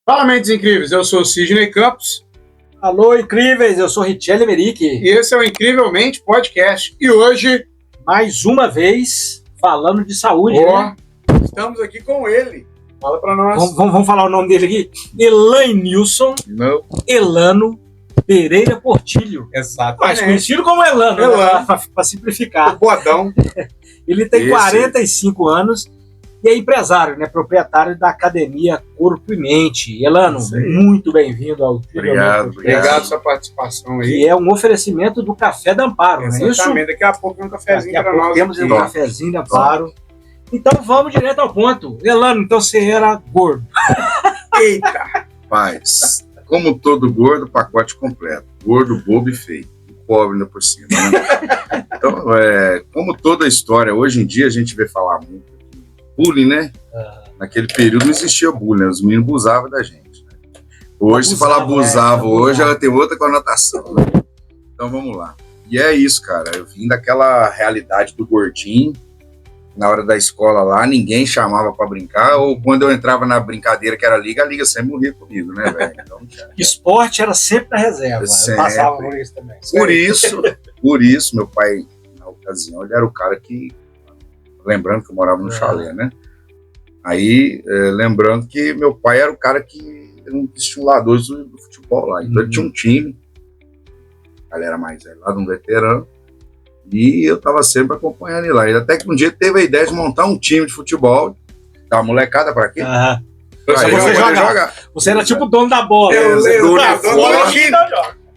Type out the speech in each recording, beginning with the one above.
Fala, mentes incríveis, eu sou o Sidney Campos. Alô, incríveis, eu sou Richelle Merick. E esse é o Incrivelmente Podcast. E hoje, mais uma vez, falando de saúde, né? Estamos aqui com ele. Fala pra nós. Vamos falar o nome dele aqui? Elainilson Elano Pereira Portilho. Exatamente. Mais conhecido como Elano. Né? Para simplificar. O bodão. Ele tem 45 anos e é empresário, né? Proprietário da Academia Corpo e Mente. Elano, muito bem-vindo ao Obrigado pela sua participação aí. Que é um oferecimento do Café da Amparo, não é isso? Daqui a pouco tem um cafezinho para nós. Temos um cafezinho da Amparo. Então vamos direto ao ponto. Elano, então você era gordo. Eita! Paz, como todo gordo, pacote completo. Gordo, bobo e feio. E pobre ainda por cima, né? Então, como toda história, hoje em dia a gente vê falar muito de bullying, né? Naquele período não existia bullying, né? Os meninos abusavam da gente. Né? Hoje, se falar abusava hoje, ela tem outra conotação. Né? Então vamos lá. E é isso, cara. Eu vim daquela realidade do gordinho. Na hora da escola lá, ninguém chamava pra brincar, ou quando eu entrava na brincadeira que era a liga sempre morria comigo, né, velho? Então, esporte era sempre na reserva. Sempre. Eu passava por isso também. Por isso, meu pai, na ocasião, ele era o cara que... Lembrando que eu morava no chalé, né? Aí, lembrando que meu pai era o cara que era um dos estimuladores do futebol lá. Então ele tinha um time, a galera mais velha lá, de um veterano, e eu tava sempre acompanhando ele lá. E até que um dia teve a ideia de montar um time de futebol. Tá uma molecada pra quê? Pra você jogar. Você era tipo dono da bola.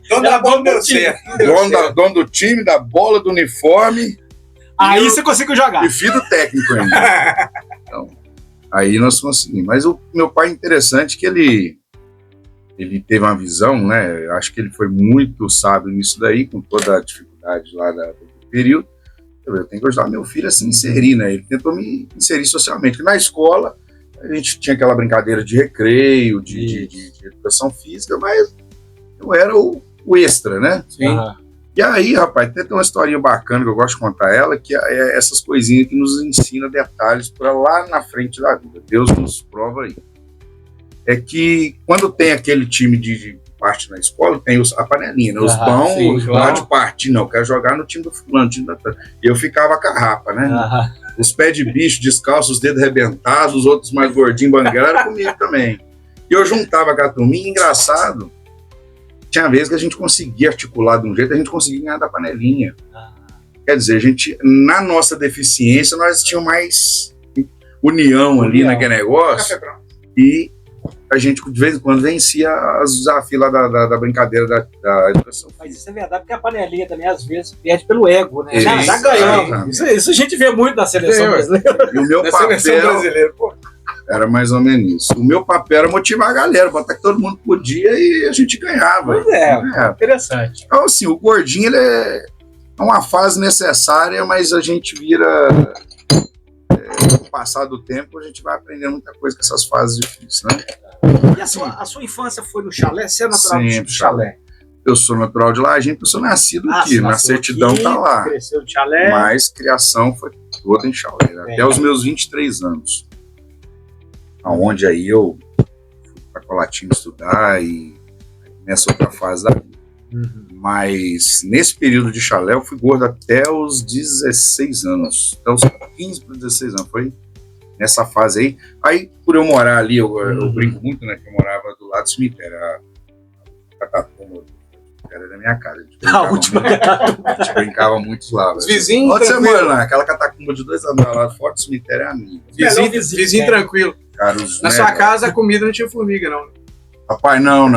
Dono da bola deu certo. Dono do time, da bola, do uniforme. Aí você conseguiu jogar. E filho técnico ainda. Então, aí nós conseguimos. Mas o meu pai é interessante que ele teve uma visão, né? Acho que ele foi muito sábio nisso daí, com toda a dificuldade lá do período. Eu tenho que ajudar meu filho a se inserir, né? Ele tentou me inserir socialmente. Na escola, a gente tinha aquela brincadeira de recreio, de educação física, mas eu era o extra, né? Sim. E aí, rapaz, tem uma historinha bacana que eu gosto de contar ela, que é essas coisinhas que nos ensina detalhes para lá na frente da vida. Deus nos prova aí. É que quando tem aquele time de parte na escola, tem a panelinha, né? Os bons, lá de partir, não, eu quero jogar no time do fulano, time da... E eu ficava com a rapa, né? Os pés de bicho, descalços, os dedos arrebentados, os outros mais gordinhos, banguela, era comigo também. E eu juntava com a turminha, engraçado, tinha vezes que a gente conseguia articular de um jeito, a gente conseguia ganhar da panelinha. Quer dizer, a gente, na nossa deficiência, nós tínhamos mais união ali naquele negócio, e a gente, de vez em quando, vencia os desafios lá da brincadeira da educação. Mas isso é verdade, porque a panelinha também, às vezes, perde pelo ego, né? Isso, já ganhamos. Isso a gente vê muito na seleção brasileira. E o meu era mais ou menos isso. O meu papel era motivar a galera, botar que todo mundo podia e a gente ganhava. Pois interessante. Então, assim, o gordinho, ele é uma fase necessária, mas a gente vira... com o passar do tempo, a gente vai aprendendo muita coisa com essas fases difíceis, né? E a sua infância foi no chalé? Você é natural do chalé? Eu sou natural de lá, eu sou nascido aqui, na certidão aqui, tá lá. Cresceu de chalé. Mas criação foi toda em chalé, até os meus 23 anos. Onde aí eu fui para Colatina estudar e nessa outra fase da vida. Mas nesse período de chalé eu fui gordo até os 16 anos. Até os 15 para 16 anos, foi nessa fase aí. Aí, por eu morar ali, eu brinco muito, né? Que eu morava do lado do cemitério. A Catatumba era da minha casa. A última Catatumba. A gente brincava muito lá. Os vizinhos. Onde você mora lá? Aquela Catacumba de 2 andares lá fora do cemitério é a minha. Vizinho tranquilo. Cara, na sua casa a comida não tinha formiga, não. Rapaz, não.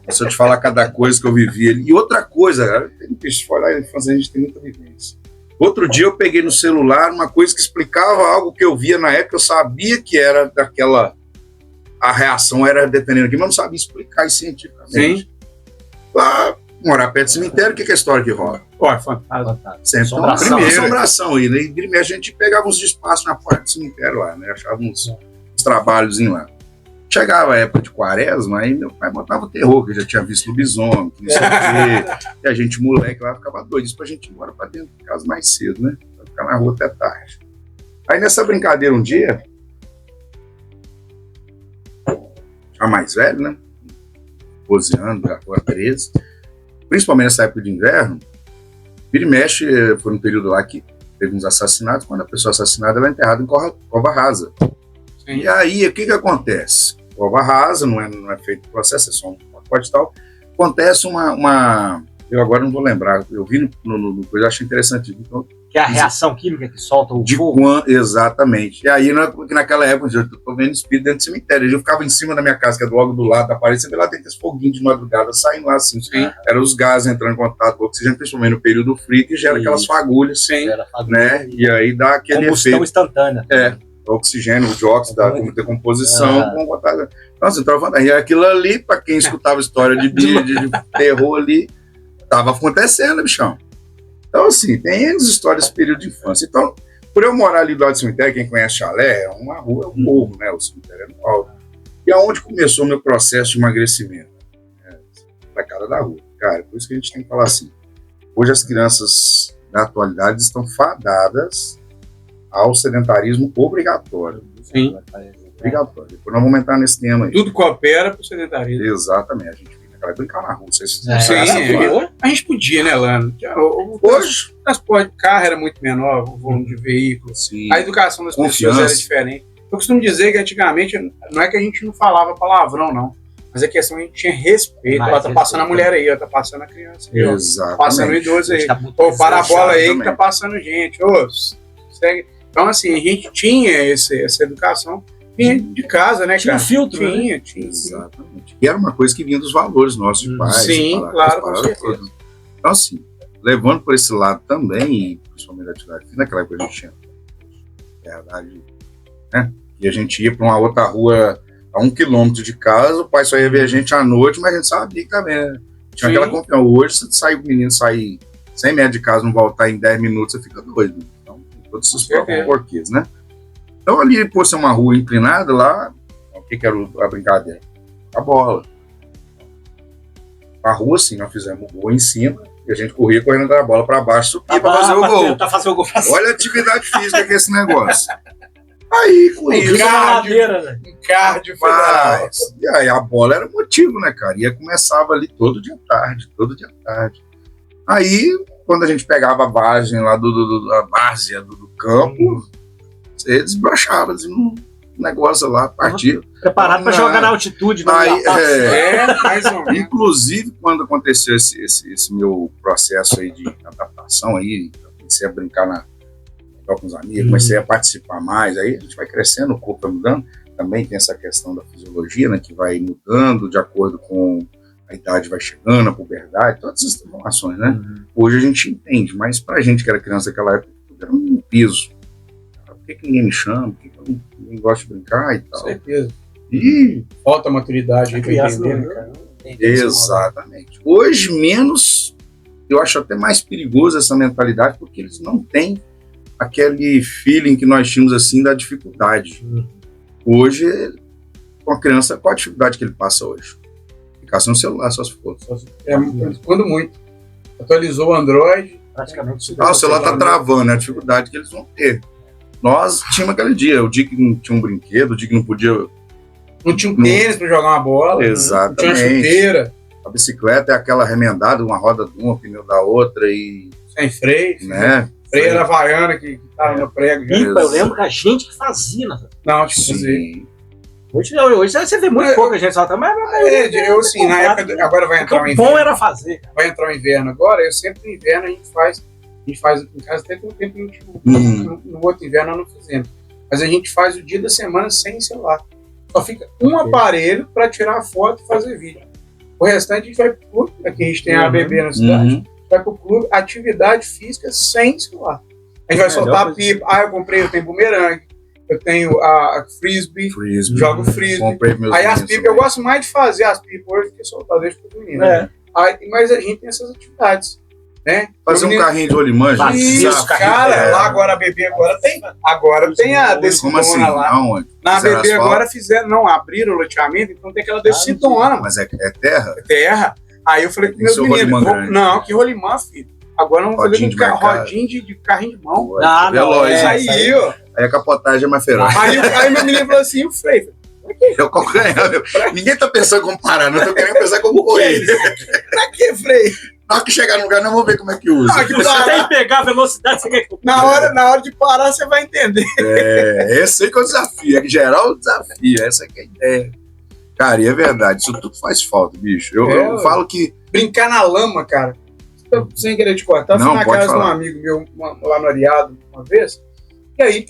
Se eu te falar cada coisa que eu vivi ali. E outra coisa, cara, a gente tem muita vivência. Outro dia eu peguei no celular uma coisa que explicava algo que eu via na época, eu sabia que era daquela... A reação era dependendo aqui, mas não sabia explicar isso cientificamente. Sim. Lá, morar perto do cemitério, o que é a história que rola? Fantasma. Sempre assombração aí, né? E a gente pegava uns espaços na porta do cemitério lá, né? Achava uns trabalhos lá. Chegava a época de quaresma, aí meu pai botava o terror, que eu já tinha visto lobisomem, que não sei o quê. E a gente, moleque lá, ficava doido. Isso pra gente ir embora pra dentro de casa mais cedo, né? Pra ficar na rua até tarde. Aí nessa brincadeira um dia, a mais velho, né? 12 anos, agora 13. Principalmente nessa época de inverno, vira e mexe, foi um período lá que teve uns assassinatos. Quando a pessoa é assassinada, ela é enterrada em cova rasa. Sim. E aí, o que acontece? Cova rasa, não é feito processo, é só um pacote e tal. Acontece uma... Eu agora não vou lembrar, eu vi no coisa, eu achei interessante. Então, Que é a reação química que solta o fogo. Exatamente. E aí, naquela época, eu tô vendo espírito dentro do cemitério. Eu ficava em cima da minha casa, que é logo do lado da parede, você vê lá dentro esse foguinho de madrugada saindo lá assim. Sim. Eram os gases entrando em contato com o oxigênio, principalmente no período frio, que gera aquelas fagulhas. Sim. Né? E aí dá aquele combustão efeito. instantânea. O oxigênio, o dióxido da decomposição. Nossa, então, e aquilo ali, para quem escutava história de terror ali, tava acontecendo, bichão. Então, assim, tem N histórias desse período de infância. Então, por eu morar ali do lado do cemitério, quem conhece Chalé, é uma rua, é um morro, né? O cemitério é no alto. E aonde começou o meu processo de emagrecimento? Na cara da rua. Cara, por isso que a gente tem que falar assim. Hoje as crianças da atualidade estão fadadas ao sedentarismo obrigatório. Sim. Obrigatório. Depois nós vamos entrar nesse tema aí. Tudo coopera pro sedentarismo. Exatamente. A gente vai brincar na rua. Vocês Sim, a gente podia, né, Lano? Hoje, o transporte de carro era muito menor, o volume de veículos. sim. A educação das pessoas era diferente. Eu costumo dizer que antigamente, não é que a gente não falava palavrão, não. Mas a questão é que a gente tinha respeito. Ó, tá passando a mulher aí, ó, tá passando a criança aí, ó. Exatamente. Passando o idoso aí. Ô, para a bola aí que tá passando gente. Ô, segue. Então, assim, a gente tinha essa educação de casa, né, tinha cara? Um filtro, tinha. Exatamente. E era uma coisa que vinha dos valores nossos de pais. Sim, claro, com certeza. Todas. Então, assim, levando por esse lado também, e principalmente da atividade física, naquela época a gente tinha verdade, né? E a gente ia para uma outra rua a 1 quilômetro de casa, o pai só ia ver a gente à noite, mas a gente sabia que também, né? Tinha aquela confiança. Hoje, se sair o menino sair 100 metros de casa, não voltar em 10 minutos, você fica doido. Então, tem todos esses próprios porquês, né? Então, ali, por ser uma rua inclinada, lá, o que era a brincadeira? A bola. A rua, sim, nós fizemos o gol em cima, e a gente corria correndo da bola para baixo, subia para fazer o gol. Fazer o gol. Olha a atividade física que é esse negócio. Aí, com isso, cardio faz. E aí, a bola era o motivo, né, cara? E aí começava ali todo dia à tarde. Aí, quando a gente pegava a vargem lá da várzea do campo, você desbrochava assim, um negócio lá, partia. Preparado para jogar na altitude. Aí, mais ou menos. Inclusive, quando aconteceu esse meu processo aí de adaptação, aí, eu comecei a brincar com os amigos, comecei a participar mais, aí a gente vai crescendo, o corpo vai mudando. Também tem essa questão da fisiologia, né, que vai mudando de acordo com a idade vai chegando, a puberdade, todas essas informações, né? Hoje a gente entende, mas pra gente que era criança naquela época, era um piso. Por que ninguém me chama? Por que ninguém gosta de brincar e tal? Com certeza. E falta maturidade aí pra entender, né, cara? Exatamente. Hoje, menos, eu acho até mais perigoso essa mentalidade, porque eles não têm aquele feeling que nós tínhamos assim da dificuldade. Hoje, com a criança, qual a dificuldade que ele passa hoje? Ficar sem o celular, só se for. Quando muito. Atualizou o Android. Praticamente. O celular tá travando, é a dificuldade que eles vão ter. Nós tínhamos aquele dia, o dia que não tinha um brinquedo, o dia que não podia... Não tinha um tênis para jogar uma bola. Exatamente. Não tinha chuteira. A bicicleta é aquela remendada, uma roda de uma, pneu da outra e... Sem freio. Né? Freio era havaiana que tava no prego. Eu lembro que a gente que fazia. Não, tinha que fazer. Hoje você vê muito pouca gente solta, mas eu assim, na época, agora vai entrar o inverno. O bom era fazer. Vai entrar o inverno agora, eu sempre no inverno a gente faz em casa, até tem um tempo que a gente, no outro inverno nós não fizemos. Mas a gente faz o dia da semana sem celular. Só fica um aparelho para tirar foto e fazer vídeo. O restante a gente vai pro clube, aqui a gente tem a ABB na cidade, vai pro clube, atividade física sem celular. A gente vai soltar a pipa. Eu tenho bumerangue, eu tenho a frisbee, jogo frisbee. Aí as pipas, eu gosto mais de fazer as pipas hoje do que soltar, deixa pro menino. Mas a gente tem essas atividades. Né? Fazer um carrinho de rolimã, gente. Isso, cara, lá agora a BB agora tem a decidona assim? Lá. Aonde? Na BB agora abriram o loteamento, então tem aquela decidona. Mas é terra? É terra. Aí eu falei com meus meninos, que rolimã, filho. Agora vamos fazer rodinho de carrinho de mão. Veloz, aí, ó. Aí a capotagem é mais feroz. Aí meu menino falou assim, o freio, É o calcanhar, meu. Ninguém tá pensando como parar, não tô querendo pensar como correr. Pra que freio? Na hora que chegar no lugar, nós vamos ver como é que usa. Você tem que pegar a velocidade, você quer que... Na hora de parar, você vai entender. Esse aí que é o desafio, é que gerar o desafio, essa que é a ideia. Cara, e é verdade, isso tudo faz falta, bicho. Eu falo que... Brincar na lama, cara. Sem querer te cortar, fui na casa de um amigo meu lá no Areado uma vez, e aí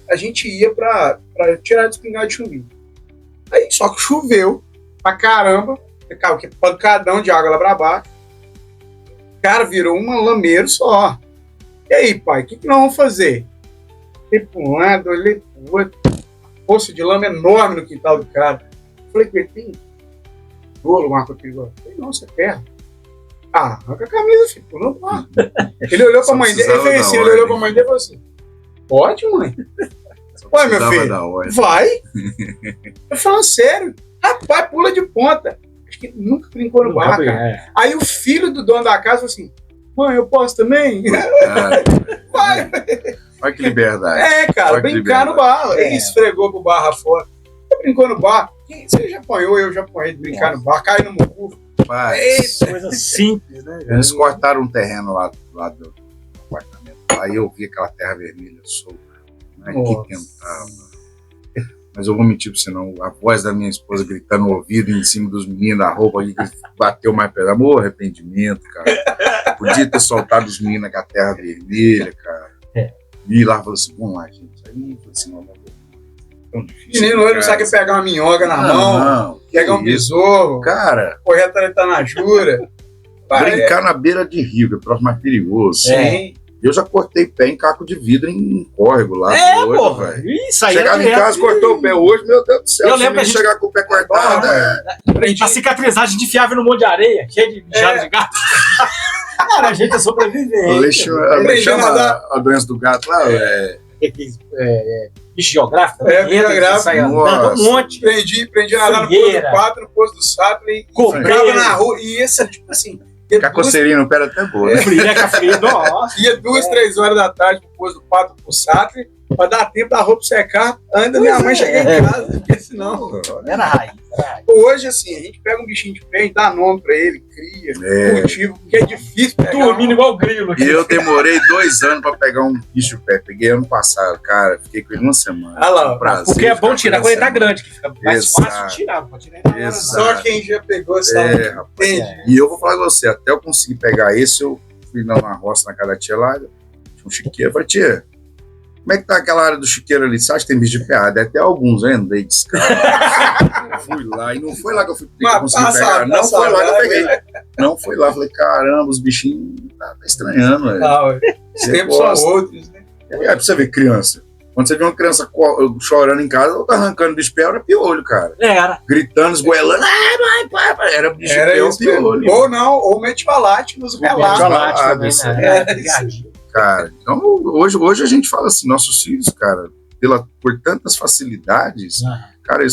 a gente ia pra tirar de espingarda de chumbinho. Aí só que choveu pra caramba, que pancadão de água lá pra baixo. Cara, virou um lameiro só. E aí, pai, o que nós vamos fazer? Olhei pra um lado, olhei pro outro. Poça de lama enorme no quintal do cara. Falei com ele, tem rolo, alguma coisa perigosa? Falei, não, você ferra. Arranca a camisa, filho, não dá. Ele olhou pra mãe dele, ele fez assim, ele olhou pra mãe dele e falou assim, pode, mãe? Ué, meu filho, vai. Eu falando sério, rapaz, pula de ponta. Acho que ele nunca brincou no bar, cara. Aí o filho do dono da casa falou assim, mãe, eu posso também? Vai. Olha que liberdade. Cara, brincar no bar. Ele esfregou pro bar fora. Você brincou no bar? Você já apanhou, eu já apanhei de brincar no bar, cai no mucu. Coisa simples, né? Eles cortaram um terreno lá do apartamento. Aí eu vi aquela terra vermelha solta. Que tentava. Mas eu vou mentir pra você não. A voz da minha esposa gritando no ouvido em cima dos meninos da roupa ali, que bateu mais perto. Amor, arrependimento, cara. Podia ter soltado os meninos com a terra vermelha, cara. E lá falou assim: vamos lá, gente. Aí falou assim: não. Tão difícil. Menino, não sabe pegar uma minhoca na mão, pegar um besouro, cara, correr atrás da tanajura. Brincar na beira de rio, que é o troço mais perigoso. Sim. Eu já cortei pé em caco de vidro em córrego lá. Porra. Isso aí. Chegava em casa, cortou o pé hoje, meu Deus do céu. Eu lembro que a gente chegar com o pé cortado. A cicatrizar, a gente enfiava no monte de areia, cheio de mijado de gato. Cara, a gente é sobrevivente. A doença do gato lá, bicho geográfico, um monte. Prendi lá no posto do 4, no posto do Sato, e ficava na rua. E esse, tipo assim. Ficar coceirinha no pé era até boa, né? Ia 2, 3 horas da tarde pro posto do 4 pro Sato, pra dar tempo da roupa secar, ainda minha mãe chegar em casa, porque senão. Era raiz. Hoje, assim, a gente pega um bichinho de pé, dá nome pra ele, cria, cultiva, porque é difícil pegar. Dormindo igual grilo. E eu demorei 2 anos pra pegar um bicho de pé. Peguei ano passado, cara. Fiquei com ele uma semana. Lá, porque é bom tirar quando ele tá grande, que fica mais fácil de tirar. Só quem já pegou sabe. E eu vou falar com você, até eu conseguir pegar esse, eu fui na roça na casa da tia lá, tinha um chiqueiro. Eu falei, tia, como é que tá aquela área do chiqueiro ali? Você acha que tem bicho de pé? Deve ter alguns, eu andei descalço. Fui lá, e não foi lá que eu consegui pegar. Não foi lá que eu peguei. Não foi lá, falei, caramba, os bichinhos tá estranhando. Os tempos são outros, né? Pra você ver, criança. Quando você vê uma criança chorando em casa, ou tá arrancando bicho de pé, era piolho, cara. Gritando, esgoelando. Era bicho de pé ou piolho. Ou não, ou metiolate nos relatos. Cara, então hoje a gente fala assim, nossos filhos, cara, por tantas facilidades, cara,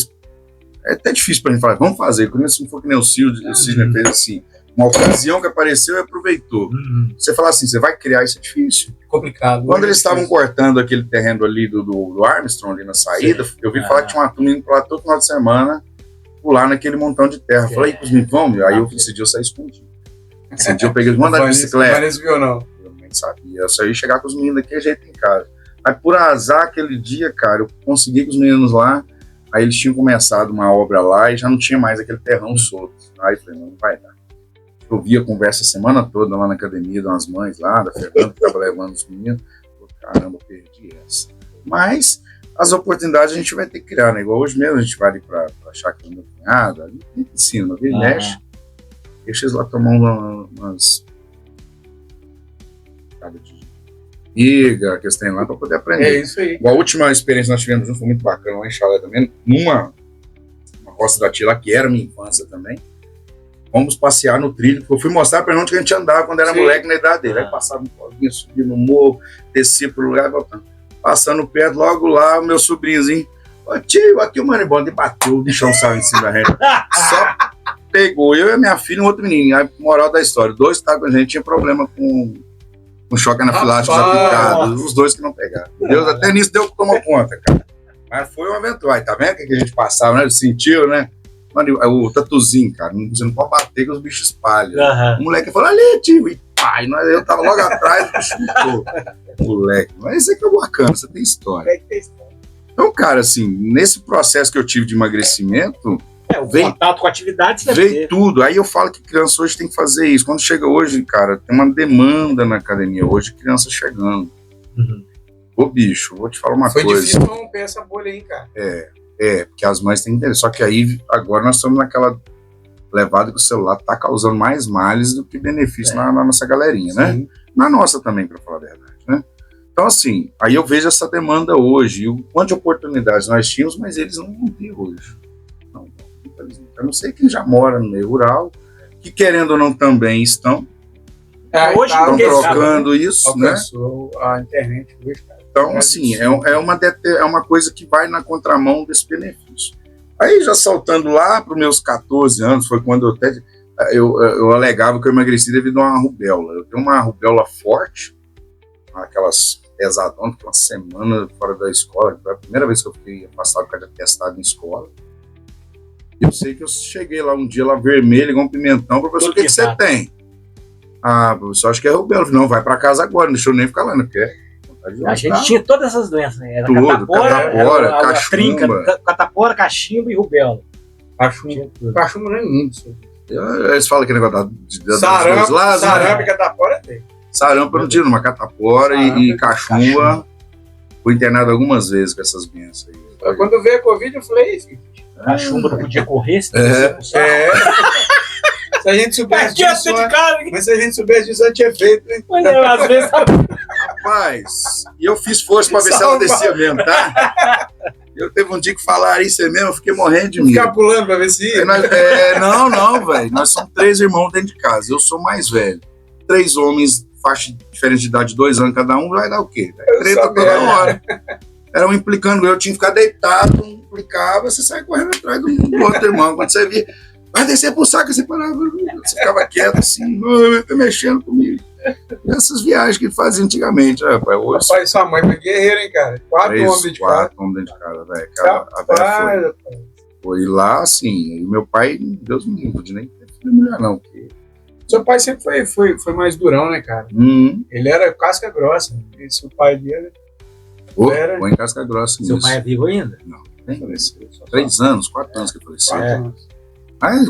é até difícil pra gente falar, vamos fazer, quando se não for que nem o Cisne fez assim, uma ocasião que apareceu e aproveitou. Você falar assim, você vai criar, isso é difícil. Complicado. Quando eles estavam cortando aquele terreno ali do Armstrong, ali na saída, eu vi falar que tinha uma turma indo pra lá todo final de semana, pular naquele montão de terra. Eu falei, pros meninos, vamos? Aí esse dia eu saí escondido. Esse dia eu peguei, vamos andar de bicicleta. Não viu, não. Sabia, eu só ia chegar com os meninos daquele jeito em casa. Aí por azar aquele dia, cara, eu consegui com os meninos lá, aí eles tinham começado uma obra lá e já não tinha mais aquele terrão solto. Aí eu falei, não vai dar. Eu vi a conversa a semana toda lá na academia, de umas mães lá, da Fernanda, que estava levando os meninos. Caramba, eu perdi essa. Mas as oportunidades a gente vai ter que criar, né? Igual hoje mesmo a gente vai ali pra chácara do meu cunhado, ali a gente ensina, ele mexe, deixa eles lá tomar umas de liga, que eles têm lá para poder aprender. É isso aí. A última experiência que nós tivemos foi muito bacana lá em Chalé também, numa roça da tia lá, que era minha infância também. Vamos passear no trilho, porque eu fui mostrar para onde que a gente andava quando era moleque na idade dele. Aí passava um pouquinho, subia no morro, descia pro lugar e voltando. Passando perto, logo lá, o meu sobrinhozinho, ô tio, aqui o Maribonde, e bateu, o bichão saiu em cima da gente. Só pegou eu e a minha filha e um outro menino. Aí, moral da história, 2 estavam com a gente, tinha problema com choque anafilático aplicado, os 2 que não pegaram. Deus até nisso deu que tomar conta, cara. Mas foi uma aventura. Aí, tá vendo o que a gente passava, né? Sentiu, né? Mano, o tatuzinho, cara, você não pode bater que os bichos espalham. O moleque falou, ali, tio, e pai, eu tava logo atrás, o bicho chutou. Moleque, mas isso aqui é bacana, você tem história. Então, cara, assim, nesse processo que eu tive de emagrecimento, o contato com a atividade veio tudo. Aí eu falo que criança hoje tem que fazer isso. Quando chega hoje, cara, tem uma demanda na academia hoje, criança chegando. Ô, bicho, vou te falar uma coisa. Foi difícil romper essa bolha aí, cara. Porque as mães têm que entender. Só que aí, agora nós estamos naquela levada que o celular tá causando mais males do que benefício na nossa galerinha, né? Na nossa também, para falar a verdade, né? Então, assim, aí eu vejo essa demanda hoje, e o quanto de oportunidades nós tínhamos, mas eles não vão ter hoje. Não, infelizmente. Eu não sei quem já mora no meio rural, que querendo ou não também estão. Hoje estão trocando isso, né? A internet hoje, cara. Então, assim, é uma coisa que vai na contramão desse benefício. Aí, já saltando lá para os meus 14 anos, foi quando eu alegava que eu emagreci devido a uma rubéola. Eu tenho uma rubéola forte, aquelas pesadonas, uma semana fora da escola. Foi a primeira vez que eu fiquei afastado por causa de atestado em escola. Eu sei que eu cheguei lá um dia, lá vermelho, igual um pimentão, professor, o que você tem? Ah, professor, acho que é rubéola. Não, vai para casa agora, não deixa eu nem ficar lá, não quer. A gente tinha todas essas doenças, né? Era tudo, catapora, cachumba. Catapora, cachimbo e rubéola. Cachumba não é mundo. Eles falam que negócio sarampo e catapora tem. Sarampo eu não tiro, uma catapora e cachumba. Fui internado algumas vezes com essas doenças aí. Quando veio a Covid, eu falei, cachumba não podia correr, se a gente soubesse disso, mas se a gente soubesse disso, eu tinha feito. Às vezes... Rapaz, e eu fiz força pra ver se ela descia mesmo, tá? Eu teve um dia que falaram isso aí mesmo, eu fiquei morrendo de medo. Ficar pulando pra ver se ia? Não, velho. Nós somos 3 irmãos dentro de casa. Eu sou mais velho. 3 homens, faixa diferente de idade, 2 anos cada um, vai dar o quê? Treta toda hora. Era um implicando, eu tinha que ficar deitado, um implicava, você sai correndo atrás do outro irmão. Quando você via, vai descer pro saco, você parava, você ficava quieto assim, tá mexendo comigo. Essas viagens que fazia antigamente, rapaz. Hoje... Rapaz, sua mãe foi guerreira, hein, cara? 4 homens dentro de casa. 4 homens dentro de casa, velho. Foi lá, assim, e meu pai, Deus me livre, de nem ter filho mulher, não. Porque... Seu pai sempre foi mais durão, né, cara? Ele era casca grossa. Esse o pai dele era... Foi em casca grossa mesmo. Seu pai é vivo ainda? Não, tem 3 anos, 4 anos que eu faleceu. 4 anos.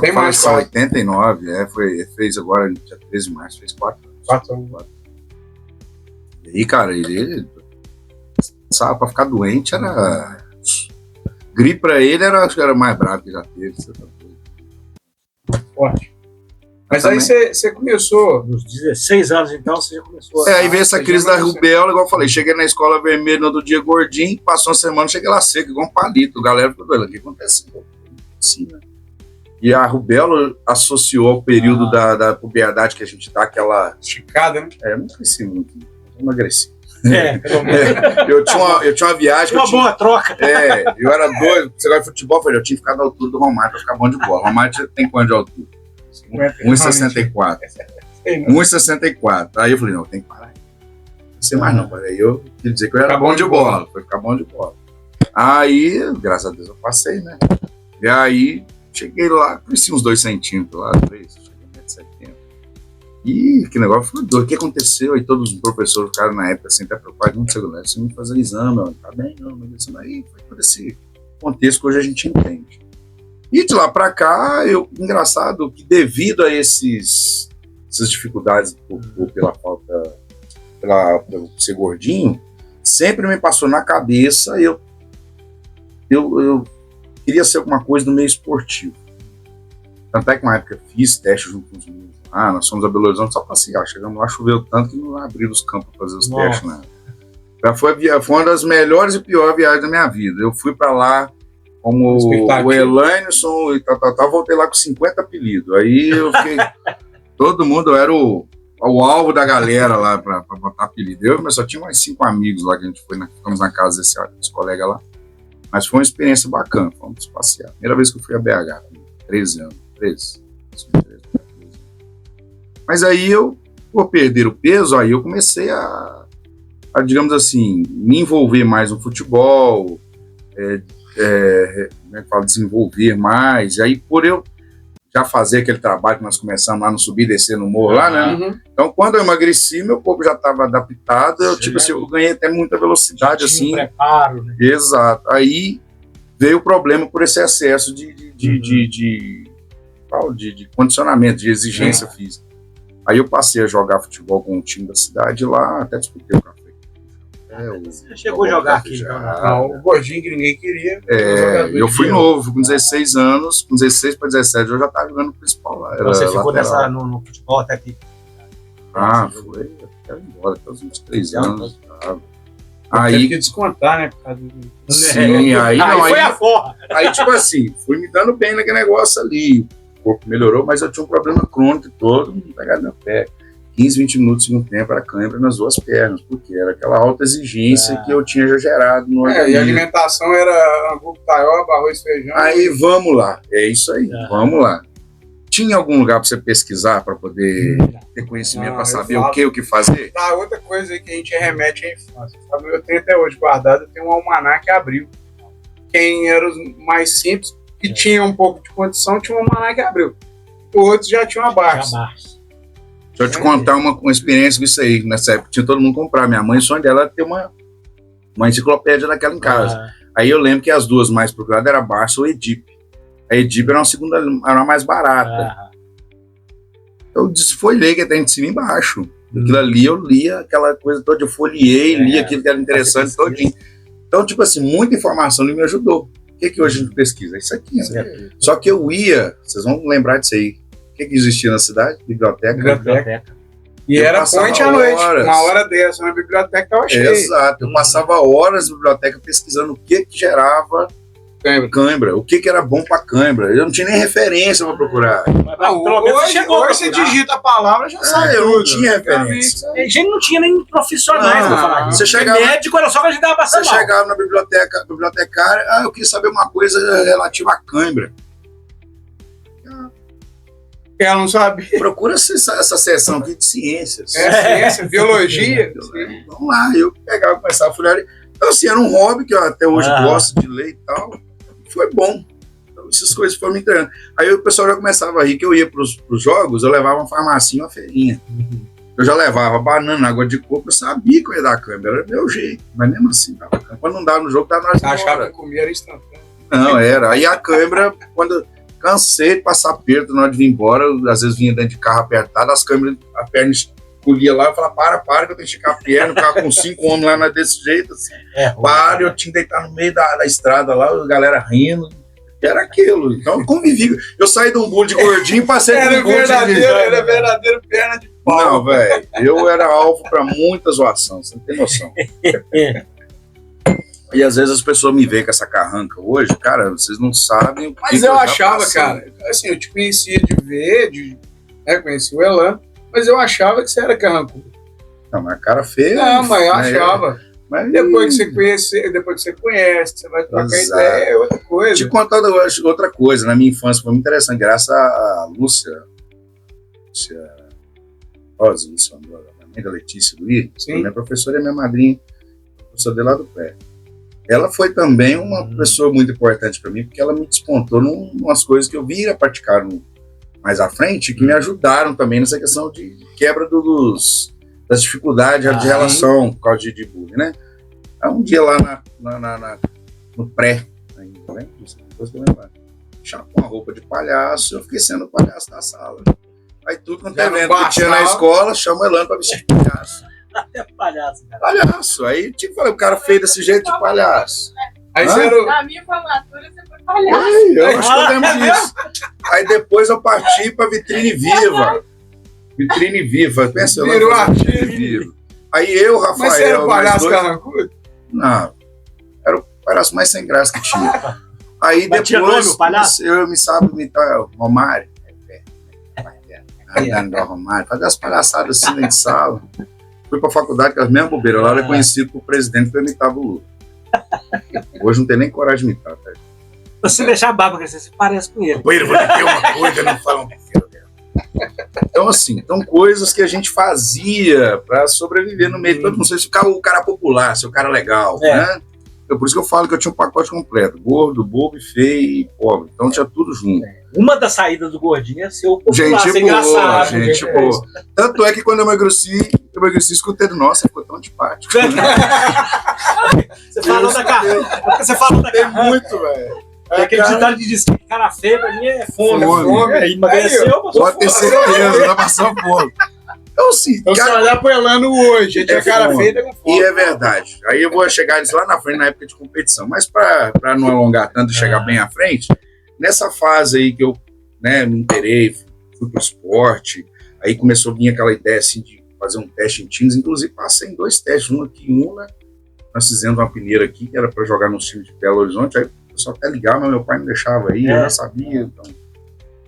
Tem mais 89, fez agora, dia 13 de março, fez 4 anos. 4 anos. E aí, cara, ele sabe, pra ficar doente era... Gripe pra ele acho que era mais bravo que já teve. Você tá doido. Forte. Mas aí você começou... Nos 16 anos, então, você já começou... aí veio essa crise da rubéola, igual eu falei, cheguei na escola vermelha no outro dia gordinho, passou uma semana, cheguei lá seco, igual um palito. A galera ficou doida, o que aconteceu? Assim, né? E a rubéola associou ao período da puberdade que a gente dá aquela... esticada, né? Eu não cresci muito, eu emagreci. Pelo menos. Eu tinha uma viagem... Uma boa troca. Eu era doido, você gosta de futebol, eu tinha que ficar da altura do Romário pra ficar bom de bola. O Romário tem quanto de altura? 1,64. 1,64. Aí eu falei, não, tem que parar. Não sei mais não, aí eu queria dizer que eu era bom de bola. Foi ficar bom de bola. Aí, graças a Deus, eu passei, né? E aí... Cheguei lá, cresci uns 2 centímetros lá, 3, cheguei a 1,70 m. E que negócio foi doido. O que aconteceu? Aí todos os professores ficaram na época assim, até preocupados, não sei, você não fazer exame, ó, tá bem, não, mas isso aí foi todo esse contexto que hoje a gente entende. E de lá pra cá, engraçado que devido a essas dificuldades pela falta, pelo ser gordinho, sempre me passou na cabeça, eu queria ser alguma coisa no meio esportivo. Tanto é que uma época eu fiz teste junto com os meninos. Nós fomos a Belo Horizonte só passear. Chegamos lá, choveu tanto que não abriram os campos para fazer os testes, né? Foi uma das melhores e piores viagens da minha vida. Eu fui para lá como o Elainson e tal, voltei lá com 50 apelidos. Aí eu fiquei... todo mundo, eu era o alvo da galera lá para botar apelido. Mas só tinha mais 5 amigos lá que a gente foi, ficamos na casa desse colega lá. Mas foi uma experiência bacana, fomos passear. Primeira vez que eu fui a BH, com 13 anos. 13. Mas aí por perder o peso, aí eu comecei a, digamos assim, me envolver mais no futebol. como é que fala, desenvolver mais. Aí, por eu já fazer aquele trabalho que nós começamos lá no subir e descer no morro lá, né? Uhum. Então, quando eu emagreci, meu corpo já estava adaptado, eu ganhei até muita velocidade, assim. Preparo, né? Exato. Aí veio o problema por esse excesso de condicionamento, de exigência física. Aí eu passei a jogar futebol com o time da cidade lá, até disputei o café. Você chegou a jogar aqui? Não, o gordinho que ninguém queria. Eu fui novo, fui com 16 anos, com 16 para 17 eu já estava jogando o principal lá. Você ficou no futebol até aqui? Foi até embora, até os 23 anos. Aí teve que descontar, né? Por causa do... Sim, aí foi a forra. Aí, tipo assim, fui me dando bem naquele negócio ali. O corpo melhorou, mas eu tinha um problema crônico todo, não pegava meu pé. 15, 20 minutos no tempo era cãibra nas duas pernas, porque era aquela alta exigência que eu tinha já gerado no organismo. E a alimentação era angu, taioba, arroz, feijão. Aí vamos lá, é isso aí, vamos lá. Tinha algum lugar para você pesquisar para poder ter conhecimento, para saber o que fazer? Outra coisa aí que a gente remete à infância. Sabe? Eu tenho até hoje guardado, eu tenho um almanaque Abril. Quem era os mais simples, que tinha um pouco de condição, tinha um almanaque Abril. Outros já tinham a Barça. Deixa eu te contar uma experiência com isso aí. Nessa época tinha todo mundo comprar. Minha mãe, o sonho dela era ter uma enciclopédia daquela em casa. Aí eu lembro que as duas mais procuradas eram a Barça ou a Edipe. A Edipe era era mais barata. Eu desfolhei que tem de cima e embaixo. Aquilo ali eu lia, aquela coisa toda, eu folhei, lia aquilo que era interessante todinho. Então, tipo assim, muita informação ali me ajudou. O que hoje a gente pesquisa? Isso aqui. Né? Só que eu ia, vocês vão lembrar disso aí. O que existia na cidade? Biblioteca. E era point à noite. Uma hora dessa na biblioteca estava cheia. Exato. Eu passava horas na biblioteca pesquisando o que gerava cãibra. O que era bom para cãibra. Eu não tinha nem referência para procurar. Hoje você digita a palavra, já sabe. Eu não tinha referência. A gente não tinha nem profissionais para falar disso. Você chegava, médico era só para ajudar a passar. Você chegava na bibliotecária, eu queria saber uma coisa relativa à cãibra. Ela não sabe. Procura essa seção aqui de ciências. Ciência, biologia. Vamos lá, eu pegava e começava a folhear. Então, assim, era um hobby que eu até hoje gosto de ler e tal. Foi bom. Então, essas coisas foram me treinando. Aí o pessoal já começava a rir que eu ia para os jogos, eu levava uma farmacinha, uma feirinha. Eu já levava banana, água de coco, eu sabia que eu ia dar câmera, era meu jeito. Mas mesmo assim, dava câmera. Quando não dava no jogo, dava na hora de achava que comia era instantâneo. Não, era. Aí a câmera, quando cansei de passar perto na hora de vir embora, eu, às vezes vinha dentro de carro apertado, as câmeras, a perna escolhia lá, eu falava, para, que eu tenho que esticar a perna, ficava com 5 homens lá desse jeito, assim. Eu tinha que deitar no meio da estrada lá, a galera rindo, era aquilo. Então eu convivi, eu saí de um bullying de gordinho e passei de um bullying de... Era verdadeiro perna de pau. Não, velho, eu era alvo pra muita zoação, você não tem noção. E às vezes as pessoas me veem com essa carranca hoje, cara, vocês não sabem o que. Mas eu achava, cara, assim, eu te conhecia de ver, conheci o Elan, mas eu achava que você era carrancudo. Não, mas a cara feia. Não, mas eu achava. Mas depois que você conhece, você vai trocar ideia, é outra coisa. Te contar outra coisa, na minha infância foi muito interessante, graças a Lúcia Rosa, a mãe da Letícia Luiz, minha professora é minha madrinha, professora de lá do pé. Ela foi também uma pessoa muito importante para mim, porque ela me despontou em umas coisas que eu vi praticar mais à frente, que me ajudaram também nessa questão de quebra das dificuldades de relação por causa de bullying, né? Aí um dia lá no pré, ainda, né? Com uma roupa de palhaço, eu fiquei sendo o palhaço da sala. Aí tudo quanto é evento que tinha na escola, chama o Elano para vestir de palhaço. Até palhaço, cara. Palhaço. Aí, tipo, falei, o cara fez desse jeito de palhaço. Aí você era... Na minha formatura, você foi palhaço. Eu acho que eu lembro disso. Aí depois eu parti pra Vitrine Viva. Vitrine Viva. Pensa, virou Vitrine Viva. Aí eu, Rafael... Mas você era o palhaço carrancudo? Não. Era o palhaço mais sem graça que tinha. Aí depois eu me sabe imitar o Romário. Romário. Fazer as palhaçadas assim dentro de sala. Fui pra faculdade com as mesmas bobeiras. Lá era conhecido por presidente que eu imitava o Lula. Hoje não tem nem coragem de imitar, tá? Se deixar a barba crescer, você parece com ele. Vou dizer uma coisa, não fala um filho dela. Então, assim, coisas que a gente fazia pra sobreviver no meio. Todo mundo sei se ficava o cara popular, se o cara legal, né? por isso que eu falo que eu tinha um pacote completo. Gordo, bobo, feio e pobre. Então tinha tudo junto. Uma das saídas do gordinho é ser o popular, Gente ser boa, engraçado. gente boa. Tanto é que quando eu emagreci, escutei do nossa, ficou tão antipático. Você falou da cara. Você falou da Tem cara. muito, velho. É aquele ditado de diz que cara feia pra mim é fome. Fome. É, emagreceu, passou Pode ter fome. certeza, vai passar fome. Então, sim, Então, se cara, olhar pro Elano hoje, ele É tinha cara fome. feita com fome. e é verdade. Aí eu vou chegar nisso lá na frente, na época de competição. Mas para não alongar tanto e chegar bem à frente, nessa fase aí que eu me inteirei, fui pro esporte, aí começou a vir aquela ideia assim de fazer um teste em times. Inclusive, passei em 2 testes. Um aqui em Una, nós fizemos uma peneira aqui, que era para jogar no time de Belo Horizonte. Aí o pessoal até ligava, mas meu pai não deixava aí, eu já sabia. Então.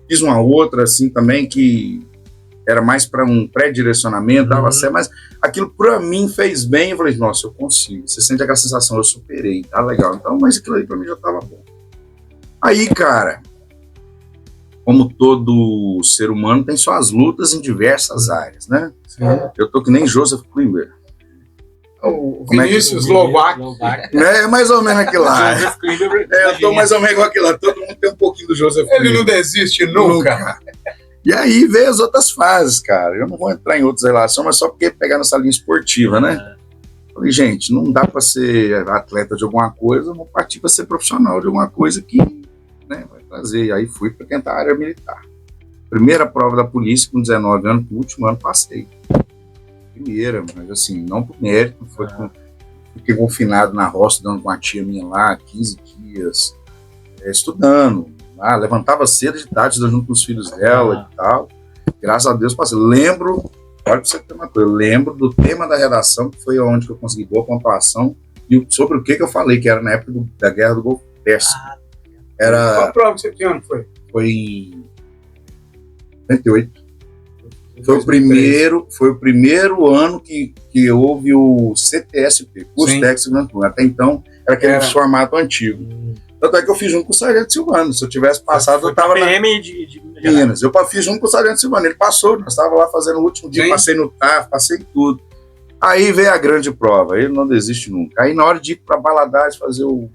Fiz uma outra assim também, que era mais para um pré-direcionamento, dava certo, mas aquilo para mim fez bem. Eu falei, nossa, eu consigo. Você sente aquela sensação, eu superei, tá legal. Então, mas aquilo aí para mim já tava bom. Aí, cara, como todo ser humano, tem suas lutas em diversas áreas, né? Eu tô que nem Joseph Klimber. O Como é que- Vinícius Lovac. É mais ou menos aquilo lá. Joseph Klimber, Eu tô mais ou menos igual aquilo lá. Todo mundo tem um pouquinho do Joseph Ele Klimber. não desiste nunca. E aí veio as outras fases, cara. Eu não vou entrar em outras relações, mas só porque pegar nessa linha esportiva, né? Falei, gente, não dá para ser atleta de alguma coisa, eu vou partir para ser profissional de alguma coisa que vai trazer. E aí fui para tentar a área militar. Primeira prova da polícia com 19 anos, no último ano passei. Primeira, mas assim, não por mérito, fiquei confinado na roça, estudando com a tia minha lá, 15 dias, estudando. Levantava cedo de tarde, estudando junto com os filhos dela e tal. Graças a Deus passei. Lembro, olha pra você ter uma coisa, eu lembro do tema da redação, que foi onde eu consegui boa pontuação, e sobre o que eu falei, que era na época da Guerra do Golfo Pérsico. Qual prova que você tinha? Foi? Foi em 98. Foi o primeiro ano que houve o CTSP, curso Sim. técnico de segurança. Até então, era aquele formato antigo. Tanto é que eu fiz junto com o Sargento Silvano. Se eu tivesse passado, eu estava na PM de Minas. Eu fiz junto com o Sargento Silvano. Ele passou, nós estávamos lá fazendo o último dia, Sim. passei no TAF, passei em tudo. Aí veio a grande prova, ele não desiste nunca. Aí na hora de ir para Valadares fazer o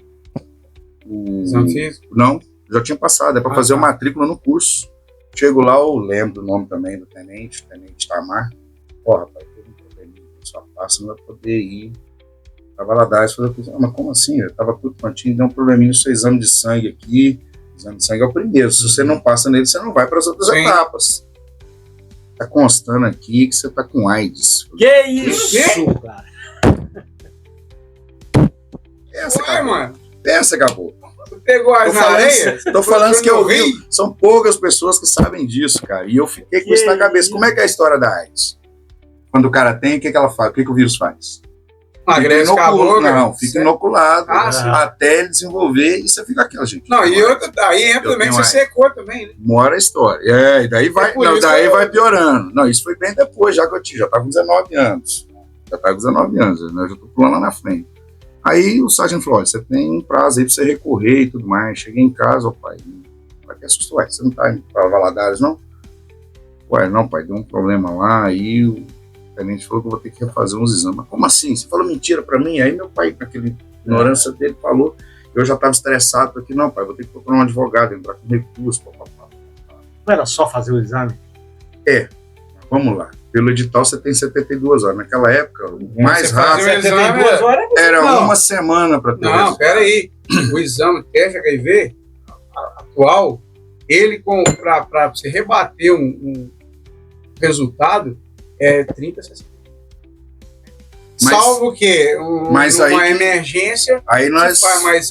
Exame físico? Não, já tinha passado, é para fazer a matrícula no curso. Chego lá, eu lembro o nome também do tenente Tamar. Ó, rapaz, teve um probleminha, só passa, não vai poder ir para Valadares fazer o curso. Mas como assim? Eu tava tudo prontinho, deu um probleminha no seu exame de sangue aqui. O exame de sangue é o primeiro. Se você não passa nele, você não vai para as outras Sim. etapas. Tá constando aqui que você tá com AIDS. Que isso, cara? Essa, Ué, mano. Essa acabou. Tu pegou as na areia? Tô falando que eu vi. vi. São poucas pessoas que sabem disso, cara. E eu fiquei com isso na cabeça. Como é que é a história da AIDS? Quando o cara tem, o que ela faz? O que o vírus faz? Emagrece com a boca. Não, fica inoculado sim. até ele desenvolver e você fica aquela, gente. Não, e outra, aí entra Eu também que tenho você secou também, né? Mora a história. E daí vai, por não, isso daí que eu- vai piorando. Não, isso foi bem depois, já que eu já tava com 19 anos. Já tava com 19 anos, né? Eu já tô pulando lá na frente. Aí o sargento falou, olha, você tem um prazo aí pra você recorrer e tudo mais. Cheguei em casa, ó pai, vai que assustou, você não tá indo pra Valadares, não? Ué, não, pai, deu um problema lá, aí o tenente falou que eu vou ter que refazer uns exames. Mas como assim? Você falou mentira pra mim? Aí meu pai, com aquela ignorância dele, falou, eu já tava estressado, porque não, pai, vou ter que procurar um advogado, entrar com recurso, papapá. Não era só fazer o exame? Vamos lá. Pelo edital você tem 72 horas. Naquela época, o mais Você fazia rápido um exame, 72 horas? era Não. uma semana para ter o Não, resultado. peraí. O exame teste HIV atual, ele para você rebater um resultado é 30, 60. Mas- Salvo que mas uma aí- emergência, Aí nós... você faz, mas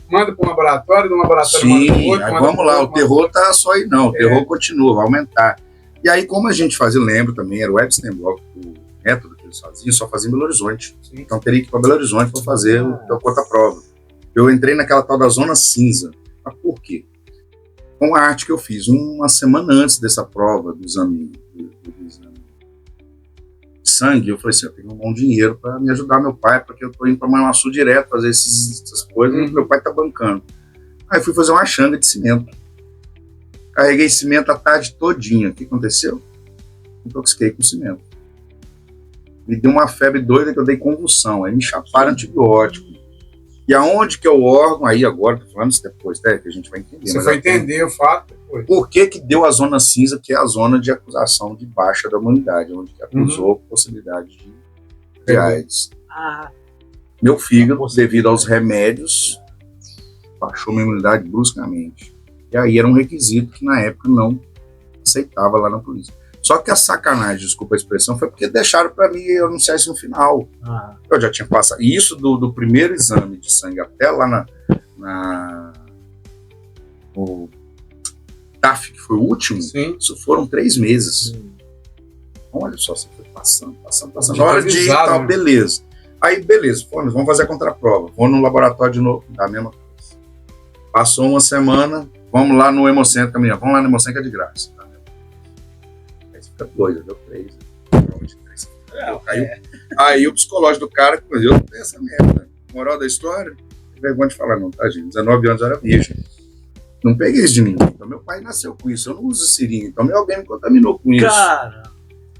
manda para um laboratório, do laboratório manda para Sim, outro. aí manda vamos pro lá. outro, O terror tá só aí não. O terror continua, vai aumentar. E aí, como a gente fazia, eu lembro também, era o Epstein Block, o método que eles faziam, só fazia em Belo Horizonte. Sim. Então teria que ir para Belo Horizonte para fazer a outra prova. Eu entrei naquela tal da zona cinza. Mas por quê? Com a arte que eu fiz, uma semana antes dessa prova do exame de sangue, eu falei assim, eu tenho que arrumar um dinheiro para me ajudar meu pai, porque eu tô indo para Manhuaçu direto fazer essas coisas, e meu pai tá bancando. Aí fui fazer uma xanga de cimento. Carreguei cimento a tarde todinha. O que aconteceu? Intoxiquei com cimento. Me deu uma febre doida que eu dei convulsão. Aí me chaparam antibiótico. E aonde que é o órgão, aí agora, tô falando isso depois, né, que a gente vai entender. Você vai entender o fato depois. Por que deu a zona cinza, que é a zona de acusação de baixa da imunidade, onde que acusou possibilidade de AIDS. Meu fígado, devido aos remédios, baixou minha imunidade bruscamente. E aí era um requisito que na época não aceitava lá na polícia. Só que a sacanagem, desculpa a expressão, foi porque deixaram para mim anunciar isso no final. Eu já tinha passado. E isso do primeiro exame de sangue até lá no TAF, que foi o último, Sim. isso foram 3 meses. Então, olha só, você foi passando. Na hora de ir, tal, né? Beleza. Aí, beleza, vamos fazer a contraprova. Vou no laboratório de novo, da mesma coisa. Passou uma semana, vamos lá no Hemocentro, caminhão. Vamos lá no Hemocentro, que é de graça. Tá? Aí você fica doido, deu 3. Aí o psicológico do cara, eu tenho essa merda. Moral da história, é vergonha de falar não, tá, gente? 19 anos eu era virgem. Não peguei isso de ninguém. Então, meu pai nasceu com isso. Eu não uso seringa. Então, alguém me contaminou com isso. Cara.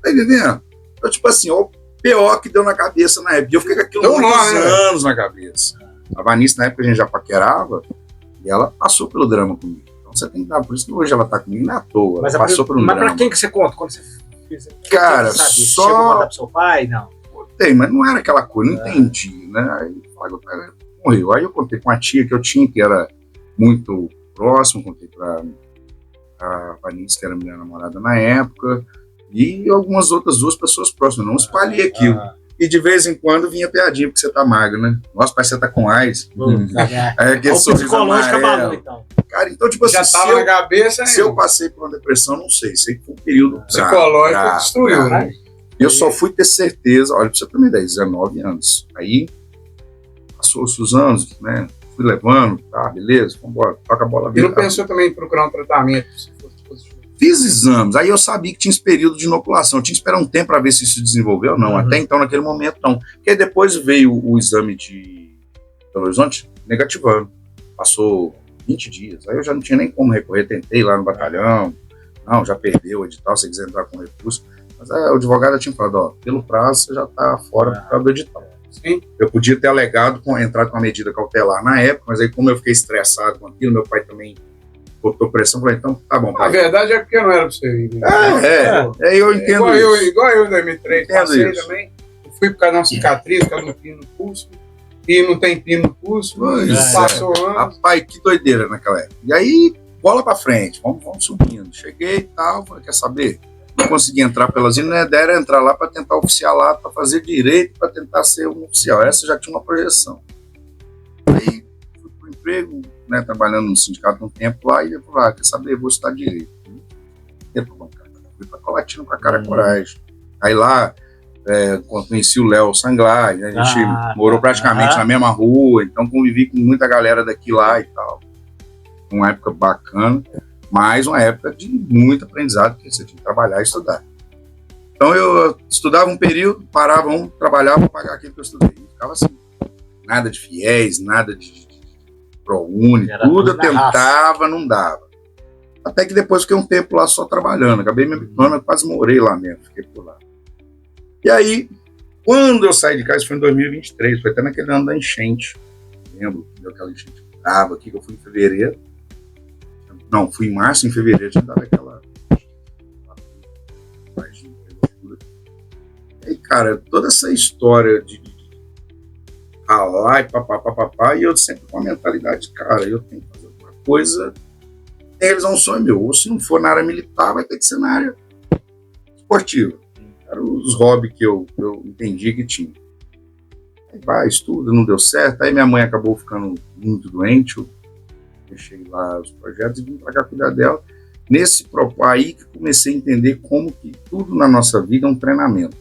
Tá entendendo? Então, tipo assim, ó, o pior que deu na cabeça na época. E eu fiquei com aquilo muitos anos na cabeça. A Vanessa, na época, a gente já paquerava. E ela passou pelo drama comigo. Então, você tem que dar. Por isso que hoje ela tá comigo, não é à toa. Ela passou pelo drama. Mas pra quem que você conta? Quando você fez? Cara, só... Chegou a contar pro seu pai? Não. Contei, mas não era aquela coisa. Não entendi, né? Aí, o cara morreu. Aí eu contei com uma tia que eu tinha, que era muito próximo, contei para a Vanessa, que era minha namorada na época, e algumas outras 2 pessoas próximas. Não espalhei aquilo. E de vez em quando vinha piadinha, porque você tá magro, né? Nossa, pai, você tá com AIDS. Aí aquele sorriso amarelo. Então. Cara, então, tipo já assim, tava na cabeça, se eu passei por uma depressão, não sei. Sei que foi um período psicológico destruiu, né? Eu só fui ter certeza, olha, pra você ter uma ideia, 19 anos. Aí, passou-se os anos, né? Fui levando, tá, beleza, vambora, toca a bola. E não pensou também em procurar um tratamento, se fosse positivo? Fiz exames, aí eu sabia que tinha esse período de inoculação, eu tinha que esperar um tempo para ver se isso desenvolveu ou não, até então, naquele momento, não. Porque aí depois veio o exame de Belo Horizonte, negativando, passou 20 dias, aí eu já não tinha nem como recorrer, tentei lá no batalhão, não, já perdeu o edital, se quiser entrar com recurso, mas o advogado tinha falado, ó, pelo prazo você já tá fora por causa do edital. Sim. Eu podia ter alegado, entrado com a medida cautelar na época, mas aí como eu fiquei estressado com aquilo, meu pai também botou pressão, falei, então tá bom. Pai. A verdade é porque não era pra você ir. Né? Eu entendo igual eu em 2003, passei isso. Também. Eu fui por causa de uma cicatriz, por causa do pino no pulso, e não tem pino no pulso, passou anos. Rapaz, que doideira naquela época. E aí, bola pra frente, vamos subindo. Cheguei e tal, falei, quer saber? Não consegui entrar pelas ilhas, a ideia era entrar lá para tentar oficiar lá, para fazer direito, para tentar ser um oficial. Essa já tinha uma projeção. Aí fui pro emprego, né, trabalhando no sindicato um tempo lá, e eu falei, quer saber, vou estudar direito. Fui para Colatina com a cara e coragem. Aí lá, conheci o Léo Sanglai, né, a gente morou praticamente na mesma rua, então convivi com muita galera daqui lá e tal. Uma época bacana. Mas uma época de muito aprendizado, porque você tinha que trabalhar e estudar. Então eu estudava um período, parava trabalhava para pagar aquilo que eu estudei. E ficava assim, nada de fiéis, nada de ProUni, tudo eu tentava, não dava. Até que depois fiquei um tempo lá só trabalhando, acabei me habituando, quase morei lá mesmo, fiquei por lá. E aí, quando eu saí de casa, isso foi em 2023, foi até naquele ano da enchente, lembro, deu aquela enchente brava aqui, que eu fui em fevereiro. Não, fui em março, em fevereiro, já dava aquela... E aí, cara, toda essa história de ralar e papapá, e eu sempre com a mentalidade, cara, eu tenho que fazer alguma coisa, realizar um sonho meu, ou se não for na área militar, vai ter que ser na área esportiva. Eram os hobbies que eu entendi que tinha. Aí vai, estuda, não deu certo, aí minha mãe acabou ficando muito doente, eu deixei lá os projetos e vim para cá cuidar dela. Nesse aí que comecei a entender como que tudo na nossa vida é um treinamento.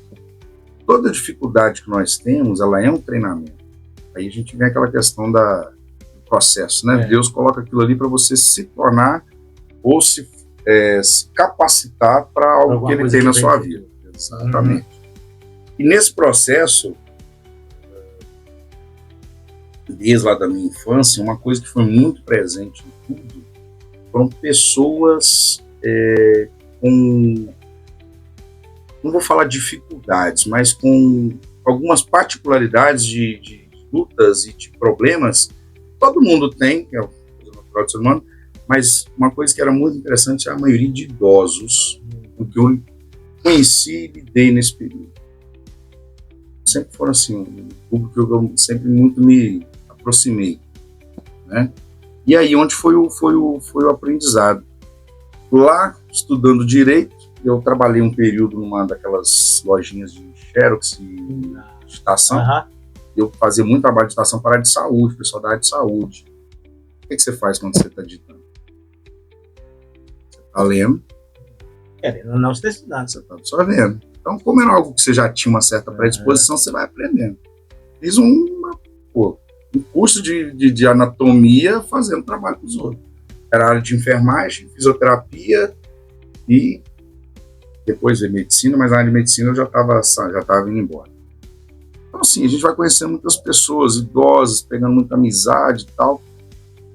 Toda dificuldade que nós temos, ela é um treinamento. Aí a gente vem aquela questão do processo, né? Deus coloca aquilo ali para você se tornar ou se capacitar para algo que Ele tem na sua vida. Exatamente. E nesse processo, desde lá da minha infância, uma coisa que foi muito presente em tudo foram pessoas com, não vou falar dificuldades, mas com algumas particularidades de lutas e de problemas, todo mundo tem, que é o natural do ser humano, mas uma coisa que era muito interessante é a maioria de idosos, o que eu conheci e lidei nesse período. Sempre foram assim, um público que eu sempre muito me aproximei, né? E aí onde foi o aprendizado. Lá, estudando direito, eu trabalhei um período numa daquelas lojinhas de Xerox e estação. Eu fazia muito trabalho de estação para a área de saúde, pessoal da área de saúde. O que você faz quando você está digitando? Você está lendo. Não está estudando. Você está absorvendo. Então, como era algo que você já tinha uma certa predisposição, você vai aprendendo. Fiz um curso de anatomia fazendo trabalho com os outros. Era a área de enfermagem, fisioterapia e depois de medicina, mas na área de medicina eu já estava indo embora. Então, assim, a gente vai conhecendo muitas pessoas, idosas, pegando muita amizade e tal.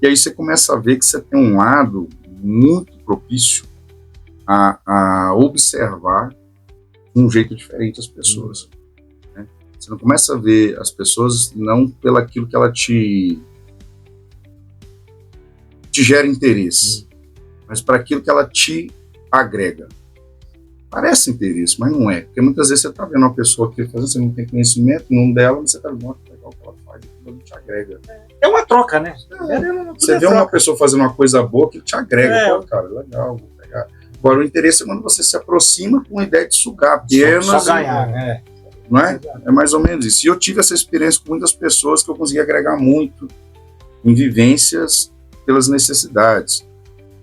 E aí você começa a ver que você tem um lado muito propício a observar de um jeito diferente as pessoas. Né? Você não começa a ver as pessoas não pelo aquilo que ela te gera interesse, mas para aquilo que ela te agrega. Parece interesse, mas não é. Porque muitas vezes você está vendo uma pessoa que você não tem conhecimento, não dela, mas você está vendo que legal que ela faz, aquilo te agrega. É uma troca, né? Você vê uma pessoa fazendo uma coisa boa que te agrega. Pô, cara, legal, vou pegar. Agora, o interesse é quando você se aproxima com a ideia de sugar apenas. Só ganhar, né? Não é? É mais ou menos isso. E eu tive essa experiência com muitas pessoas que eu consegui agregar muito em vivências pelas necessidades.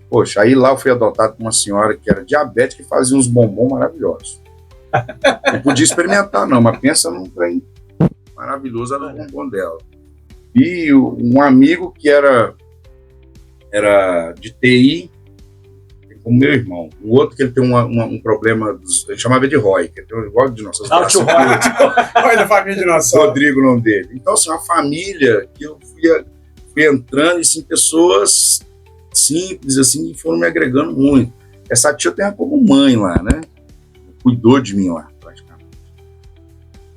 Poxa, aí lá eu fui adotado por uma senhora que era diabética e fazia uns bombons maravilhosos. Não podia experimentar não, mas pensa num trem maravilhoso, era o bombom dela. E um amigo que era de TI, como meu irmão. O outro que ele tem um problema, ele chamava de Roy, que tem igual de nossas Roy da família de dinossauro. Rodrigo, o nome dele. Então, assim, uma família que eu fui entrando, e assim, pessoas simples, assim, que foram me agregando muito. Essa tia tem como mãe lá, né? Cuidou de mim lá, praticamente.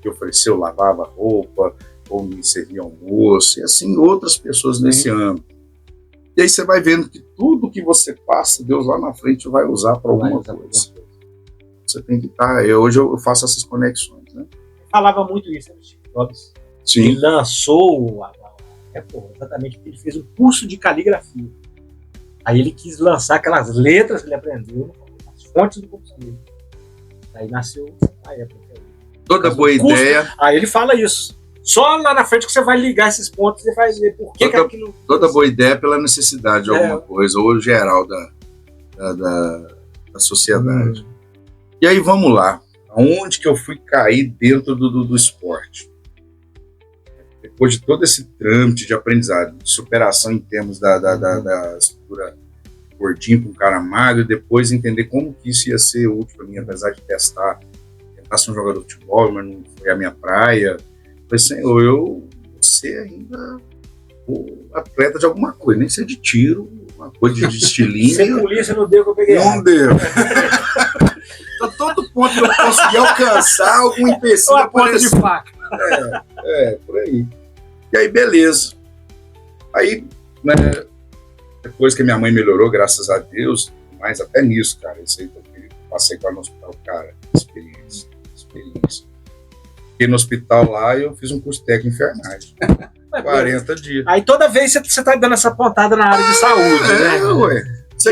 Me ofereceu, lavava roupa, ou me servia almoço, e assim, outras pessoas nesse âmbito. E aí você vai vendo que tudo que você passa, Deus lá na frente vai usar para alguma coisa. Você tem que estar... Hoje eu faço essas conexões, né? Falava muito isso, né, Steve Jobs? Sim. Ele lançou exatamente porque ele fez um curso de caligrafia. Aí ele quis lançar aquelas letras que ele aprendeu nas fontes do computador. Aí nasceu a Apple. Toda boa ideia. Aí ele fala isso. Só lá na frente que você vai ligar esses pontos e vai ver por que aquilo... Toda boa ideia é pela necessidade de alguma coisa, ou geral da sociedade. E aí, vamos lá. Aonde que eu fui cair dentro do esporte? Depois de todo esse trâmite de aprendizado, de superação em termos da estrutura gordinho com cara magro, e depois entender como que isso ia ser útil para mim, apesar de tentar ser um jogador de futebol, mas não foi a minha praia. Falei, Senhor, eu vou ser ainda atleta de alguma coisa, nem ser de tiro, uma coisa de estilinho. Sem polícia não deu que eu peguei. Não deu. Então, todo ponto que eu consegui alcançar, algum empecilho uma ponta de faca. Por aí. E aí, beleza. Aí, né, depois que minha mãe melhorou, graças a Deus, mas até nisso, cara, isso aí que eu passei com ela no hospital, cara, experiência. Fiquei no hospital lá e eu fiz um curso técnico de enfermagem. 40 dias. Aí toda vez você tá dando essa pontada na área de saúde, né? Ué. Os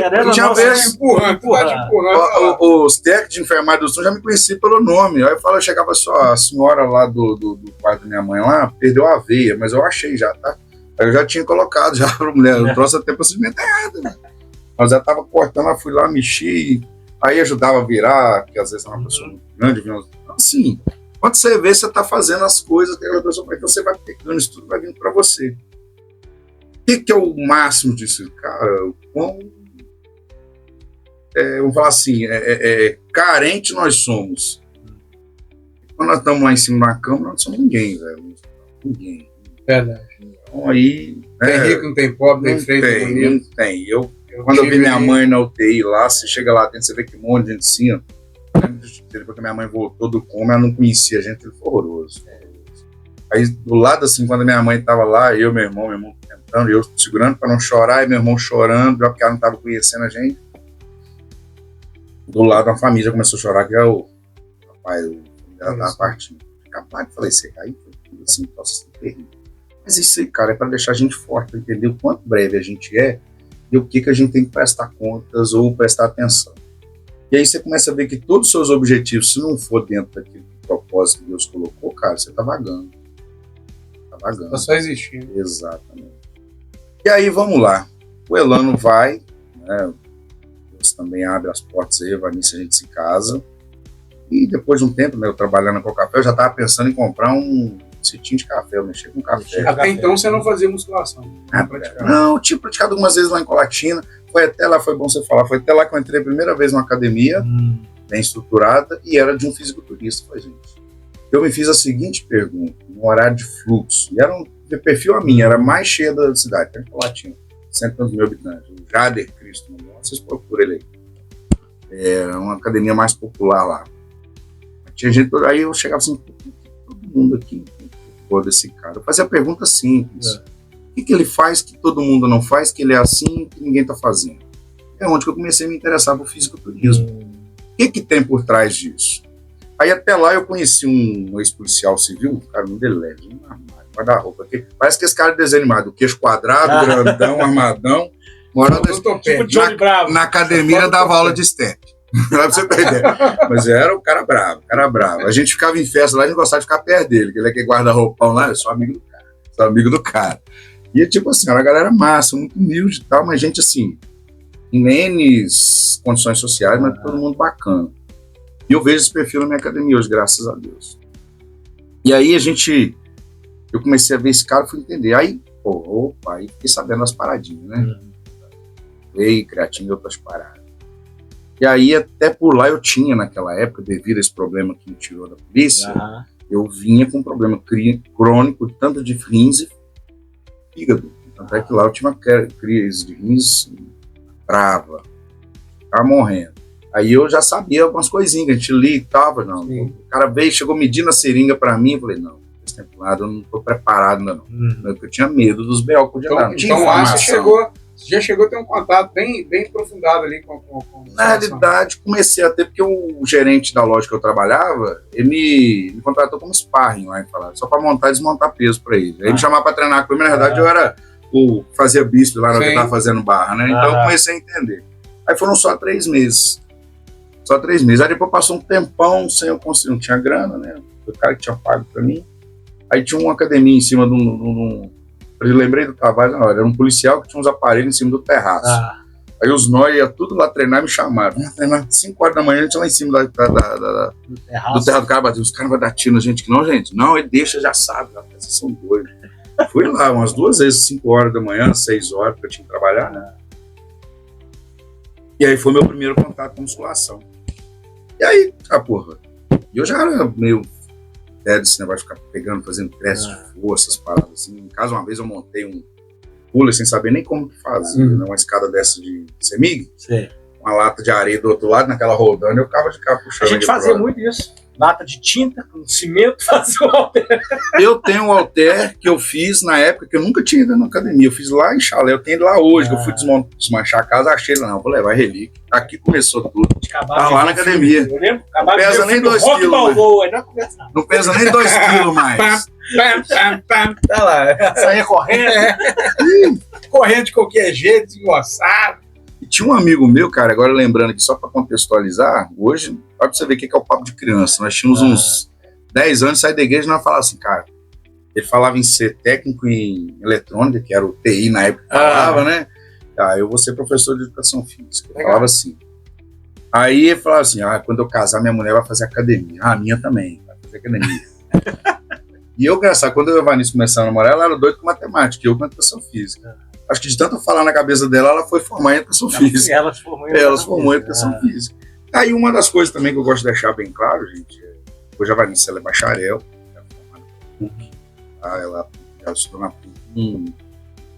técnicos de enfermagem do Sul já me conheciam pelo nome. Aí eu chegava só, a senhora lá do quarto da minha mãe lá, perdeu a veia, mas eu achei já, tá? Aí eu já tinha colocado já pra mulher, eu trouxe até procedimento errado, né? Mas ela tava cortando, eu fui lá, mexi, aí ajudava a virar, porque às vezes é uma pessoa muito grande, assim, quando você vê, você tá fazendo as coisas, então você vai pegando isso tudo, vai vindo pra você. O que é o máximo disso? Cara, o quão... vamos falar assim, carente nós somos. Quando nós estamos lá em cima da cama, nós não somos ninguém, velho. Ninguém. Verdade. Então aí... Tem rico, não tem pobre, tem freio, não tem. Quando eu vi minha mãe na UTI lá, você chega lá dentro, você vê que um monte de gente assim, ó. Depois que minha mãe voltou do coma, ela não conhecia a gente, ele foi horroroso. Aí do lado, assim, quando a minha mãe tava lá, eu, meu irmão tentando, eu segurando para não chorar, e meu irmão chorando, porque ela não tava conhecendo a gente. Do lado, a família começou a chorar, que é o papai, ela tava partindo. Capaz, falei, você aí, assim, posso ser terrível. Mas isso aí, cara, é para deixar a gente forte, para entender o quanto breve a gente é e o que a gente tem que prestar contas ou prestar atenção. E aí você começa a ver que todos os seus objetivos, se não for dentro daquele propósito que Deus colocou, cara, você tá vagando. Tá vagando. Tá só existindo. Exatamente. E aí, vamos lá. O Elano vai, né? Deus também abre as portas aí, Evanice, a gente se casa. E depois de um tempo, né, eu trabalhando com o café, eu já estava pensando em comprar um cetim de café, eu mexia com café. Até então você não fazia musculação. Não, eu tinha praticado algumas vezes lá em Colatina. Foi até lá, foi bom você falar, foi até lá que eu entrei a primeira vez numa academia, bem estruturada, e era de um fisiculturista, foi, gente. Eu me fiz a seguinte pergunta, no horário de fluxo, e era um perfil a minha, era mais cheia da cidade, tem Colatina, 100 mil habitantes, o Jader Cristo, vocês procuram ele aí. Era uma academia mais popular lá. Tinha gente, aí eu chegava assim, todo mundo aqui, pô, desse cara. Eu fazia a pergunta simples. O que ele faz que todo mundo não faz, que ele é assim, que ninguém tá fazendo? É onde que eu comecei a me interessar por fisiculturismo. O que tem por trás disso? Aí até lá eu conheci um ex-policial civil, um cara muito leve, um armário, guarda-roupa. Parece que esse cara é desenho animado, o queixo quadrado, grandão, armadão, morando tipo na academia dava aula de step. Pra você ter ideia. Mas era um cara bravo, A gente ficava em festa lá e não gostava de ficar perto dele, que ele é que guarda-roupão lá, eu sou amigo do cara. E tipo assim, era uma galera massa, muito humilde e tal, mas gente assim, em N condições sociais, mas todo mundo bacana. E eu vejo esse perfil na minha academia hoje, graças a Deus. E aí eu comecei a ver esse cara e fui entender. Aí, aí fiquei sabendo das paradinhas, né? Whey, creatina e outras paradas. E aí, até por lá eu tinha, naquela época, devido a esse problema que me tirou da polícia, eu vinha com um problema crônico, tanto de rins e fígado. Até que lá eu tinha uma crise de rins brava, tava morrendo. Aí eu já sabia algumas coisinhas que a gente lia e tava, não. O cara veio, chegou medindo a seringa pra mim, eu falei, não, esse tempo lá eu não tô preparado ainda não. Porque eu tinha medo dos B.O. que podia dar. Então lá você já chegou a ter um contato bem aprofundado ali com na realidade, comecei a ter, porque o gerente da loja que eu trabalhava, ele me contratou como sparring lá, só para montar e desmontar peso para ele. Aí ele me chamava para treinar comigo, na verdade eu era fazia bíceps lá, eu tava fazendo barra, né? Então eu comecei a entender. Aí foram só 3 meses. Aí depois passou um tempão sem eu conseguir, não tinha grana, né? O cara que tinha pago para mim. Aí tinha uma academia em cima de um eu lembrei do trabalho na hora, era um policial que tinha uns aparelhos em cima do terraço. Aí os nós iam tudo lá treinar e me chamaram. Treinar 5 horas da manhã, a gente lá em cima do terraço do cara bateu. Os caras vão dar tiro na gente. Que não, gente. Não, ele deixa, já sabe. Vocês são doidos. Fui lá umas 2 vezes, 5 horas da manhã, 6 horas, porque eu tinha que trabalhar, né? E aí foi meu primeiro contato com musculação. E aí, eu já era meio desse negócio de ficar pegando, fazendo testes de força, essas paradas assim. Em casa, uma vez eu montei um pulo sem saber nem como fazer, né? Uma escada dessa de semig, uma lata de areia do outro lado, naquela rodando, eu ficava de cá puxando. A gente fazia muito isso. Lata de tinta, com cimento, fazia um halter. Eu tenho um halter que eu fiz na época que eu nunca tinha ido na academia. Eu fiz lá em Chalé, eu tenho ele lá hoje, que eu fui desmanchar a casa, achei ele, não, vou levar relíquia. Aqui começou tudo. Tá lá na academia. Eu lembro, não pesa nem 2 quilos. Não pesa nem 2 quilos mais. Tá lá. Saía correndo. Correndo de qualquer jeito, desengoçado. E tinha um amigo meu, cara, agora lembrando aqui, só para contextualizar, hoje, olha pra você ver o que é o papo de criança. Nós tínhamos uns 10 anos, saí da igreja e nós falávamos assim, cara, ele falava em ser técnico em eletrônica, que era o TI na época que falava, né? Eu vou ser professor de educação física. Eu falava assim. Aí ele falava assim, quando eu casar, minha mulher vai fazer academia. A minha também, vai fazer academia. E eu, engraçado, quando eu e a Evanice começaram a namorar, ela era doida com matemática, e eu com educação física. Acho que de tanto falar na cabeça dela, ela foi formar em educação física. Ela se formou em educação física. Aí uma das coisas também que eu gosto de deixar bem claro, gente, hoje a Vanessa, ela é bacharel, ela estudou na PUC em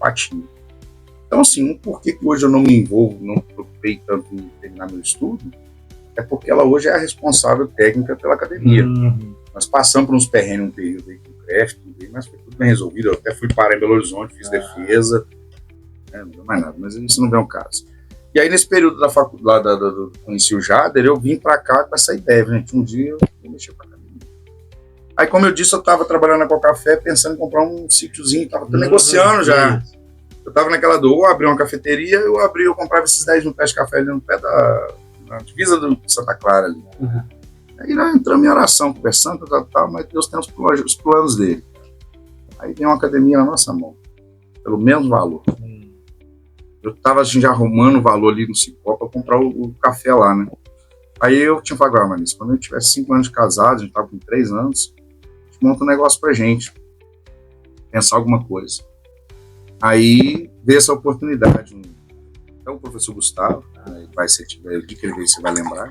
Patinho. Então, assim, por que hoje eu não me envolvo, não me preocupei tanto em terminar meu estudo, é porque ela hoje é a responsável técnica pela academia. Nós passamos por uns terrenos um período aí com CEPEF, tudo, mas foi tudo bem resolvido. Eu até fui parar em Belo Horizonte, fiz defesa, né, não deu mais nada, mas isso não vem ao caso. E aí, nesse período da faculdade, conheci o Jader, eu vim para cá com essa ideia, gente, um dia eu vou mexer para academia. Aí, como eu disse, eu estava trabalhando na Cocafé, pensando em comprar um sítiozinho, estava negociando já. Eu estava naquela ou abrir uma cafeteria, eu comprava esses 10 no pé de café ali no pé na divisa do Santa Clara ali. Aí nós entramos em oração, conversando, mas Deus tem os planos dele. Aí vem uma academia na nossa mão, pelo mesmo valor. Eu estava já arrumando o valor ali no Cipó para comprar o café lá, né? Aí eu tinha falado, Marisa, quando a gente tiver 5 anos de casado, a gente estava com 3 anos, a gente monta um negócio pra gente, pensar alguma coisa. Aí veio essa oportunidade. Então o professor Gustavo, vai ser o dia que ele veio, você vai lembrar,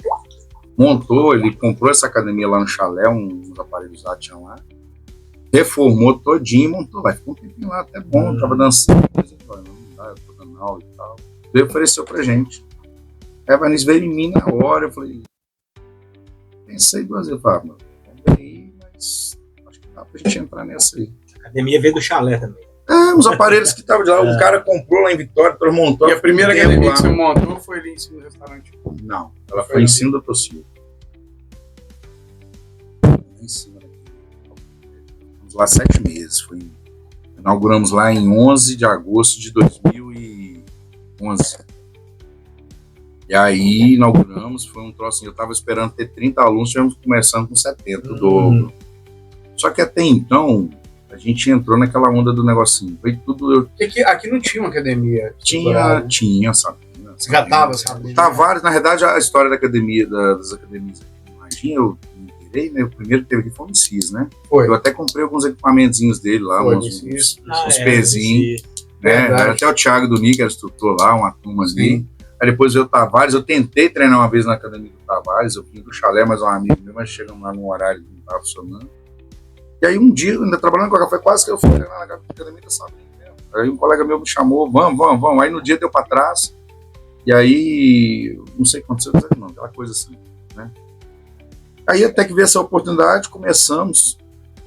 montou, ele comprou essa academia lá no Chalé, uns aparelhos lá tinha lá, reformou todinho e montou, ficou um tempinho lá, até bom, tava dançando, eu tô dando aula e tal. Ele ofereceu pra gente. Aí a Vanessa veio em mim na hora, eu falei, pensei 2 vezes, vamos aí, mas acho que dá pra gente entrar nessa aí. A academia veio do Chalé também. Uns aparelhos que estavam de lá, o cara comprou lá em Vitória, montou. E a primeira academia que você montou foi ali em cima do restaurante? Não, ela foi em cima do Tocio. Em cima daqui. Ficamos lá 7 meses. Inauguramos lá em 11 de agosto de 2011. E aí inauguramos, foi um troço assim, eu estava esperando ter 30 alunos, estivemos começando com 70, o dobro. Só que até então, a gente entrou naquela onda do negocinho. Foi tudo. Aqui não tinha uma academia. Tinha, sabe? Você já estava, sabe? Tavares, na verdade, a história da academia, das academias aqui, imagina, eu me inteirei, né? O primeiro que teve aqui foi o Cis, né? Foi. Eu até comprei alguns equipamentozinhos dele lá, uns pezinhos, né? Era até o Thiago do Nick, era instrutor lá, uma turma ali. Aí depois veio o Tavares, eu tentei treinar uma vez na academia do Tavares, eu vim do Chalé, mas um amigo meu, mas chegamos lá num horário que não estava funcionando. E aí um dia, ainda trabalhando com a café, quase que eu fui na academia da Sabrina mesmo. Aí um colega meu me chamou, vamos. Aí no dia deu pra trás. E aí, não sei o que aconteceu, não, aquela coisa assim, né? Aí até que veio essa oportunidade, começamos.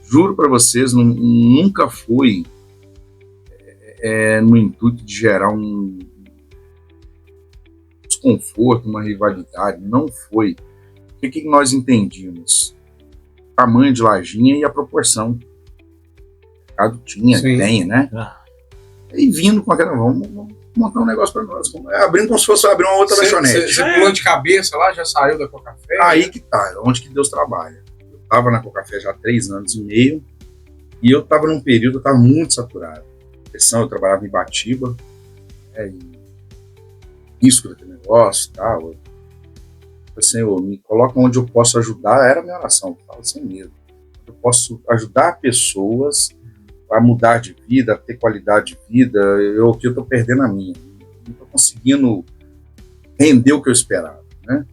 Juro pra vocês, nunca foi no intuito de gerar um desconforto, uma rivalidade, não foi. O que nós entendíamos? Tamanho de lajinha e a proporção. O mercado tem, né? E vindo com aquela, vamos montar um negócio para nós. Abrindo como se fosse abrir uma outra lanchonete. Você pulou de cabeça lá, já saiu da Cocafé? Aí que tá, onde que Deus trabalha. Eu tava na Cocafé já há 3 anos e meio, e eu tava num período, eu tava muito saturado. Eu trabalhava em Batiba, risco daquele negócio e tal. Eu falei, Senhor, me coloca onde eu posso ajudar, era a minha oração, eu falo sem medo. Eu posso ajudar pessoas a mudar de vida, a ter qualidade de vida, eu tô perdendo a minha. Não tô conseguindo render o que eu esperava, né?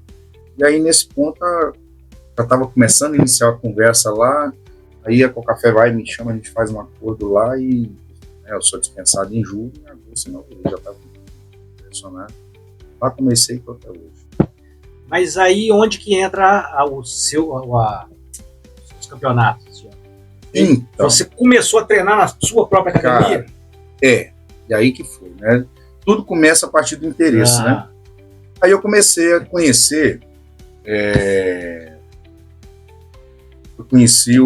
E aí, nesse ponto, já estava começando a iniciar a conversa lá, aí a Cocafé vai, me chama, a gente faz um acordo lá e eu sou dispensado em julho, em agosto, não, eu já estava impressionado. Lá comecei e até hoje. Mas aí, onde que entra os seus campeonatos? Então, você começou a treinar na sua própria academia? Cara, e aí que foi, né? Tudo começa a partir do interesse, né? Aí eu comecei a conhecer, eu conheci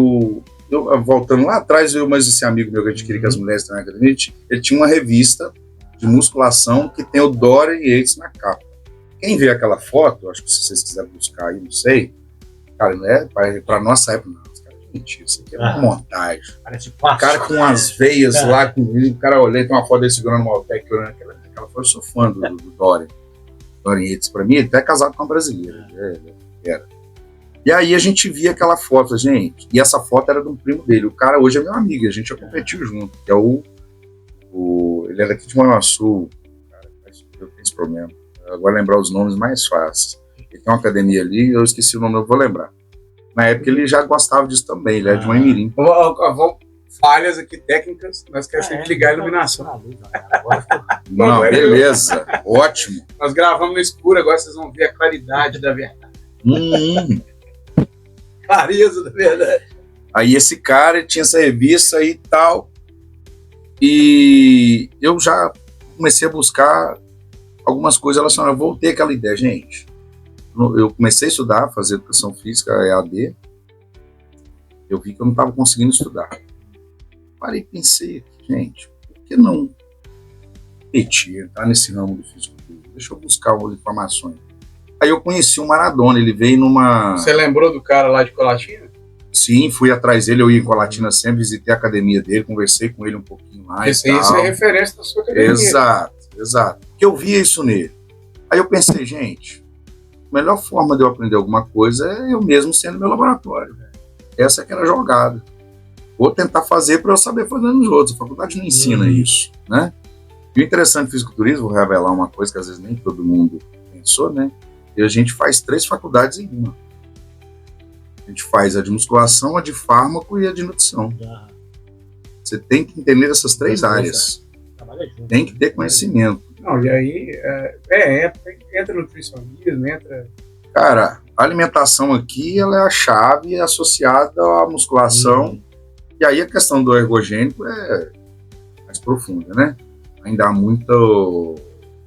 voltando lá atrás, mas esse amigo meu que a gente queria que as mulheres treinassem na academia, ele tinha uma revista de musculação que tem o Dora e Yates na capa. Quem vê aquela foto, acho que se vocês quiserem buscar aí, não sei, cara, não é pra nossa época, não. Mentira, isso aqui é uma montagem. Parece o cara com as veias lá, o cara olhei, tem uma foto dele segurando uma Maltec, aquela foto, eu sou fã do Dorian. Dorian Yates, pra mim, ele até é casado com uma brasileira. Era. E aí a gente via aquela foto, gente, e essa foto era de um primo dele. O cara hoje é meu amigo, a gente já competiu junto, que é ele era aqui de Manhuaçu. Cara, eu tenho esse problema. Agora lembrar os nomes mais fáceis. Ele tem uma academia ali, eu esqueci o nome, eu vou lembrar. Na época ele já gostava disso também, ele é de Manhumirim. Falhas aqui técnicas, nós queremos ligar a iluminação. Não, beleza, ótimo. Nós gravamos no escuro, agora vocês vão ver a claridade da verdade. Clareza da verdade. Aí esse cara tinha essa revista aí e tal, e eu já comecei a buscar algumas coisas relacionadas. Voltei àquela ideia, gente. Eu comecei a estudar, fazer educação física, EAD. Eu vi que eu não estava conseguindo estudar. Parei e pensei, gente, por que não entrar nesse ramo do fisiculturismo? Deixa eu buscar algumas informações. Aí eu conheci o Maradona, ele veio numa... Você lembrou do cara lá de Colatina? Sim, fui atrás dele, eu ia em Colatina sempre, visitei a academia dele, conversei com ele um pouquinho lá. Esse aí é referência da sua academia. Exato. Porque eu via isso nele. Aí eu pensei, gente, a melhor forma de eu aprender alguma coisa é eu mesmo sendo meu laboratório. Essa que era a jogada. Vou tentar fazer para eu saber fazer nos outros. A faculdade não ensina isso, né? E o interessante do fisiculturismo, vou revelar uma coisa que às vezes nem todo mundo pensou, né? E a gente faz 3 faculdades em uma. A gente faz a de musculação, a de fármaco e a de nutrição. Você tem que entender essas 3 áreas. Tem que ter conhecimento. Não, e aí entra nutricionismo, entra... Cara, a alimentação aqui, ela é a chave associada à musculação. E aí a questão do ergogênico é mais profunda, né? Ainda há muito...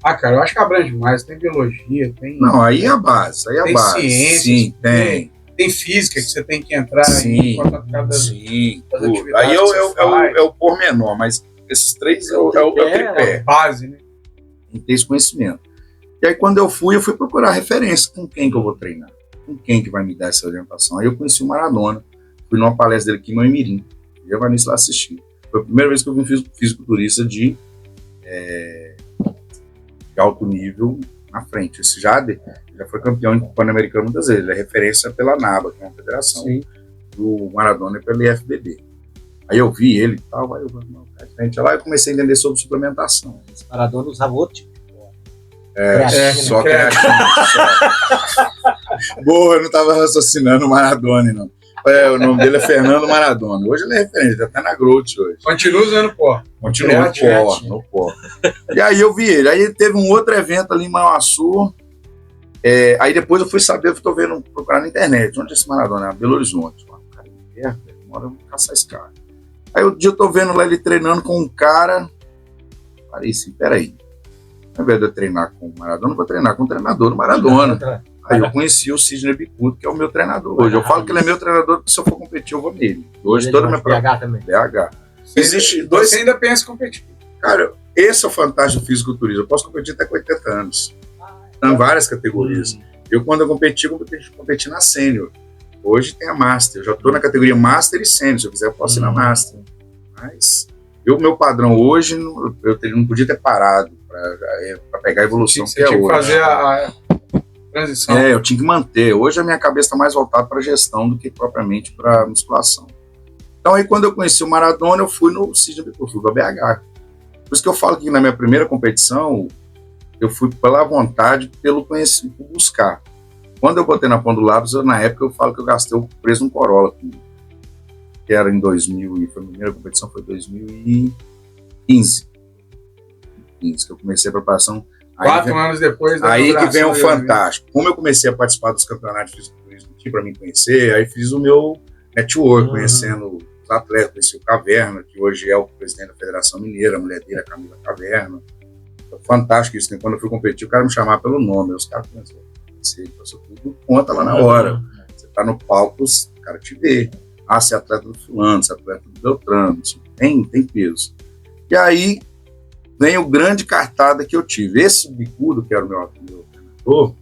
cara, eu acho que abrange mais. Tem biologia, tem... Não, aí é a base. Aí é a base. Ciência. Sim, tem. Tem física que você tem que entrar sim, sim, aí é o pormenor, mas esses 3 é o tripé. Base, né? Tem que ter esse conhecimento. E aí quando eu fui procurar referência. Com quem que eu vou treinar? Com quem que vai me dar essa orientação? Aí eu conheci o Maradona. Fui numa palestra dele aqui em Moimirim. E a Vanessa lá assistir. Foi a primeira vez que eu vi um fisiculturista de alto nível na frente. Esse já foi campeão em Pan-Americano muitas vezes. Ele é referência pela NABA, que é uma federação do Maradona e pela IFBB. Aí eu vi ele e tal, aí eu lá eu comecei a entender sobre suplementação. Esse Maradona usava outro tipo. Só creatina. Boa, eu não estava raciocinando o Maradona, não. O nome dele é Fernando Maradona. Hoje ele é referente, até na Growth hoje. Continua usando pó. Continua no pó. E aí eu vi ele. Aí teve um outro evento ali em Manhuaçu. Aí depois eu fui saber, eu tô vendo, procurar na internet. Onde é esse Maradona? Belo Horizonte. Cara, uma hora eu vou caçar esse cara. Aí um dia eu tô vendo lá ele treinando com um cara. Falei assim, peraí. Ao invés de eu treinar com o Maradona, eu vou treinar com o treinador do Maradona. Aí eu conheci o Sidney Bicudo, que é o meu treinador hoje. Eu falo que ele é meu treinador, porque se eu for competir, eu vou nele. Hoje toda a minha BH também. BH. Existe dois. Você ainda pensa em competir? Cara, esse é o fantástico do fisiculturismo. Eu posso competir até com 80 anos. Em várias categorias. Eu, quando eu competi na sênior. Hoje tem a Master. Eu já estou na categoria Master e Sênior. Se eu quiser, eu posso ir na Master. Mas meu padrão hoje, eu não podia ter parado para pegar a evolução que é hoje. Você tinha que fazer a transição. Eu tinha que manter. Hoje a minha cabeça está mais voltada para a gestão do que propriamente para a musculação. Então aí quando eu conheci o Maradona, eu fui no Sidney Bicudo, da BH. Por isso que eu falo que na minha primeira competição, eu fui pela vontade, pelo conhecimento, por buscar. Quando eu botei na ponta do lápis, na época eu falo que eu gastei o preço no Corolla, que era em 2000, e foi a primeira competição, foi 2015. Que eu comecei a preparação. 4 anos depois da aí que vem o fantástico. Como eu comecei a participar dos campeonatos de fisiculturismo aqui para me conhecer, aí fiz o meu network, conhecendo os atletas, conheci o Caverna, que hoje é o presidente da Federação Mineira, a mulher dele, a Camila Caverna. Fantástico isso, né? Quando eu fui competir, o cara me chamava pelo nome, os caras pensaram, você passou tudo conta lá na hora. Você tá no palco, o cara te vê. Você é atleta do fulano, você é atleta do Beltrano, tem peso. E aí vem o grande cartada que eu tive. Esse Bicudo, que era o meu treinador,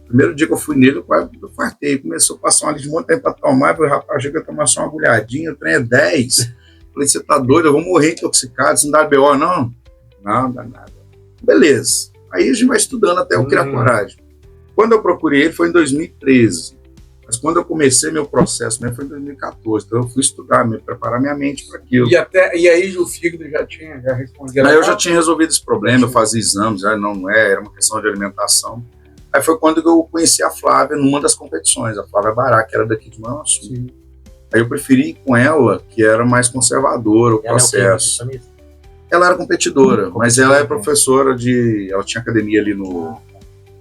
primeiro dia que eu fui nele, eu fartei. Começou a passar uma lista de um monte de tempo para tomar. Eu falei, rapaz, chega a tomar só uma agulhadinha, o trem é 10. Falei, você tá doido? Eu vou morrer intoxicado, isso não dá BO, não? Não dá nada. Beleza. Aí a gente vai estudando até eu criar coragem. Quando eu procurei ele foi em 2013. Mas quando eu comecei meu processo mesmo foi em 2014. Então eu fui estudar, preparar minha mente para aquilo. E aí o fígado já respondia? Aí eu já tinha resolvido esse problema, eu fazia exames, já era uma questão de alimentação. Aí foi quando eu conheci a Flávia numa das competições, a Flávia Bará, que era daqui de Manhuaçu. Aí eu preferi ir com ela, que era mais conservadora o processo. Ela era competidora, mas ela é professora ela tinha academia ali no...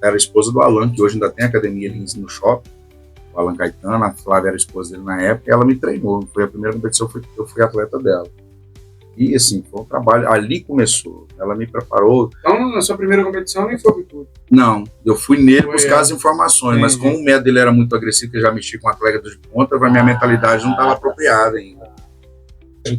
Era a esposa do Alan, que hoje ainda tem academia ali no shopping. o Alan Caetano, a Flávia era a esposa dele na época, e ela me treinou. Foi a primeira competição que eu fui atleta dela. E assim, foi um trabalho, ali começou. Ela me preparou. Então, na sua primeira competição nem foi tudo. Não, eu fui nele buscar as informações, mas como o método dele era muito agressivo, que eu já mexi com atleta de ponta, a minha mentalidade não estava apropriada ainda.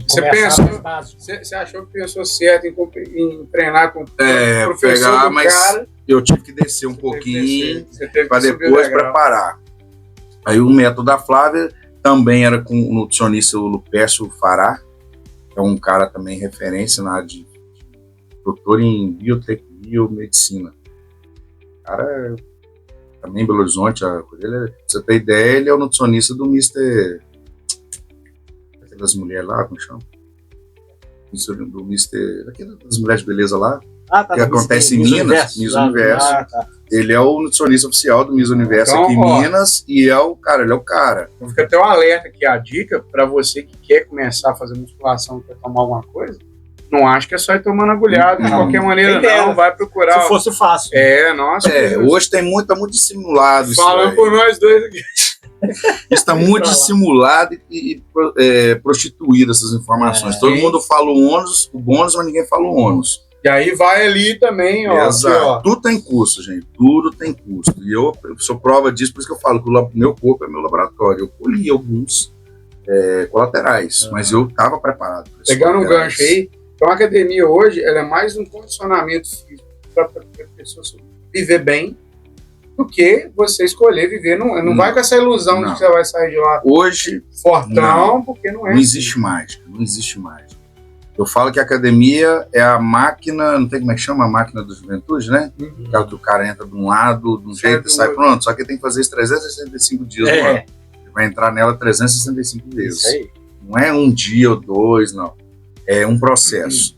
Você achou que pensou certo em treinar com o professor pegar, do mas cara, eu tive que descer um pouquinho para subir depois preparar. Aí o método da Flávia também era com o nutricionista Lupércio Fará, que é um cara também referência na área de doutor em biomedicina. Cara, também em Belo Horizonte, pra você ter ideia, ele é o nutricionista do Mr. das mulheres lá, como chama? Do Mr. Aquele das mulheres de beleza lá, que acontece em Minas, Miss Universo. Ele é o nutricionista oficial do Miss Universo então, aqui em Minas, e ele é o cara. Então fica até um alerta aqui, a dica, para você que quer começar a fazer musculação, quer tomar alguma coisa, não acho que é só ir tomando agulhado de qualquer maneira, não, vai procurar. Se fosse fácil. Nossa. Hoje tem muito dissimulado isso. Falando por nós dois aqui. Está muito dissimulado e prostituído essas informações. Todo mundo fala o bônus, mas ninguém fala o ônus. E aí vai ali também, ó. Exato. Aqui, ó. Tudo tem custo, gente. Tudo tem custo. E eu sou prova disso, por isso que eu falo que o meu corpo é meu laboratório. Eu colhi alguns colaterais, mas eu estava preparado. Pegando um gancho aí, então a academia hoje ela é mais um condicionamento físico para a pessoa viver bem, do que você escolher viver. Não vai com essa ilusão de que você vai sair de lá hoje fortão, porque não é. Não existe mágica, não existe mágica. Eu falo que a academia é a máquina, não tem como é que chama, a máquina da juventude, né? Aquela que o cara entra de um lado, de um jeito e sai pronto. Só que tem que fazer isso 365 dias no ano. Ele vai entrar nela 365 vezes. Isso aí. Não é um dia ou dois, não. É um processo.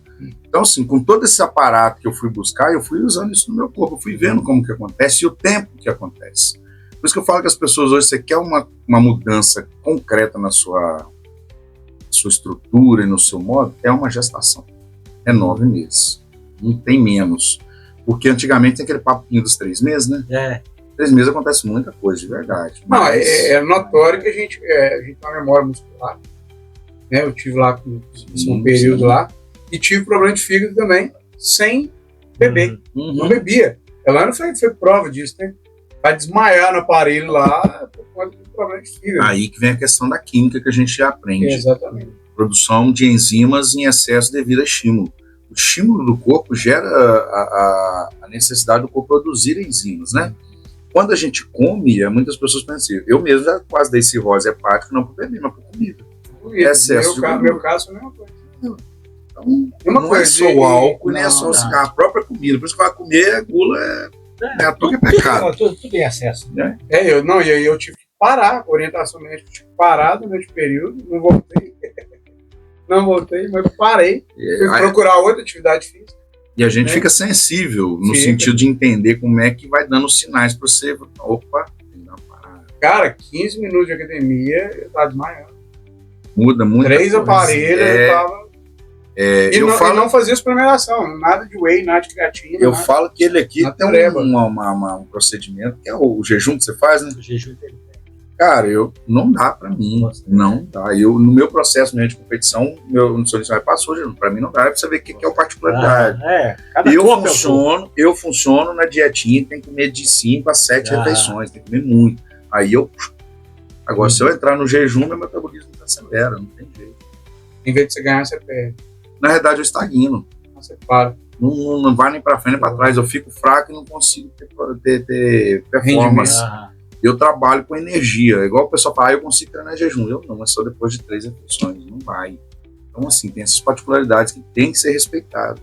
Então, assim, com todo esse aparato que eu fui buscar, eu fui usando isso no meu corpo, eu fui vendo como que acontece e o tempo que acontece. Por isso que eu falo que as pessoas hoje, você quer uma mudança concreta na sua estrutura e no seu modo, é uma gestação. É 9 meses. Não tem menos. Porque antigamente tem aquele papinho dos 3 meses, né? 3 meses acontece muita coisa, de verdade. Não, é notório que a gente tem uma memória muscular. Né? Eu tive lá um período lá. E tive problema de fígado também, sem beber. Não bebia. Ela não foi prova disso, né? Vai desmaiar no aparelho lá por conta do problema de fígado. Aí que vem a questão da química que a gente já aprende. Exatamente. Produção de enzimas em excesso devido a estímulo. O estímulo do corpo gera a necessidade do corpo produzir enzimas, né? Quando a gente come, muitas pessoas pensam assim, eu mesmo já quase dei cirrose hepática, não por beber, mas por comida. Excesso de gordura. Meu caso é a mesma coisa. Não é só o álcool, nem é só o cigarro, a própria comida. Por isso que vai comer, gula tudo é pecado. Tudo em excesso. Né? E aí eu tive que parar, orientação médica, tive que parar durante o período, não voltei, mas parei, fui procurar outra atividade física. E a gente fica sensível no sentido de entender como é que vai dando sinais para você. Opa, tem que dar uma parada. Cara, 15 minutos de academia, eu tava desmaiando. Muda muito. 3 aparelhos, eu tava... E não fazia suplementação, nada de whey, nada de creatina. Eu falo que ele aqui tem um procedimento, que é o jejum que você faz, né? O jejum intermitente. Cara, não dá pra mim. Não dá. No meu processo mesmo de competição, meu nutricionista me passou, pra mim não dá, pra você ver o que é o particularidade. Eu funciono na dietinha, tem que comer de 5 a 7 refeições, tem que comer muito. Agora, se eu entrar no jejum, meu metabolismo acelera, não tem jeito. Em vez de você ganhar, você perde. Na verdade, eu estagno. Você para. Não vai nem para frente nem para trás. Eu fico fraco e não consigo ter performance. Eu trabalho com energia. Igual o pessoal fala, eu consigo treinar jejum. Eu não, é só depois de 3 refeições. Não vai. Então, assim, tem essas particularidades que tem que ser respeitadas.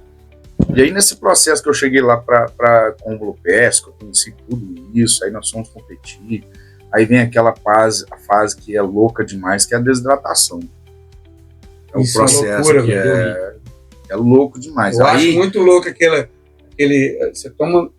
E aí, nesse processo que eu cheguei lá com o Lopes, que eu conheci tudo isso, aí nós fomos competir. Aí vem aquela fase que é louca demais, que é a desidratação. É um processo loucura, que é louco demais. Eu acho muito louco você toma um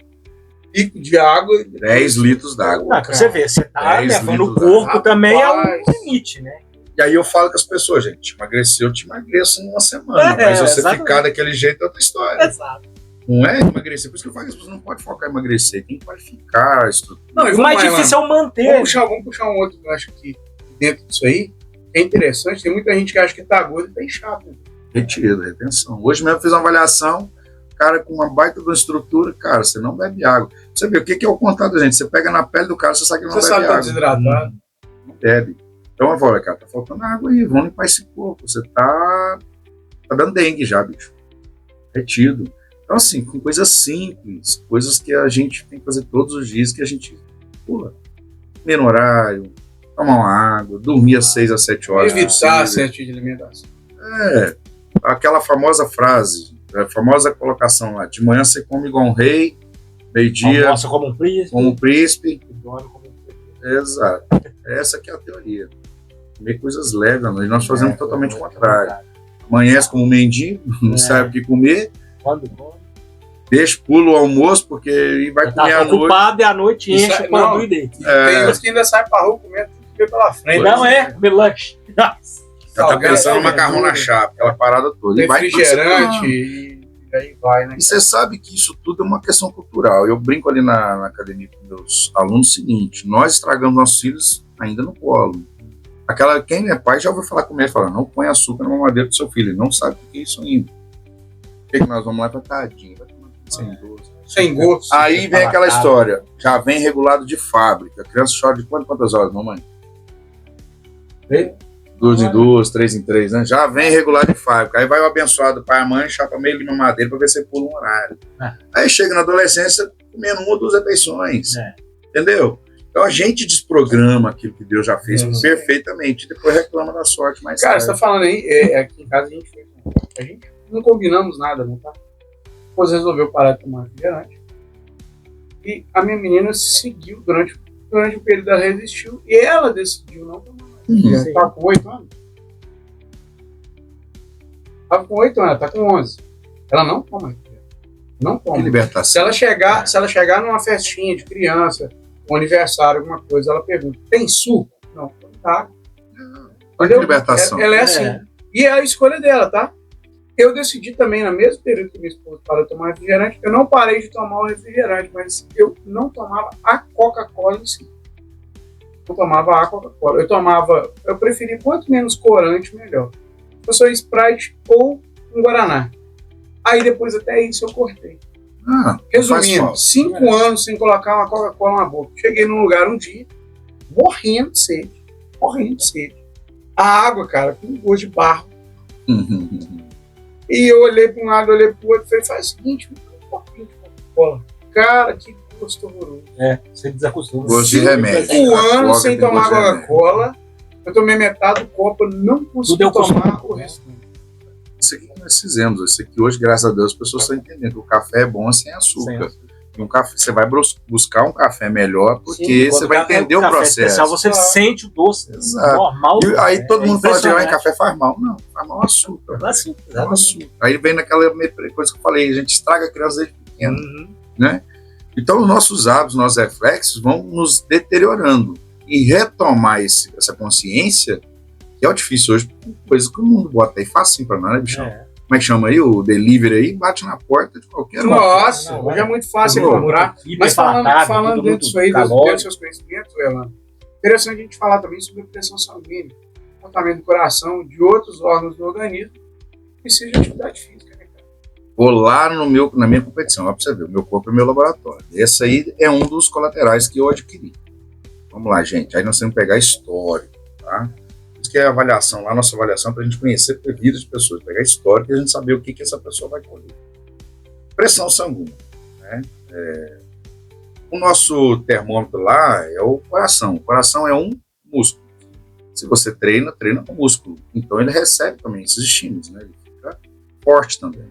pico de água... 10 litros d'água. Você vê, você tá levando o corpo também a um limite, né? E aí eu falo com as pessoas, gente, eu te emagreço em uma semana, mas você ficar daquele jeito é outra história. Exato. Não é emagrecer. Por isso que eu falo que as pessoas não podem focar em emagrecer, tem que qualificar a estrutura. Não, e O vamos mais lá, difícil é o manter. Vamos puxar um outro gancho aqui dentro disso aí, que é interessante. Tem muita gente que acha que tá gordo e tá inchado. Né? Retiro, retenção. Hoje mesmo eu fiz uma avaliação, cara com uma baita de uma estrutura, cara, você não bebe água. Você vê o que é o contato da gente? Você pega na pele do cara, você sabe que não Você bebe sabe que tá água. desidratado. Não bebe. Então eu falo, cara, tá faltando água aí, vamos limpar esse corpo. Você tá dando dengue já, bicho. Retido. Então, assim, com coisas simples, coisas que a gente tem que fazer todos os dias, que a gente pula. Comer no horário, tomar uma água, dormir às 6 a 7 horas. Evitar certo tipo de alimentação. É, aquela famosa frase, a famosa colocação lá, de manhã você come igual um rei, meio-dia Almoça como um príncipe. como um príncipe. Dorme como um príncipe. Exato. Essa que é a teoria. Comer coisas leves, e nós fazemos totalmente o contrário. Amanhece como um mendigo, não sabe o que comer, Quando come. deixa, pula o almoço, porque e vai comer à noite. Ocupado e à noite Isso enche é- o pão não. e deita. Tem uns que ainda saem pra rua comendo tudo que vê pela frente. Não é comer lanche. Já tá pensando no Salgado, macarrão na chapa, aquela parada toda. E vai refrigerante e aí vai, né? E você sabe que isso tudo é uma questão cultural. Eu brinco ali na academia com meus alunos o seguinte: nós estragamos nossos filhos ainda no colo. Quem é pai já ouviu falar comigo e fala: não põe açúcar na mamadeira do seu filho. Ele não sabe o que é isso ainda. O que nós vamos lá para tadinho? Vai tomar sem doce. Sem gosto. Aí vem aquela história: já vem regulado de fábrica. A criança chora de quantas horas, mamãe? 2 em 2, 3 em 3, né? Já vem regulado de fábrica. Aí vai o abençoado pai e mãe, chapa meio de mamadeira pra ver se pula um horário. Aí chega na adolescência comendo 1 ou 2 refeições. Entendeu? Então a gente desprograma aquilo que Deus já fez perfeitamente e depois reclama da sorte mais Cara, tarde. você tá falando aí, aqui em casa a gente fez. A gente não combinamos nada, não tá? Depois resolveu parar de tomar refrigerante. E a minha menina seguiu durante o período, ela resistiu e ela decidiu não tomar mais. Ela tá com 8 anos. Tá com 8 anos, ela tá com 11. Ela não toma refrigerante. Não toma. Que libertação. Se ela chegar numa festinha de criança, um aniversário, alguma coisa, ela pergunta: tem suco? Não, tá. Olha que libertação. Ela é assim. E é a escolha dela, tá? Eu decidi também, no mesmo período que minha esposa parou de tomar refrigerante, eu não parei de tomar o refrigerante, mas eu não tomava a Coca-Cola em si. Não tomava a Coca-Cola. Eu preferia quanto menos corante, melhor. Eu sou Sprite ou um Guaraná. Aí depois até isso eu cortei. Resumindo, 5 anos sem colocar uma Coca-Cola na boca. Cheguei num lugar um dia, morrendo de sede. A água, cara, com gosto de barro. E eu olhei para um lado, olhei para o outro e falei: faz o seguinte, um pouquinho de Coca-Cola. Cara, que gosto horroroso. Você desacostuma. Gosto de remédio. 5 anos sem tomar Coca-Cola. Eu tomei metade do copo, eu não consegui tomar o resto. Isso aqui que nós fizemos. Isso aqui hoje, graças a Deus, as pessoas estão entendendo que o café é bom sem açúcar. E um café, você vai buscar um café melhor porque você vai entender o processo. Especial, você sente o doce normal. E aí todo mundo fala que café faz mal. Não, faz mal açúcar. Açúcar. Aí vem naquela coisa que eu falei: a gente estraga a criança desde pequeno. Né? Então os nossos hábitos, nossos reflexos vão nos deteriorando. E retomar essa consciência, que é o difícil hoje, coisa que o mundo bota aí facinho pra nós, né, bichão? Como é que chama aí? O delivery aí bate na porta de qualquer um. Nossa, hoje é muito fácil comprar. Mas falando dentro disso aí, dos seus conhecimentos, Elan, interessante a gente falar também sobre a pressão sanguínea, comportamento do coração, de outros órgãos do organismo, que precisam de atividade física, né, cara? Vou lá na minha competição, ó, pra você ver, o meu corpo é meu laboratório. Esse aí é um dos colaterais que eu adquiri. Vamos lá, gente. Aí nós temos que pegar histórico, tá? Isso que é a avaliação, lá a nossa avaliação, para a gente conhecer a vida de pessoas, pegar histórico e a gente saber o que essa pessoa vai colher. Pressão sanguínea, né? O nosso termômetro lá é o coração. O coração é um músculo. Se você treina com músculo. Então ele recebe também esses estímulos, né? Ele fica forte também.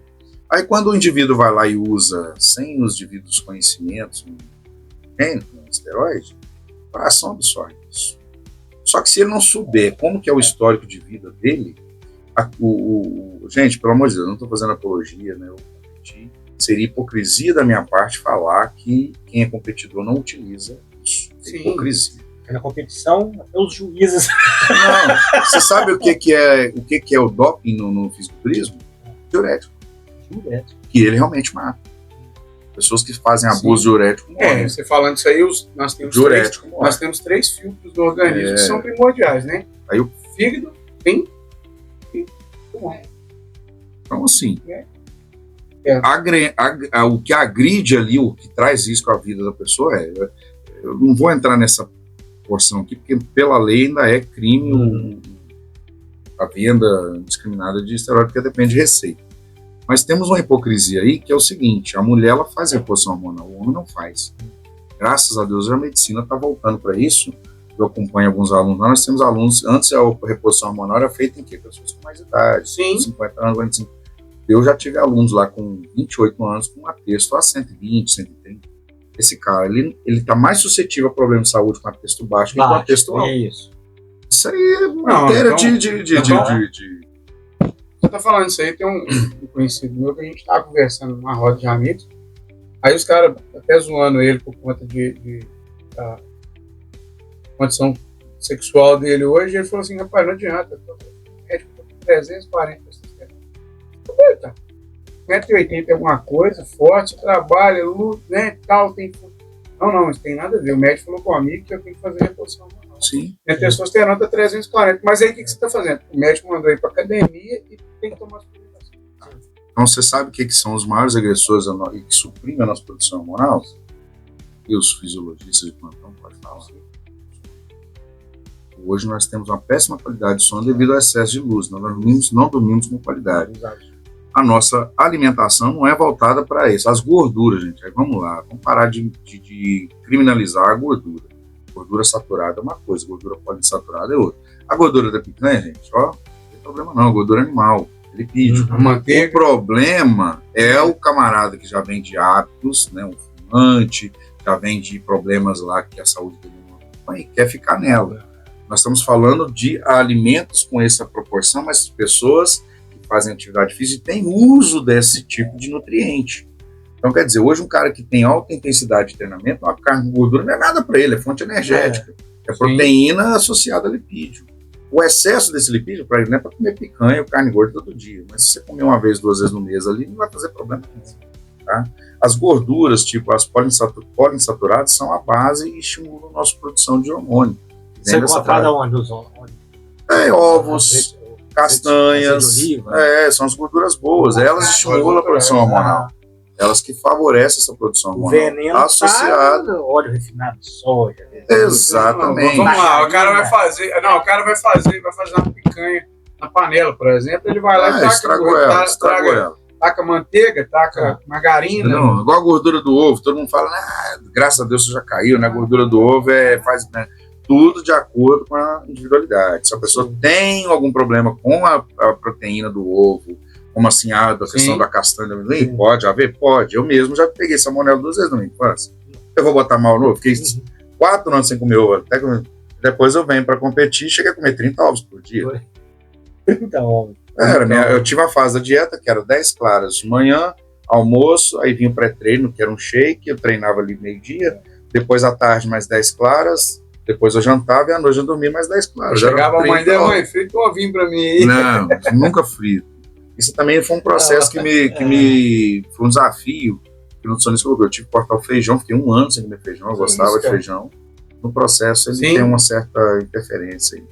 Aí quando o indivíduo vai lá e usa, sem os devidos conhecimentos, um esteroide, o coração absorve isso. Só que se ele não souber como que é o histórico de vida dele, gente, pelo amor de Deus, eu não estou fazendo apologia, né? Seria hipocrisia da minha parte falar que quem é competidor não utiliza isso. É hipocrisia. Na competição, até os juízes. Não, você sabe o que é o doping no fisiculturismo? Diurético. Que ele realmente mata. Pessoas que fazem abuso diurético morrem. Você falando isso aí, nós temos 3 filtros do organismo que são primordiais, né? Aí o fígado tem. Então, assim, o que agride ali, o que traz risco à vida da pessoa eu não vou entrar nessa porção aqui, porque pela lei ainda é crime a venda indiscriminada de esteroide, porque depende de receita. Mas temos uma hipocrisia aí, que é o seguinte: a mulher ela faz reposição hormonal, o homem não faz. Graças a Deus a medicina está voltando para isso. Eu acompanho alguns alunos lá, nós temos alunos, antes a reposição hormonal era feita em quê? Pessoas com mais idade, 50 anos, 45. Eu já tive alunos lá com 28 anos com um atexto a 120, 130. Esse cara, ele está mais suscetível a problemas de saúde com atexto baixo que com atexto alto. Isso aí é matéria de... Você tá falando isso aí, tem um conhecido meu que a gente tava conversando numa roda de amigos, aí os caras até zoando ele por conta da condição sexual dele hoje, ele falou assim: rapaz, não adianta, eu tô com 340 tá, 1,80 m alguma coisa, forte, trabalha, luta, né, tal, tem... Não, isso tem nada a ver. O médico falou com o amigo que eu tenho que fazer reposição hormonal. Sim. Minha testosterona tá 340, mas aí o que você tá fazendo? O médico mandou ir pra academia e tem que tomar suplementação. Então você sabe o que são os maiores agressores e que suprimem a nossa produção hormonal? E os fisiologistas de plantão podem falar. Hoje nós temos uma péssima qualidade de sono devido ao excesso de luz. Nós não dormimos com qualidade. A nossa alimentação não é voltada para isso. As gorduras, gente, aí vamos lá, vamos parar de criminalizar a gordura. Gordura saturada é uma coisa, gordura poliinsaturada é outra. A gordura da picanha, gente, não tem problema não, gordura animal, lipídio. O problema é o camarada que já vem de hábitos, né, um fumante, já vem de problemas lá que a saúde dele não acompanha e quer ficar nela. Nós estamos falando de alimentos com essa proporção, mas pessoas fazem atividade física e têm uso desse tipo de nutriente. Então, quer dizer, hoje um cara que tem alta intensidade de treinamento, uma carne de gordura não é nada para ele, é fonte energética. É proteína associada a lipídio. O excesso desse lipídio para ele não é para comer picanha ou carne gorda todo dia, mas se você comer uma vez, 2 vezes no mês ali, não vai fazer problema nenhum. Tá? As gorduras, tipo as poliinsaturadas, são a base e estimulam a nossa produção de hormônio. Você encontra onde? Ovos, castanhas, são as gorduras boas, elas estimulam a produção hormonal. Elas que favorecem essa produção hormonal. Veneno associado. Óleo refinado de soja. Exatamente. Vamos lá, o cara vai fazer uma picanha na panela, por exemplo, ele vai lá e taca ela. Taca manteiga, taca margarina. Não, igual a gordura do ovo, todo mundo fala, graças a Deus você já caiu, né? A gordura do ovo faz... Né? Tudo de acordo com a individualidade. Se a pessoa tem algum problema com a proteína do ovo, como assim, a questão da castanha, pode haver? Pode. Eu mesmo já peguei salmonela 2 vezes na minha infância. Eu vou botar mal no ovo? Fiquei 4 anos sem comer ovo. Até que depois eu venho para competir e cheguei a comer 30 ovos por dia. 30 ovos. Eu tive a fase da dieta, que era 10 claras de manhã, almoço, aí vinha o pré-treino, que era um shake, eu treinava ali meio-dia, depois à tarde mais 10 claras, depois eu jantava e à noite eu dormia mais 10 claras. Chegava a mãe dela, mãe, frita um ovinho pra mim aí. Não, nunca frito. Isso também foi um processo que foi um desafio. Que o nutricionista falou, eu tive que cortar o feijão, fiquei 1 ano sem comer feijão, eu gostava de feijão. No processo ele tem uma certa interferência aí.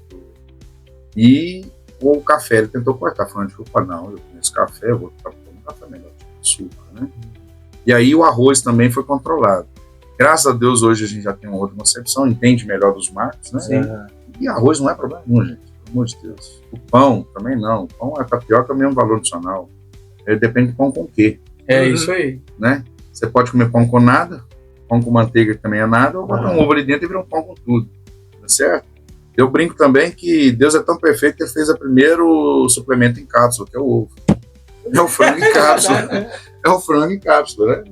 E o café ele tentou cortar, falando de culpa, não, eu conheço café, eu vou tomar um café melhor, tipo açúcar, né? E aí o arroz também foi controlado. Graças a Deus, hoje a gente já tem uma outra concepção, entende melhor dos marcos, né? Sim. E arroz não é problema nenhum, gente, pelo amor de Deus. O pão também não. O pão é tapioca, é o mesmo valor nutricional. Ele depende de pão com o quê. Isso aí. Né? Você pode comer pão com nada, pão com manteiga que também é nada, ou botar um ovo ali dentro e virar um pão com tudo. Tá certo? Eu brinco também que Deus é tão perfeito que ele fez o primeiro suplemento em cápsula, que é o ovo. É o frango em cápsula. É o frango em cápsula, né?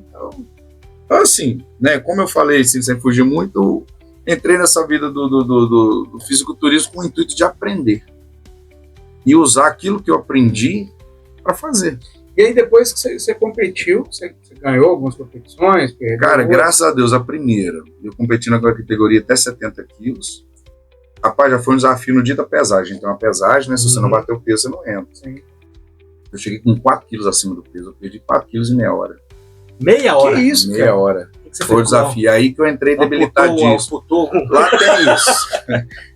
Então, assim, né, como eu falei, assim, sem fugir muito, entrei nessa vida do fisiculturismo com o intuito de aprender. E usar aquilo que eu aprendi para fazer. E aí, depois que você competiu, você ganhou algumas competições? Cara, graças a Deus, a primeira. Eu competi na categoria até 70 quilos. Rapaz, já foi um desafio no dia da pesagem. Então, a pesagem, né, se você não bater o peso, você não entra. Sim. Eu cheguei com 4 quilos acima do peso. Eu perdi 4 quilos em meia hora. Meia hora? Que isso, Meia hora. O que você Foi o fez? desafio. Aí que eu entrei debilitadíssimo. Lá tem isso.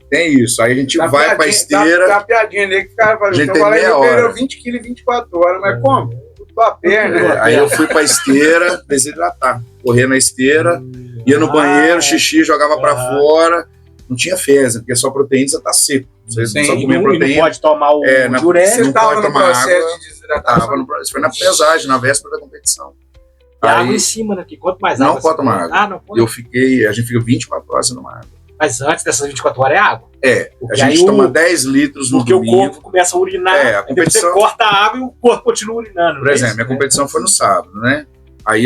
Tem isso. Aí a gente vai pra esteira. Tá piadinha ali que o cara fala, A gente então tem vai lá e meia perdeu hora. 20 quilos em 24 horas, mas como? Tua perna. Aí eu fui pra esteira desidratar. Correr na esteira, ia no banheiro, xixi, jogava pra fora. Não tinha fezes, porque só proteína você tá seco. Você Sim. só E comia não proteína. pode tomar o na- diurético. Você não tava pode no tomar processo água. de desidratação. Isso foi na pesagem, na véspera da competição. E Aí água em cima, né? Que quanto mais Não água pode você tomar toma- água. Ah, não pode. a gente fica 24 horas sem tomar água. Mas antes dessas 24 horas é água. A Porque gente aí toma 10 litros no Porque o domingo. corpo começa a urinar, É, a aí depois você competição- corta a água e o corpo continua urinando. Por exemplo, minha competição foi no sábado, né? Aí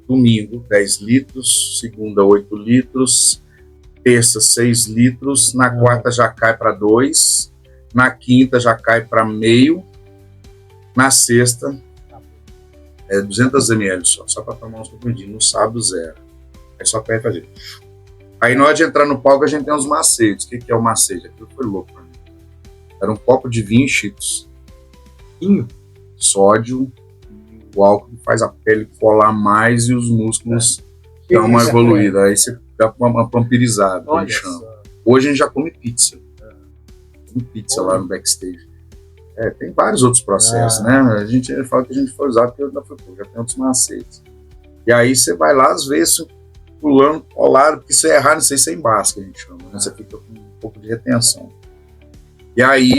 domingo, 10 litros, segunda, 8 litros, terça, 6 litros, na quarta já cai para 2, na quinta já cai para meio, na sexta é 200 ml só para tomar uns comprimidos, no sábado 0. Aí só perde fazer. Aí na hora de entrar no palco a gente tem uns macetes. O que é o macete? Aquilo foi louco pra mim. Era um copo de vinho Cheetos. Vinho? Sódio, o álcool faz a pele colar mais e os músculos Que dão uma isso, evoluída. Aí você dá uma vampirizada, Olha no chão. só. Hoje a gente já come pizza. Come pizza lá no backstage. Tem vários outros processos, né? A gente fala que a gente foi usar porque ainda foi pouco, já tem outros macetes. E aí você vai lá, às vezes, pulando, colado, porque se errar, não sei se é embaixo que a gente chama, né? Você fica com um pouco de retenção. E aí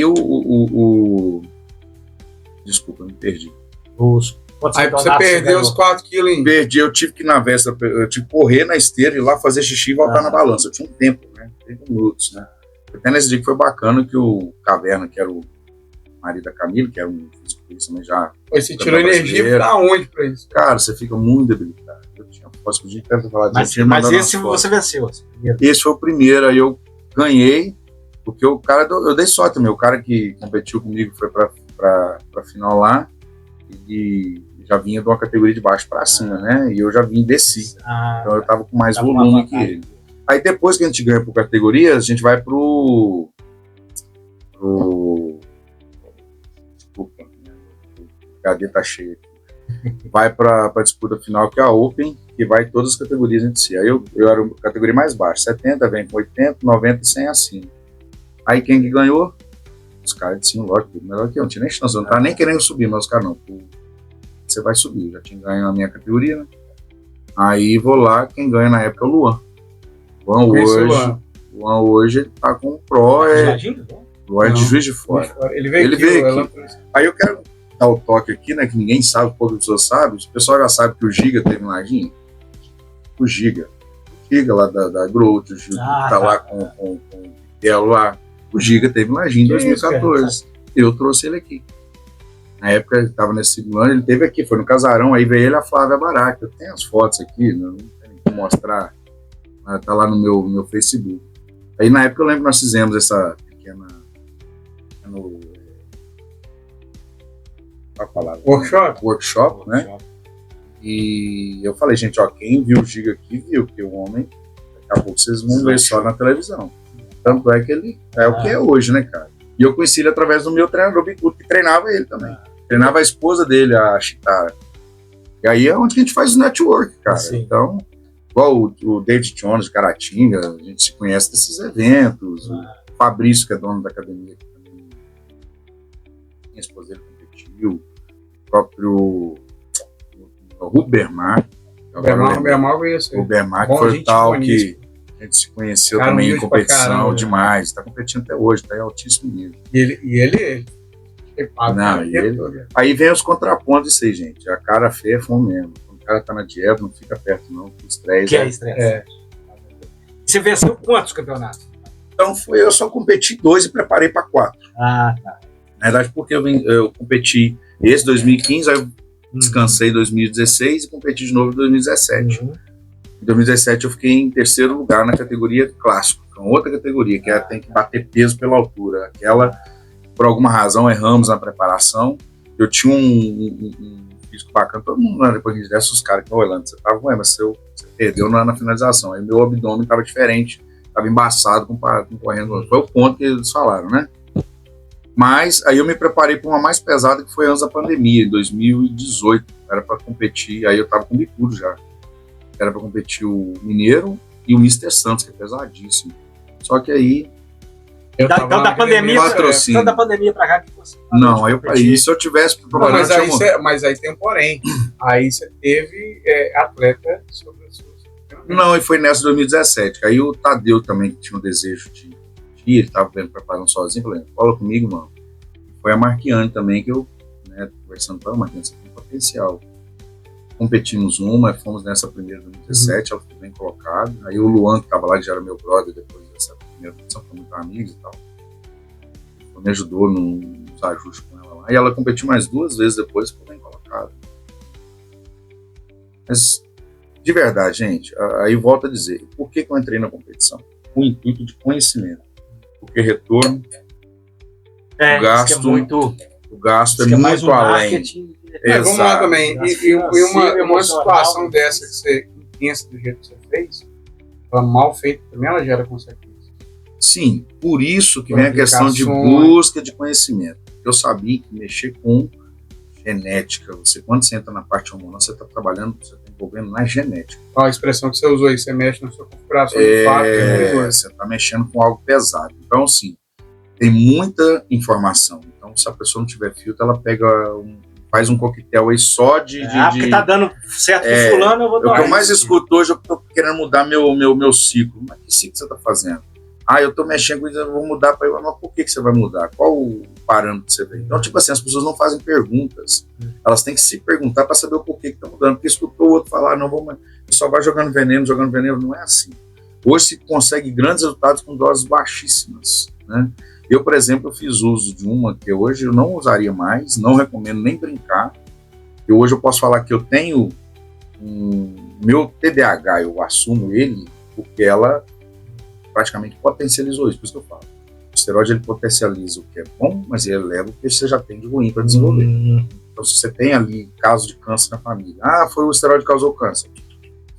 Desculpa, me perdi. Quantos Aí você campeonatos perdeu ganhou? os 4 quilos em... Perdi, eu tive que ir na véspera, eu tive que correr na esteira, ir lá fazer xixi e voltar na balança. Eu tinha um tempo, né? 30 minutos, né? Até nesse dia que foi bacana que o Caverna, que era o marido da Camila, que era um fisiculturista, mas já... Você tirou energia pra onde pra isso? Cara, você fica muito debilitado. Eu tinha, posso pedir, quero falar disso. Mas, eu tinha mas mandado esse umas fotos. você venceu. Assim, primeiro. Esse foi o primeiro, aí eu ganhei, porque o cara, eu dei sorte também, o cara que competiu comigo foi pra final lá, e já vinha de uma categoria de baixo pra cima, né? E eu já vim e desci. Então eu tava com mais Tava com volume uma que vantagem. ele. Aí depois que a gente ganha por categorias, a gente vai pro desculpa, o HD tá cheio aqui. Vai pra disputa final, que é a Open, que vai todas as categorias entre si. Aí eu era a categoria mais baixa, 70, vem com 80, 90 e 100 acima. Aí quem que ganhou? Os caras de cima, lógico, melhor que eu, não tinha nem chance, eu não tava nem querendo subir, mas os caras não, você vai subir, eu já tinha ganho a minha categoria, né? Aí vou lá, quem ganha na época é o Luan. Luan hoje ele tá com o Pro, Luan é de Juiz de Fora. Ele veio Ele aqui. veio aqui. Aí eu quero dar o toque aqui, né, que ninguém sabe, poucas pessoas sabem, o pessoal já sabe que o Giga teve em Lajinha. O Giga lá da Growth, o Giga tá lá com o Belo lá. O Giga teve em Lajinha em 2014. Eu trouxe ele aqui. Na época ele estava nesse segundo ano, ele teve aqui, foi no casarão, aí veio ele a Flávia Baraca. Eu tenho as fotos aqui, não tenho que mostrar, mas tá lá no meu Facebook. Aí na época eu lembro que nós fizemos essa pequena workshop, né? E eu falei, gente, ó, quem viu o Giga aqui viu, porque o homem, daqui a pouco vocês vão ver só na televisão. Tanto é que ele é o que é hoje, né, cara? E eu conheci ele através do meu treinador Bicudo, que treinava ele também. Treinava a esposa dele, a Chitara. E aí é onde que a gente faz o network, cara. Sim. Então, igual o David Jones de Caratinga, a gente se conhece desses eventos. O Fabrício, que é dono da academia, que também minha esposa dele competiu. O próprio Rubermar. O Bermar, que foi o tal que a gente se conheceu cara, também em humilde competição pra caramba, demais. Está competindo até hoje, está em altíssimo nível. E ele Não, e ele- Aí vem os contrapontos disso aí, gente. A cara feia é fome mesmo. Quando o cara tá na dieta, não fica perto, não. Com estresse. Que é estresse. Você venceu quantos campeonatos? Então eu só competi 2 e preparei para 4. Tá. Na verdade, porque eu competi esse 2015, aí eu descansei em 2016 e competi de novo em 2017. Em 2017 eu fiquei em terceiro lugar na categoria clássico, que é outra categoria, que tem que bater peso pela altura. Aquela, por alguma razão, erramos na preparação. Eu tinha um físico bacana, todo mundo, né, depois dessa, os caras que olhando, você tava, mas você perdeu na finalização. Aí meu abdômen estava diferente, estava embaçado com correndo. Foi o ponto que eles falaram, né? Mas aí eu me preparei para uma mais pesada, que foi antes da pandemia, em 2018. era para competir, aí eu tava com bicudo já. Era para competir o Mineiro e o Mr. Santos, que é pesadíssimo. Só que aí... Então da pandemia pra cá que você... Não, aí eu parei. Se eu tivesse trabalhando... Mas aí tem um porém. Aí você teve atleta sobre as suas... Não, e foi nessa 2017. Aí o Tadeu também, que tinha um desejo de ir, ele tava preparando sozinho, falei, fala comigo, mano. Foi a Marquiane também, que eu, conversando com ela, Marquiane, você tem potencial. Competimos fomos nessa primeira 2017, ela ficou bem colocada. Aí o Luan, que estava lá, que já era meu brother, depois dessa primeira competição, foi muito amigos e tal. Ele me ajudou nos ajustes com ela lá. E ela competiu mais 2 vezes depois, ficou bem colocada. Mas, de verdade, gente, aí volto a dizer, por que eu entrei na competição? Com o intuito de conhecimento. Porque retorno, o gasto é muito além. Vamos lá também. E uma situação dessa que você pensa do jeito que você fez, ela mal feita também, ela gera consequências. Sim, por isso que vem a questão de busca de conhecimento. Eu sabia que mexer com genética, quando você entra na parte hormonal, você está trabalhando, você está envolvendo na genética. A expressão que você usou aí, você mexe na sua configuração de fato. Você está mexendo com algo pesado. Então, sim, tem muita informação. Então, se a pessoa não tiver filtro, ela faz um coquetel aí só de... porque tá dando certo com fulano, eu vou dar. O que eu mais escuto hoje, eu tô querendo mudar meu ciclo. Mas que ciclo você tá fazendo? Eu tô mexendo com isso, eu vou mudar para mas por que você vai mudar? Qual o parâmetro que você vê? Então, tipo assim, as pessoas não fazem perguntas. Elas têm que se perguntar para saber o porquê que tá mudando. Porque escutou o outro falar, não, só vai jogando veneno. Não é assim. Hoje se consegue grandes resultados com doses baixíssimas, né? Eu, por exemplo, fiz uso de uma que hoje eu não usaria mais, não recomendo nem brincar. Hoje eu posso falar que eu tenho meu TDAH, eu assumo ele, porque ela praticamente potencializou isso, por isso que eu falo. O esteroide, ele potencializa o que é bom, mas ele eleva o que você já tem de ruim para desenvolver. Então, se você tem ali caso de câncer na família, foi o esteroide que causou câncer,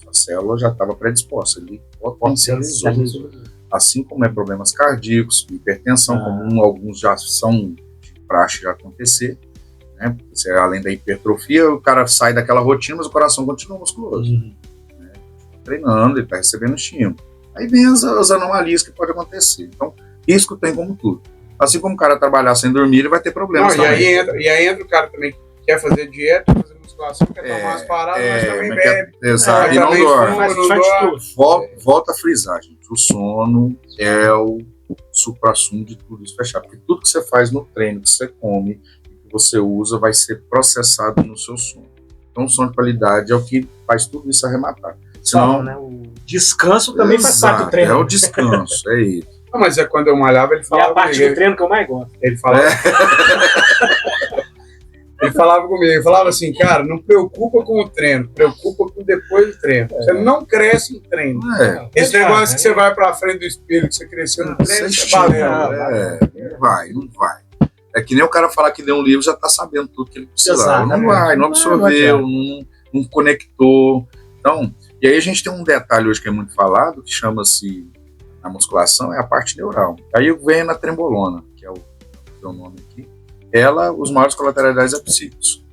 a célula já estava predisposta, ele potencializou. Assim como problemas cardíacos, hipertensão, como alguns já são de praxe já acontecer, né? Você, além da hipertrofia, o cara sai daquela rotina, mas o coração continua musculoso. Né? Treinando, ele está recebendo estímulo. Aí vem as anomalias que podem acontecer. Então, risco tem como tudo. Assim como o cara trabalhar sem dormir, ele vai ter problemas também. E aí entra o cara também que quer fazer dieta, fazer musculação, quer tomar umas paradas, mas também bebe. Exato, e não dorme. Volta a frisar, gente. O sono é o suprassumo de tudo isso fechado. Porque tudo que você faz no treino, que você come, que você usa, vai ser processado no seu sono. Então, o sono de qualidade é o que faz tudo isso arrematar. Senão, o descanso também faz parte do treino. É o descanso, é isso. Não, mas quando eu malhava, ele falava. É a parte do treino que eu mais gosto. Ele falava. Ele falava comigo, ele falava assim, cara, não preocupa com o treino, preocupa com depois do treino. Você não cresce em treino. Esse negócio que você vai pra frente do espelho, que você cresceu no treino, você não vai. É que nem o cara falar que lê um livro, já tá sabendo tudo que ele precisava. Não vai, não absorveu, não conectou. Então, e aí a gente tem um detalhe hoje que é muito falado, que chama-se, na musculação, é a parte neural. Aí vem na trembolona, que é o nome aqui. Os maiores colaterais é psíquicos.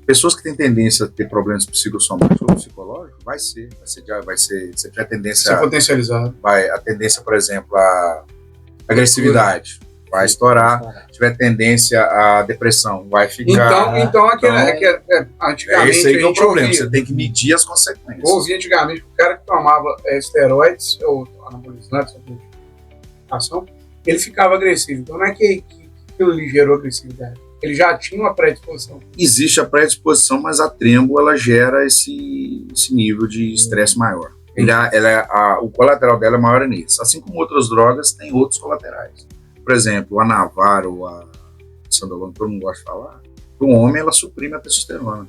Pessoas que têm tendência a ter problemas psicossomáticos ou psicológicos, vai ser, você tiver tendência... Ser potencializado. A tendência, por exemplo, a agressividade, vai estourar. Se tiver tendência à depressão, vai ficar... Então antigamente esse aí que é o problema, ouvia, você tem que medir as consequências. Eu ouvi antigamente que o cara que tomava esteroides ou anabolizantes, ele ficava agressivo. Então não é que aquilo lhe gerou agressividade. Ele já tinha uma predisposição. Existe a predisposição, mas a trembo, ela gera esse nível de estresse maior. O colateral dela é maior nisso. Assim como outras drogas, tem outros colaterais. Por exemplo, a Navar ou a Sandalona, todo mundo gosta de falar, para um homem ela suprime a testosterona.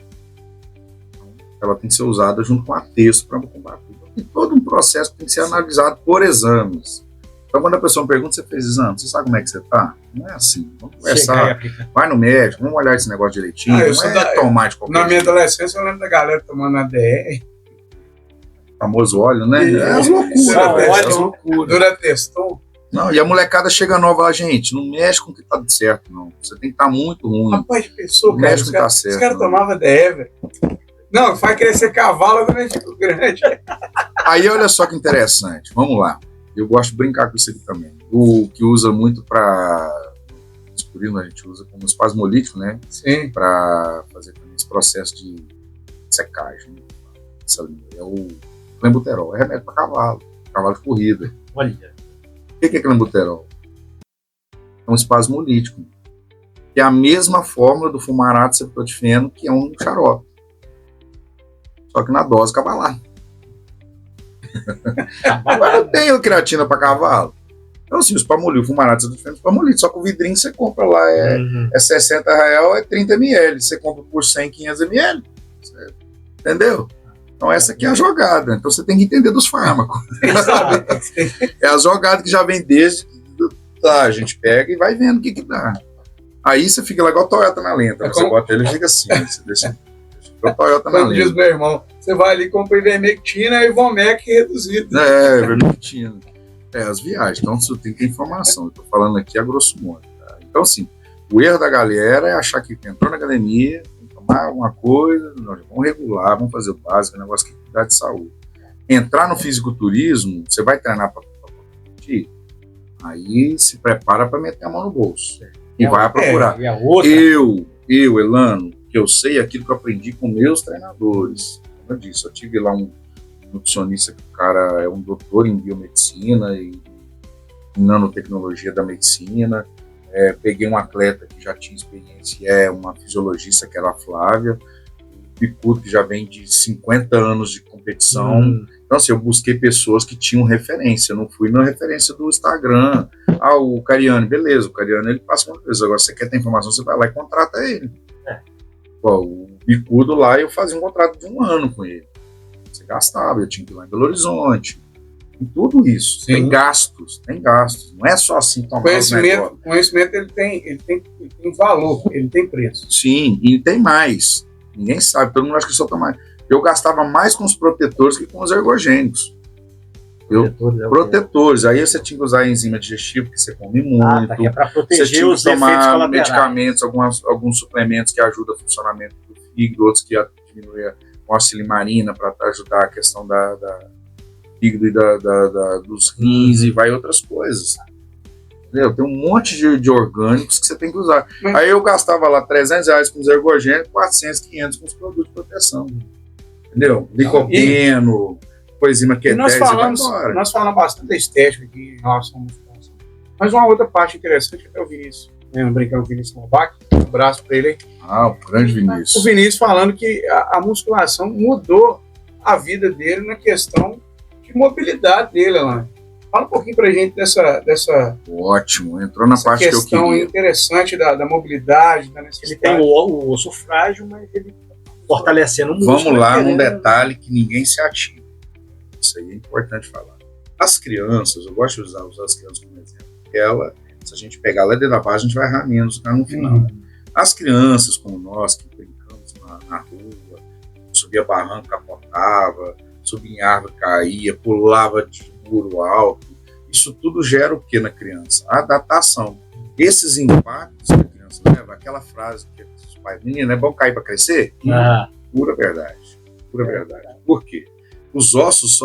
Então, ela tem que ser usada junto com a testo para combater. Então, tem todo um processo que tem que ser analisado por exames. Então, quando a pessoa me pergunta, você fez exame, você sabe como é que você está? Não é assim. Vamos conversar, vai no médico, vamos olhar esse negócio direitinho, tomar de qualquer Na minha adolescência, eu lembro da galera tomando ADR. Famoso óleo, né? Dura testou. Não, e a molecada chega nova lá, gente, não mexe com o que tá certo, não. Você tem que estar muito ruim. Rapaz de pessoa, Não cara. mexe com o que tá certo. Os caras não. tomavam DE, velho. Não, faz crescer cavalo quando a gente ficou grande. Aí olha só que interessante, vamos lá. Eu gosto de brincar com isso aqui também. O que usa muito para a gente usa como espasmolítico, né? Sim. Para fazer também esse processo de secagem. É o clenbuterol, é remédio para cavalo de corrida. Olha. O que é clenbuterol? É um espasmolítico, que é a mesma fórmula do fumarato cetotifeno, que é um xarope. Só que na dose cavalar. Agora eu tenho creatina para cavalo. Então, assim, o Spamolil, fumarato, cetotifeno, Spamolil. Só que o vidrinho você compra lá é R$60, é 30 ml. Você compra por 100, 500 ml. Entendeu? Então, essa aqui é a jogada. Então, você tem que entender dos fármacos. É a jogada que já vem desde. Tá, a gente pega e vai vendo o que dá. Aí você fica lá igual o Toyota na lenta. Você bota ele e fica assim. Você deixa o Toyota na Quando diz lenta. meu irmão, você vai ali e compra Ivermectina e Ivomec reduzido. Vermectina. As viagens. Então, você tem que ter informação. Eu tô falando aqui a grosso modo. Tá? Então, assim, o erro da galera é achar que entrou na academia, tem que tomar alguma coisa, nós vamos regular, vamos fazer o básico, negócio que cuidar de saúde. Entrar no fisiculturismo, você vai treinar para competir, aí se prepara para meter a mão no bolso. E vai procurar. E a outra? Eu, Elano, que eu sei aquilo que eu aprendi com meus treinadores. Como eu disse, eu tive lá um nutricionista que o cara é um doutor em biomedicina e em nanotecnologia da medicina. Peguei um atleta que já tinha experiência, uma fisiologista que era a Flávia, o Picudo que já vem de 50 anos de competição. Então, assim, eu busquei pessoas que tinham referência, eu não fui na referência do Instagram. O Cariani, beleza, o Cariani ele passa uma coisa. Agora, você quer ter informação, você vai lá e contrata ele. O Picudo lá, eu fazia um contrato de 1 ano com ele. Você gastava, eu tinha que ir lá em Belo Horizonte. E tudo isso. Sim. Tem gastos. Não é só assim tomar Conhecimento ele tem valor, ele tem preço. Sim, e tem mais. Ninguém sabe, todo mundo acha que só tomar. Eu gastava mais com os protetores que com os ergogênicos. Protetores. Aí você tinha que usar enzima digestiva, que você come muito. Que é para proteger você tinha os que tomar efeitos colaterais. medicamentos, alguns suplementos que ajudam o funcionamento do fígado, outros que diminuem com a silimarina para ajudar a questão da fígado e dos rins e vai outras coisas. Entendeu? Tem um monte de orgânicos que você tem que usar. Aí eu gastava lá R$300 com os ergogênicos, 400, 500 com os produtos de proteção. Entendeu? Licopeno, coenzima Q10 nós falamos bastante da estética aqui em relação à musculação. Mas uma outra parte interessante é o Vinícius. Brincando com o Vinícius Novak, um abraço para ele aí. O grande Vinícius. O Vinícius falando que a musculação mudou a vida dele na questão de mobilidade dele, Alain. Fala um pouquinho pra gente dessa Ótimo, entrou na parte que eu questão queria. Interessante da mobilidade, da necessidade. Ele tem o osso frágil, mas ele fortalecendo o músculo. Vamos lá num detalhe que ninguém se ativa. Isso aí é importante falar. As crianças, eu gosto de usar as crianças como exemplo, porque se a gente pegar lá dentro da base, a gente vai errar menos no final. As crianças como nós, que brincamos na rua, subia barranco, capotava, subia em árvore, caía, pulava de muro alto, isso tudo gera o que na criança? A adaptação. Esses impactos que a criança leva, aquela frase que os pais, menina, é bom cair para crescer? Pura verdade. Por quê? Os ossos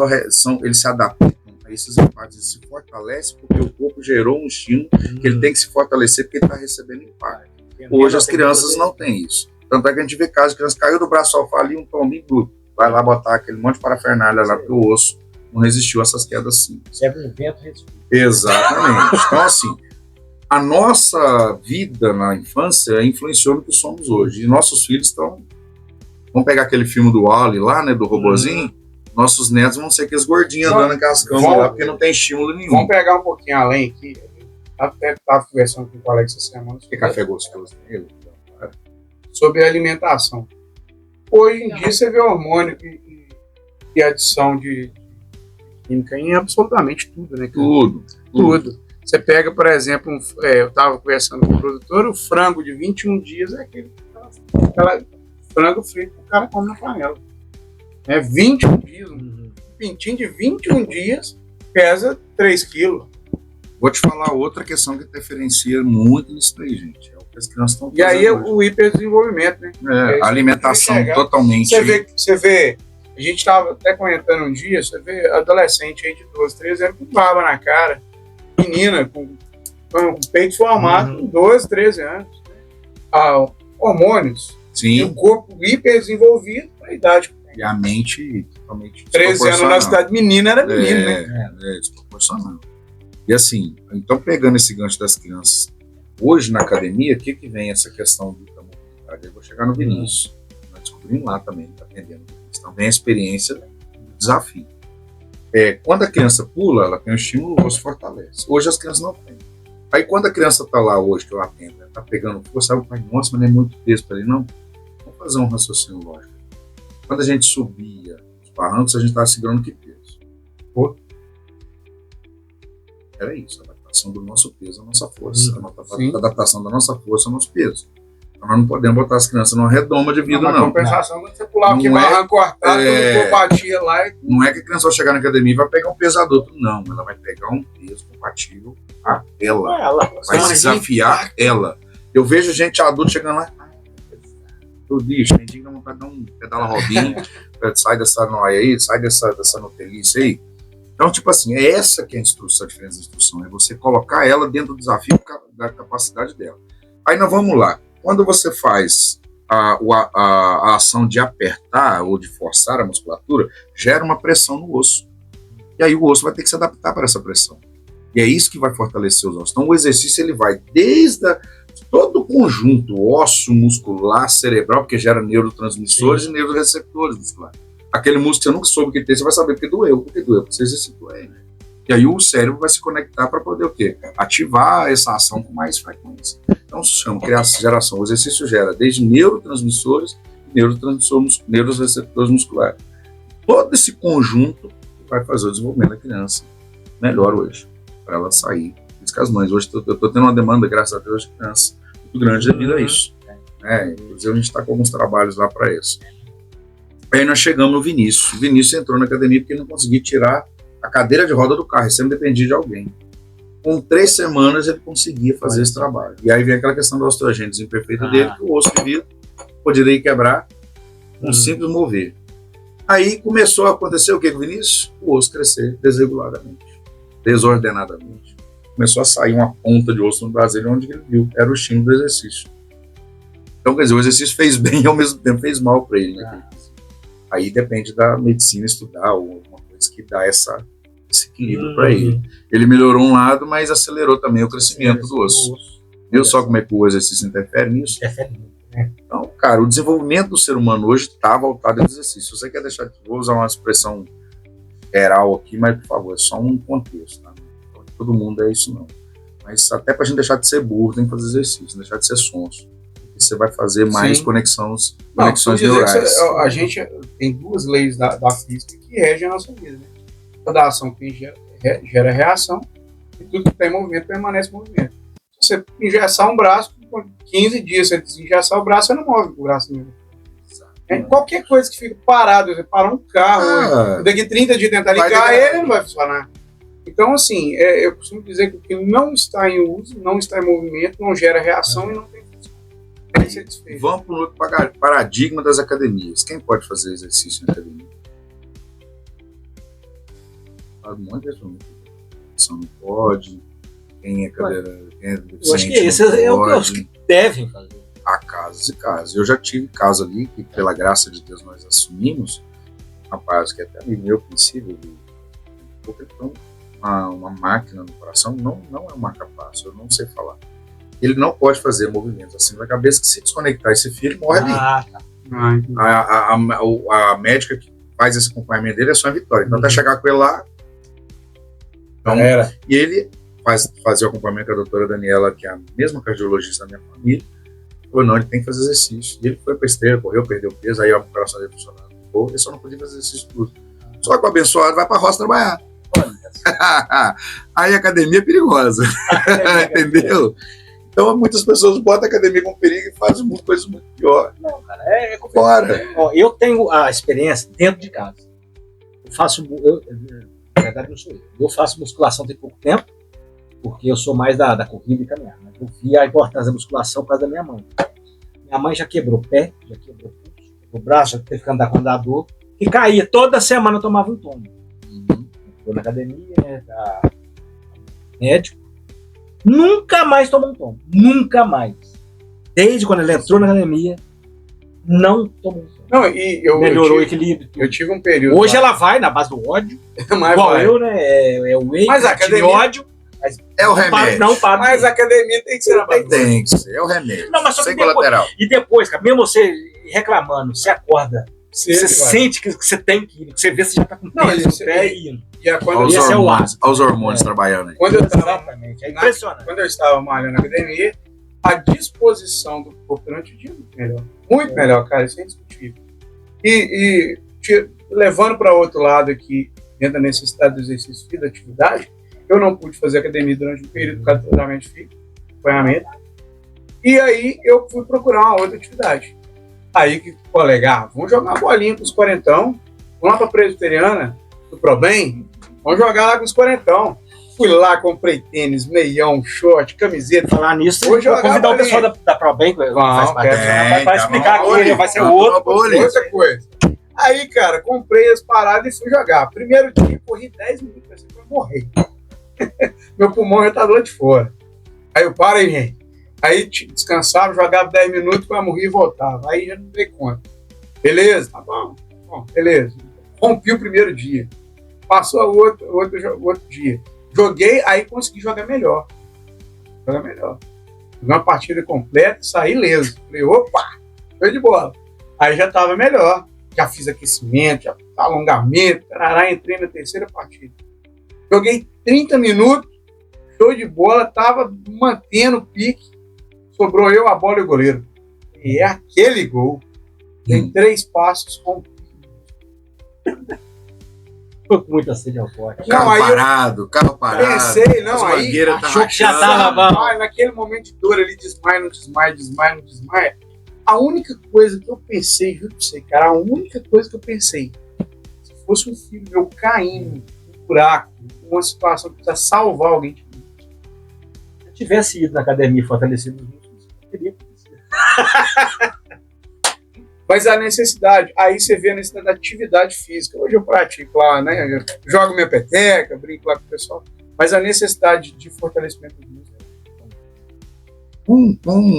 eles se adaptam a esses impactos, eles se fortalecem porque o corpo gerou um estímulo que ele tem que se fortalecer porque ele está recebendo impacto. Hoje as crianças não têm isso. Tanto é que a gente vê casos de criança caiu do braço ao ali, um tombinho duro. Vai lá botar aquele monte de parafernália lá, porque o osso não resistiu a essas quedas simples. Um vento resistiu. Exatamente. Então, assim, a nossa vida na infância influenciou no que somos hoje. E nossos filhos estão... Vamos pegar aquele filme do Wall-E lá, né, do robozinho. Nossos netos vão ser aqueles gordinhos andando com as camas lá, porque não tem estímulo nenhum. Vamos pegar um pouquinho além aqui. Até estava conversando com o colega essa semana. Que café gostoso nele. Sobre a alimentação. Hoje em dia você vê hormônio e adição de química em absolutamente tudo, né? Tudo. Você pega, por exemplo, eu estava conversando com o produtor, o frango de 21 dias é aquele frango frito que o cara come na panela. 21 dias, um pintinho de 21 dias pesa 3 quilos. Vou te falar outra questão que interferencia muito nisso aí, gente. É o que as crianças estão fazendo. E aí hoje. o hiperdesenvolvimento, né? A alimentação totalmente. Você vê, a gente estava até comentando um dia, você vê adolescente aí de 12, 13 anos com barba na cara, menina com peito formado com 12, 13 anos. Hormônios. Sim. E o corpo hiperdesenvolvido para a idade. E a mente totalmente 13 anos na cidade, menina era menino, né? É desproporcional. E assim, então pegando esse gancho das crianças, hoje na academia, o que vem essa questão da mobilidade? Eu vou chegar no Vinícius, nós descobrimos lá também, está aprendendo. Então vem a experiência do desafio. Quando a criança pula, ela tem um estímulo, o osso fortalece. Hoje as crianças não têm. Aí quando a criança está lá hoje, que eu atendo, está pegando força, o pai, nossa, mas não é muito peso para ele, não. Vamos fazer um raciocínio lógico. Quando a gente subia os barrancos, a gente estava segurando que peso? Era isso, a adaptação do nosso peso à nossa força, a adaptação da nossa força ao nosso peso. Então nós não podemos botar as crianças numa redoma de vida, não. A compensação, quando você pular aqui, barranco cortado, todo batia lá. Não é que a criança vai chegar na academia e vai pegar um peso adulto, não. Ela vai pegar um peso compatível a ela. Vai desafiar ela. Eu vejo gente adulta chegando lá, todo dia, tem dia que dá vontade de dar um pedala Robinho, sai dessa noia aí, sai dessa nutelice aí. Então, tipo assim, é essa que é a instrução, a diferença da instrução, é você colocar ela dentro do desafio da capacidade dela. Aí nós vamos lá. Quando você faz a ação de apertar ou de forçar a musculatura, gera uma pressão no osso. E aí o osso vai ter que se adaptar para essa pressão. E é isso que vai fortalecer os ossos. Então o exercício ele vai desde todo o conjunto ósseo, muscular, cerebral, porque gera neurotransmissores e neuroreceptores musculares. Aquele músculo que você nunca soube que tem, você vai saber porque doeu. Porque você exercitou ele. E aí o cérebro vai se conectar para poder o quê? Ativar essa ação com mais frequência. Então se chama geração. O exercício gera desde neurotransmissores e neuroreceptores musculares. Todo esse conjunto vai fazer o desenvolvimento da criança melhor hoje, para ela sair. Diz que as mães, hoje eu estou tendo uma demanda, graças a Deus, de criança muito grande devido a isso. Inclusive a gente está com alguns trabalhos lá para isso. Aí nós chegamos no Vinícius. O Vinícius entrou na academia porque ele não conseguia tirar a cadeira de roda do carro, ele sempre dependia de alguém. Com 3 semanas ele conseguia fazer esse trabalho. E aí vem aquela questão do osteogênese imperfeita dele, que o osso de vidro poderia quebrar com um simples mover. Aí começou a acontecer o que com o Vinícius? O osso crescer desreguladamente, desordenadamente. Começou a sair uma ponta de osso no Brasil, onde ele viu, era o estímulo do exercício. Então, quer dizer, o exercício fez bem e ao mesmo tempo fez mal para ele, né? Aí depende da medicina estudar, ou alguma coisa que dá esse equilíbrio para ele. Ele melhorou um lado, mas acelerou também o crescimento do osso. Viu só como é que o exercício interfere nisso? Interfere muito, né? Então, cara, o desenvolvimento do ser humano hoje está voltado ao exercício. Se você quer deixar, vou usar uma expressão geral aqui, mas por favor, é só um contexto, tá? Todo mundo é isso não. Mas até para a gente deixar de ser burro, tem que fazer exercício, deixar de ser sonso. Porque você vai fazer mais conexões neurais. A gente tem 2 leis da física que regem a nossa vida, né? Toda ação que gera reação e tudo que tem movimento permanece em movimento. Se você engessar um braço, por 15 dias você desengessar o braço, você não move o braço mesmo. Qualquer coisa que fica parado, você parar um carro, daqui 30 dias tentar ligar, ele não vai funcionar. Então, assim, eu costumo dizer que o que não está em uso, não está em movimento, não gera reação e não tem função. Vamos para o outro paradigma das academias. Quem pode fazer exercício na academia? Um monte de gente não pode. Quem é cadeira, quem é deficiente, eu acho que esse é o que devem fazer. Há casos e casos. Eu já tive caso ali que, pela graça de Deus, nós assumimos. Um rapaz que até amigo meu, princípio, porque então uma máquina no coração não é uma capaz, eu não sei falar. Ele não pode fazer movimentos assim da cabeça, que se desconectar esse fio, ele morre ali. A médica que faz esse acompanhamento dele é só em Vitória. Então, até chegar com ele lá. Então, e ele fazia o acompanhamento com a doutora Daniela, que é a mesma cardiologista da minha família. Falou, não, ele tem que fazer exercício. E ele foi para a esteira, correu, perdeu peso, aí o coração dele funcionando. Ele só não podia fazer exercício tudo. Só que o abençoado vai para a roça trabalhar. Aí a academia é perigosa. Entendeu? Então muitas pessoas botam a academia com perigo e fazem coisas muito piores. Não, cara, é complicado. Eu tenho a experiência dentro de casa. Na verdade não sou eu. Eu faço musculação tem pouco tempo. porque eu sou mais da corrida e caminhar. Né? Eu vi a importância da musculação por causa da minha mãe. Minha mãe já quebrou o pé, já quebrou o pulso, o braço, já teve que andar com andador, e caía. Toda semana eu tomava um tombo. Foi na academia, né, médico. Nunca mais tomou um tombo. Nunca mais. Desde quando ela entrou na academia, não tomou um tombo. Não, e melhorou o equilíbrio. Eu tive um período. Hoje ela vai na base do ódio. Mas igual eu, né? É o whey, mas a academia... ódio. Mas é o remédio. Mas a academia tem que ser na base do ódio. Tem que ser, é o remédio. Não, mas só sem que depois, colateral. E depois, cara, mesmo você reclamando, você acorda, você sente que você tem que ir, que você vê se já tá com peso no pé e indo. Aos hormônios trabalhando aí. Exatamente, é impressionante. Quando eu estava malhando na academia, a disposição do corpo durante o dia é muito melhor. Muito melhor, cara, isso é indiscutível. E levando para outro lado aqui, dentro da necessidade do exercício físico, da atividade, eu não pude fazer academia durante um período por causa do tratamento físico, acompanhamento. E aí eu fui procurar uma outra atividade. Aí que o colega, vamos jogar uma bolinha com os quarentão, vamos lá para a Presbiteriana, do Probem, vamos jogar lá com os quarentão. Fui lá, comprei tênis, meião, short, camiseta. Falar nisso, vou convidar o pessoal da Probem, vai explicar aqui, vai ser outra coisa. Aí, cara, comprei as paradas e fui jogar. Primeiro dia, corri 10 minutos, pensei que eu ia morrer. Meu pulmão já tá do lado de fora. Aí eu parei, gente. Aí descansava, jogava 10 minutos para morrer e voltava. Aí já não dei conta. Beleza? Tá bom, beleza. Rompi o primeiro dia. Passou o outro dia. Joguei, aí consegui jogar melhor. Joguei uma partida completa, saí ileso. Falei, opa, show de bola. Aí já tava melhor. Já fiz aquecimento, já alongamento, entrei na terceira partida. Joguei 30 minutos, show de bola, tava mantendo o pique. Sobrou eu, a bola e o goleiro. E é aquele gol. Tem 3 passos com muita sede ao pote. Carro parado. Pensei, não, aí achou que já tava bom. Naquele momento de dor ali, desmaia. A única coisa que eu pensei, juro pra você, cara, a única coisa que eu pensei, se fosse um filho meu caindo no buraco, uma situação que precisa salvar alguém. Se eu tivesse ido na academia fortalecido os músculos, teria acontecido. Mas a necessidade, aí você vê a necessidade da atividade física. Hoje eu pratico lá, né? Eu jogo minha peteca, brinco lá com o pessoal. Mas a necessidade de fortalecimento dos músculos.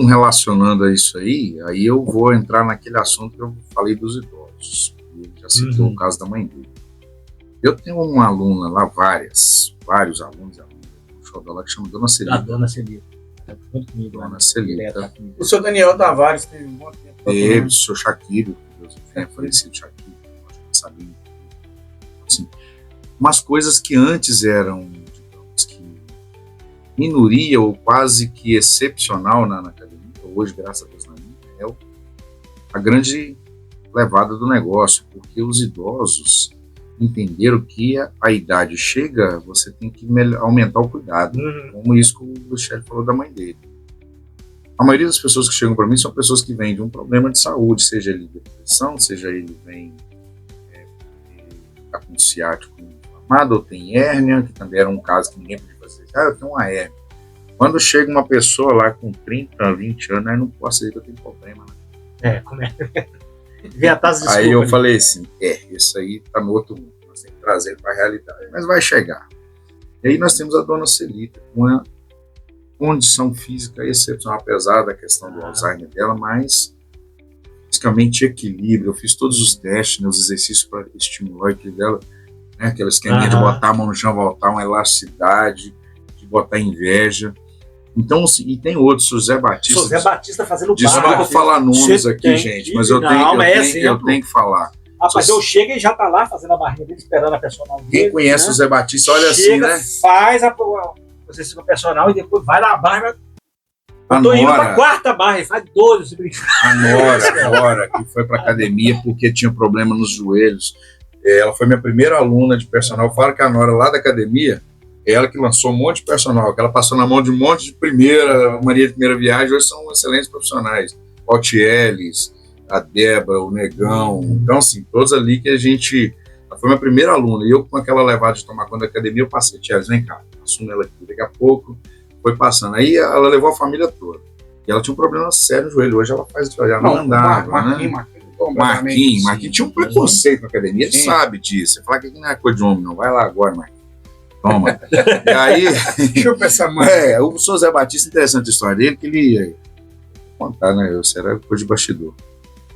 Relacionando a isso aí eu vou entrar naquele assunto que eu falei dos idosos. Ele já citou o caso da mãe dele. Eu tenho uma aluna lá, vários alunos, um xodó lá que chama Dona Celita. Dona Celita. Dona Celita. O seu Daniel Tavares teve um bom tempo. Teve o seu Shaquille, Deus tenha falecido Shaquille, sabia. Assim, umas coisas que antes eram, digamos que, minoria ou quase que excepcional na academia, hoje, graças a Deus, na minha, é a grande levada do negócio, porque os idosos entenderam que a idade chega, você tem que aumentar o cuidado, como isso que o Michel falou da mãe dele. A maioria das pessoas que chegam para mim são pessoas que vêm de um problema de saúde, seja ele depressão, seja ele vem tá com ciático inflamado, ou tem hérnia, que também era um caso que ninguém podia fazer. Eu tenho uma hérnia. Quando chega uma pessoa lá com 30, 20 anos, aí não posso dizer que eu tenho problema. Né? Como é? Vem a taça de aí eu falei assim, isso aí tá no outro mundo, nós temos que trazer para a realidade, mas vai chegar. E aí nós temos a Dona Celita, com uma condição física excepcional, apesar da questão do Alzheimer dela, mas fisicamente equilíbrio. Eu fiz todos os testes, né, os exercícios para estimular o equilíbrio dela, né, aquela esqueminha de botar a mão no chão, voltar uma elasticidade, de botar inveja. Então, e tem outros, o Zé Batista. O Zé Batista fazendo desculpa falar nomes aqui, gente, mas eu tenho que falar. Rapaz, eu chego e já tá lá fazendo a barrinha dele, esperando a personal dele. Quem conhece, né? O Zé Batista, olha chega, assim, né? Faz o exercício personal e depois vai na barra. Eu tô indo pra 4ª barra e faz 12 se brincar. A Nora, que foi pra academia porque tinha problema nos joelhos. Ela foi minha primeira aluna de personal. Eu falo que a Nora lá da academia, ela que lançou um monte de personal, que ela passou na mão de um monte de Maria de primeira viagem, hoje são excelentes profissionais. Otieles, a Débora, o Negão. Então, assim, todos ali que a gente foi minha primeira aluna, e eu com aquela levada de tomar conta da academia, eu passei, Tiares, vem cá, assume ela aqui, daqui a pouco, foi passando. Aí ela levou a família toda, e ela tinha um problema sério no joelho, hoje ela faz isso, ela não andava, né? Marquinhos tinha um preconceito na academia, ele sabe disso, você fala que não é coisa de homem não, vai lá agora, Marquinhos. Toma. E aí. Chupa essa mãe. O Sr. Zé Batista, interessante a história dele, que ele. Vou contar, né? Isso era coisa de bastidor.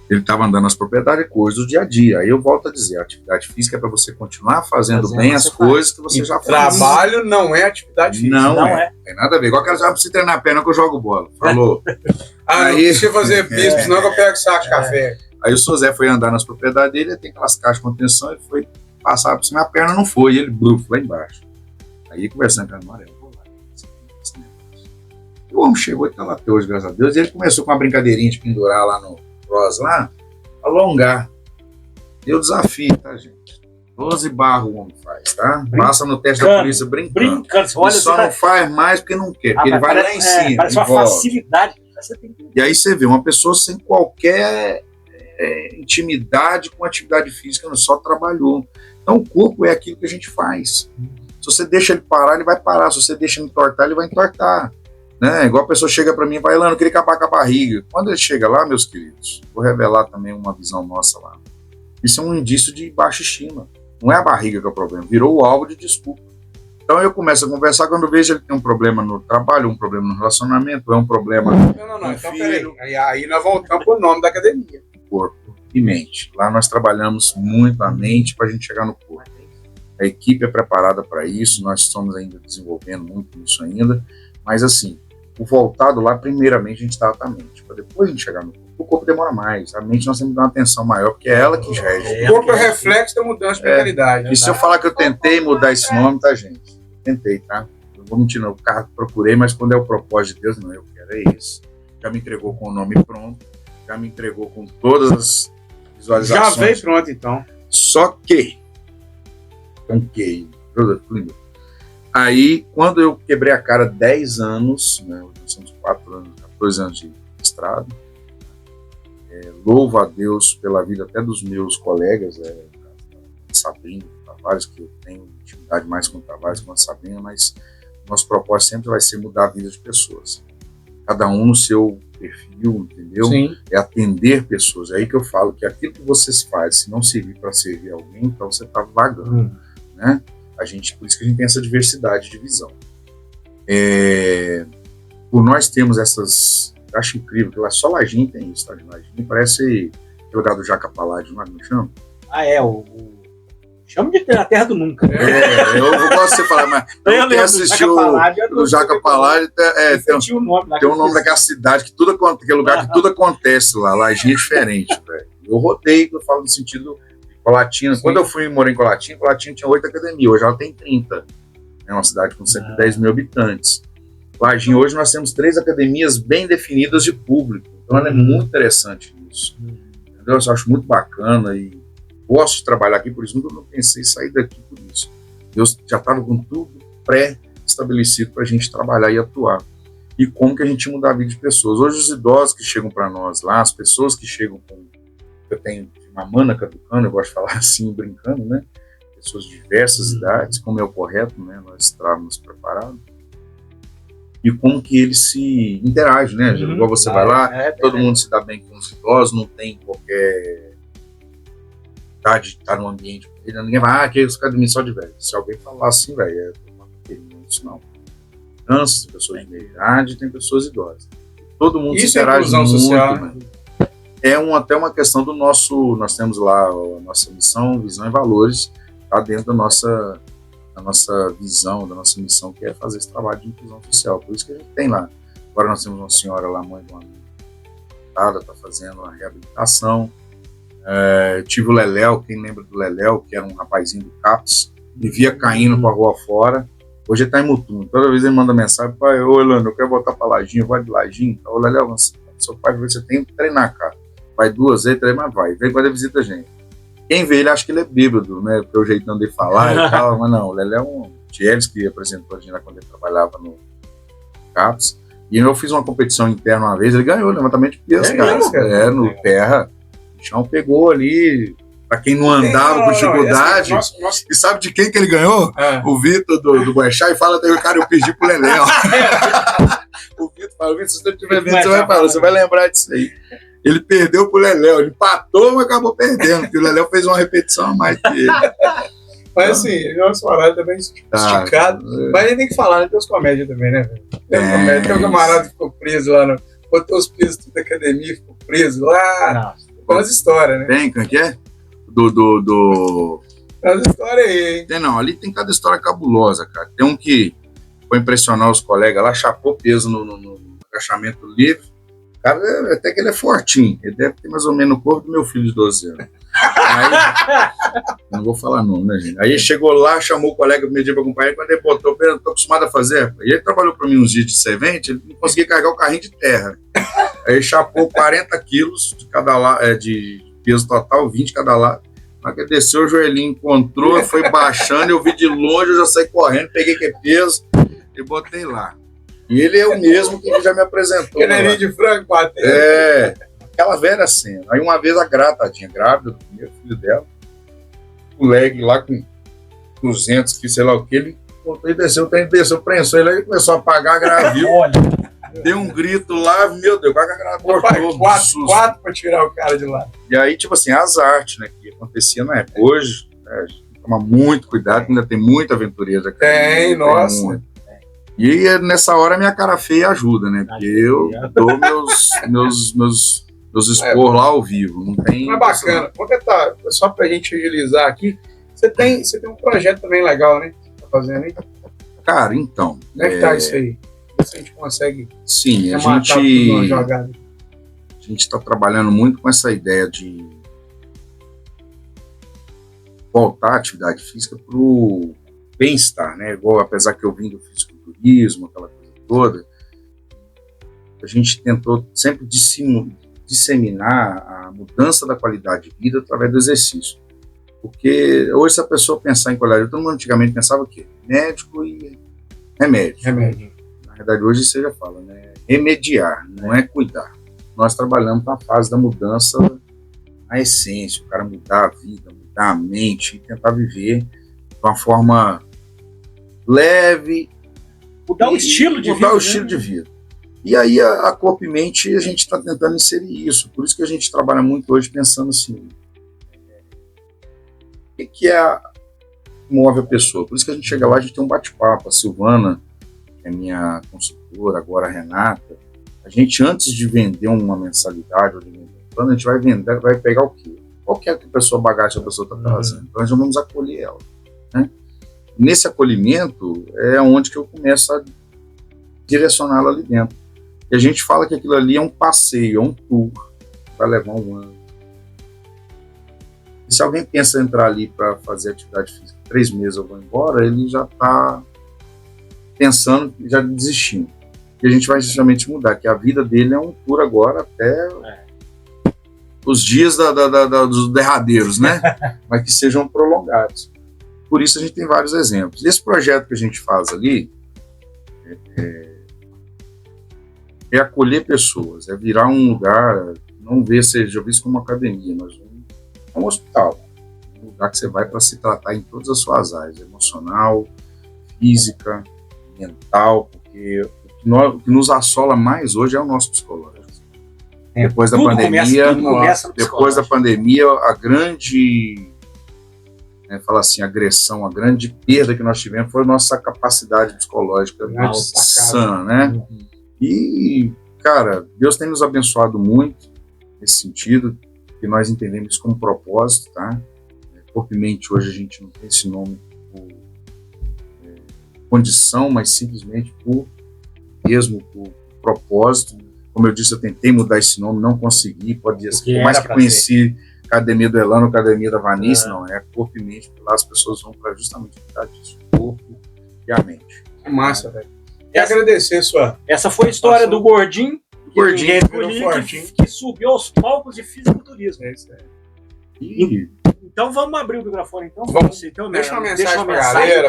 Ele estava andando nas propriedades, coisas do dia a dia. Aí eu volto a dizer: a atividade física é para você continuar fazendo bem as coisas que você já faz. Trabalho não é atividade física. Não é. Tem nada a ver. Igual que ela precisa treinar a perna que eu jogo bola. Falou. Aí, deixa eu fazer peso, senão eu pego saco de café. Aí o Sr. Zé foi andar nas propriedades dele, tem aquelas caixas de contenção, ele foi passar por cima, a perna não foi, e ele bluf, lá embaixo. Aí conversando com a Maria, eu vou lá. O homem chegou e tá lá até hoje, graças a Deus, e ele começou com uma brincadeirinha de pendurar lá no cross, lá, alongar. Deu desafio, tá, gente? 12 barras o homem faz, tá? Passa no teste da polícia brincando. Olha, ele só não faz mais porque não quer, porque ele vai lá em cima. Parece uma facilidade. E aí você vê, uma pessoa sem qualquer intimidade com atividade física, só trabalhou. Então o corpo é aquilo que a gente faz. Se você deixa ele parar, ele vai parar. Se você deixa ele entortar, ele vai entortar. Né? Igual a pessoa chega para mim e vai, Elano, eu queria acabar com a barriga. Quando ele chega lá, meus queridos, vou revelar também uma visão nossa lá. Isso é um indício de baixa estima. Não é a barriga que é o problema, virou o alvo de desculpa. Então eu começo a conversar, quando eu vejo ele tem um problema no trabalho, um problema no relacionamento, é um problema Não, então peraí. Aí nós voltamos pro nome da academia. Corpo e mente. Lá nós trabalhamos muito a mente para a gente chegar no corpo. A equipe é preparada para isso, nós estamos ainda desenvolvendo muito isso ainda, mas assim, o voltado lá, primeiramente a gente trata a mente, para depois a gente chegar no corpo. O corpo demora mais, a mente nós temos que dar uma atenção maior, porque é ela que rege. O corpo é reflexo da mudança de mentalidade. E se eu falar que eu tentei mudar esse nome, tá, gente? Tentei, tá? Não vou mentir, não. O carro procurei, mas quando é o propósito de Deus, não, eu quero é isso. Já me entregou com o nome pronto, já me entregou com todas as visualizações. Já veio pronto, então. Só que, aí, quando eu quebrei a cara 10 anos, né, nós somos 14 anos de estrada, louvo a Deus pela vida até dos meus colegas, Sabrina, Tavares, que eu tenho intimidade mais com o Tavares, com a Sabrina, mas nosso propósito sempre vai ser mudar a vida de pessoas. Cada um no seu perfil, entendeu? Sim. É atender pessoas. É aí que eu falo que aquilo que vocês fazem, se não servir para servir alguém, então você está vagando. Né? Por isso que a gente tem essa diversidade de visão. Por nós temos essas... Eu acho incrível, que lá só Lajinha tem isso, tá? Lajinha parece o lugar do Jaca Paládio, não é? Como chama? Chama de A Terra do Nunca. Eu gosto de você falar, mas quem assistiu o Jaca Paládio tem um nome daquela cidade, que tudo acontece, aquele lugar que tudo acontece lá. Lajinha é diferente, velho. Eu rodei, eu falo no sentido de Colatina. Sim. Quando eu morei em Colatina tinha 8 academias, hoje ela tem 30. É uma cidade com 110 mil habitantes. Lajinha, hoje nós temos 3 academias bem definidas de público. Então ela é muito interessante nisso. Entendeu? Eu acho muito bacana e gosto de trabalhar aqui, por isso nunca pensei em sair daqui por isso. Deus já estava com tudo pré-estabelecido para a gente trabalhar e atuar. E como que a gente muda a vida de pessoas. Hoje os idosos que chegam para nós lá, as pessoas que chegam com... Eu tenho uma mana caducando, eu gosto de falar assim, brincando, né? Pessoas de diversas idades, como é o correto, né? Nós estávamos preparados. E como que eles se interagem, né? Igual você vai lá, todo mundo se dá bem com os idosos, não tem qualquer de estar no ambiente, ninguém vai, que os academias só de velho. Se alguém falar assim, velho, isso não. Crianças, pessoas de meia idade, tem pessoas idosas. Todo mundo se interage muito, social. Né? Até uma questão do nosso, nós temos lá a nossa missão, visão e valores, tá dentro da nossa visão, da nossa missão, que é fazer esse trabalho de inclusão social. Por isso que a gente tem lá. Agora nós temos uma senhora lá, mãe de uma amiga, está fazendo uma reabilitação. Tive o Leléu, quem lembra do Leléu, que era um rapazinho do CAPS, vivia caindo para a rua fora. Hoje ele está em Mutum. Toda vez ele manda mensagem: pai, ô Elano, eu quero voltar para Lajinha, vai de Lajinha. Então, ô Leléu, seu pai, você tem que treinar, cara. Vai 2 vezes, 3, mas vai. Vem quando ele visita a gente. Quem vê ele acha que ele é bêbado, né? Porque o jeitão de falar e tal, mas não, o Leléu é um Thieres que apresentou a gente lá quando ele trabalhava no CAPS. E eu fiz uma competição interna uma vez, ele ganhou levantamento de peso, cara. No terra. O chão pegou ali, Para quem não andava com dificuldade. E sabe de quem que ele ganhou? O Vitor do Boechat, e fala até, cara, eu perdi pro Leléo. O Vitor fala, Vitor, se você estiver vendo, você vai lembrar disso aí. Ele perdeu pro Leléo, ele empatou, mas acabou perdendo, porque o Leléo fez uma repetição a mais que ele. Mas assim, nosso horário também esticado. Mas a gente tem que falar, né? Tem os comédias também, né, velho? Tem um camarada que ficou preso lá, botou os pisos tudo da academia, ficou preso lá. Com as histórias, né? Tem, como é que é? As histórias aí, hein? Tem, não, ali tem cada história cabulosa, cara. Tem um que foi impressionar os colegas lá, chapou peso no agachamento livre. O cara, até que ele é fortinho. Ele deve ter mais ou menos o corpo do meu filho de 12 anos. Aí, não vou falar nome, né, gente? Aí chegou lá, chamou o colega meio dia para acompanhar, quando ele botou, eu tô acostumado a fazer. E ele trabalhou para mim uns dias de servente, ele não conseguia carregar o carrinho de terra. Aí chapou 40 quilos de cada lado, de peso total, 20 cada lado. Na hora que desceu, o joelhinho encontrou, foi baixando, eu vi de longe, eu já saí correndo, peguei que peso e botei lá. E ele é o mesmo que já me apresentou. Canelinho de frango, bateu. Aquela velha cena. Aí uma vez a tadinha, grávida do primeiro filho dela, o leg lá com 200, que sei lá o que, ele voltou e desceu, prensou ele, aí começou a apagar, gravio. Deu um grito lá, meu Deus, quase que a grávida cortou. Quatro pra tirar o cara de lá. E aí, tipo assim, as artes, né, que acontecia na época. Hoje, né, a gente tem que tomar muito cuidado, ainda tem muita aventureira aqui. Tem, nossa. Muito. E nessa hora minha cara feia ajuda, né? Porque eu dou meus expor lá ao vivo. Não tem. Mas bacana. Vou tentar, só pra gente agilizar aqui. Você tem um projeto também legal, né? Que você tá fazendo aí? Cara, então. Como é que tá isso aí? Se a gente consegue. Sim, a gente está trabalhando muito com essa ideia de voltar à atividade física para o bem-estar, né? Igual, apesar que eu vim do fisiculturismo, aquela coisa toda, a gente tentou sempre disseminar a mudança da qualidade de vida através do exercício. Porque hoje, se a pessoa pensar em qualidade, todo mundo antigamente pensava o quê? Médico e remédio. Na verdade, hoje você já fala, né? Remediar, não é cuidar. Nós trabalhamos na fase da mudança, a essência, o cara mudar a vida, mudar a mente, e tentar viver de uma forma leve. Mudar o estilo de vida. Mudar o estilo de vida. E aí, a Corpo e Mente, a gente está tentando inserir isso. Por isso que a gente trabalha muito hoje pensando assim, o que move a pessoa? Por isso que a gente chega lá, a gente tem um bate-papo. A Silvana, que é minha consultora, agora a Renata, a gente, antes de vender uma mensalidade ou de vender um plano, a gente vai pegar o quê? Qual que é a bagagem que a pessoa está trazendo? Então, nós vamos acolher ela, né? Nesse acolhimento é onde que eu começo a direcioná-la ali dentro. E a gente fala que aquilo ali é um passeio, é um tour, vai levar um ano. E se alguém pensa em entrar ali para fazer atividade física 3 meses eu vou embora, ele já está pensando, já desistindo. E a gente vai justamente mudar, que a vida dele é um tour agora até os dias dos derradeiros, né? Mas que sejam prolongados. Por isso a gente tem vários exemplos. Esse projeto que a gente faz ali é acolher pessoas, é virar um lugar, não seja visto como uma academia, mas um hospital. Um lugar que você vai para se tratar em todas as suas áreas, emocional, física, mental, porque o que nos assola mais hoje é o nosso psicológico. Depois da pandemia, a grande fala assim, agressão, a grande perda que nós tivemos foi a nossa capacidade psicológica sã, né? E, cara, Deus tem nos abençoado muito nesse sentido, que nós entendemos isso como propósito, tá? Corpo e Mente, hoje a gente não tem esse nome por condição, mas simplesmente por propósito. Como eu disse, eu tentei mudar esse nome, não consegui, pode dizer assim, por mais que conheci Academia do Elano, Academia da Vanice, não, é Corpo e Mente, porque lá as pessoas vão para justamente cuidar disso, o corpo e a mente. É massa, velho. E agradecer Essa foi a história do gordinho, que subiu aos palcos de fisiculturismo. É isso aí. Então vamos abrir o microfone, então. Então, deixa uma mensagem pra galera,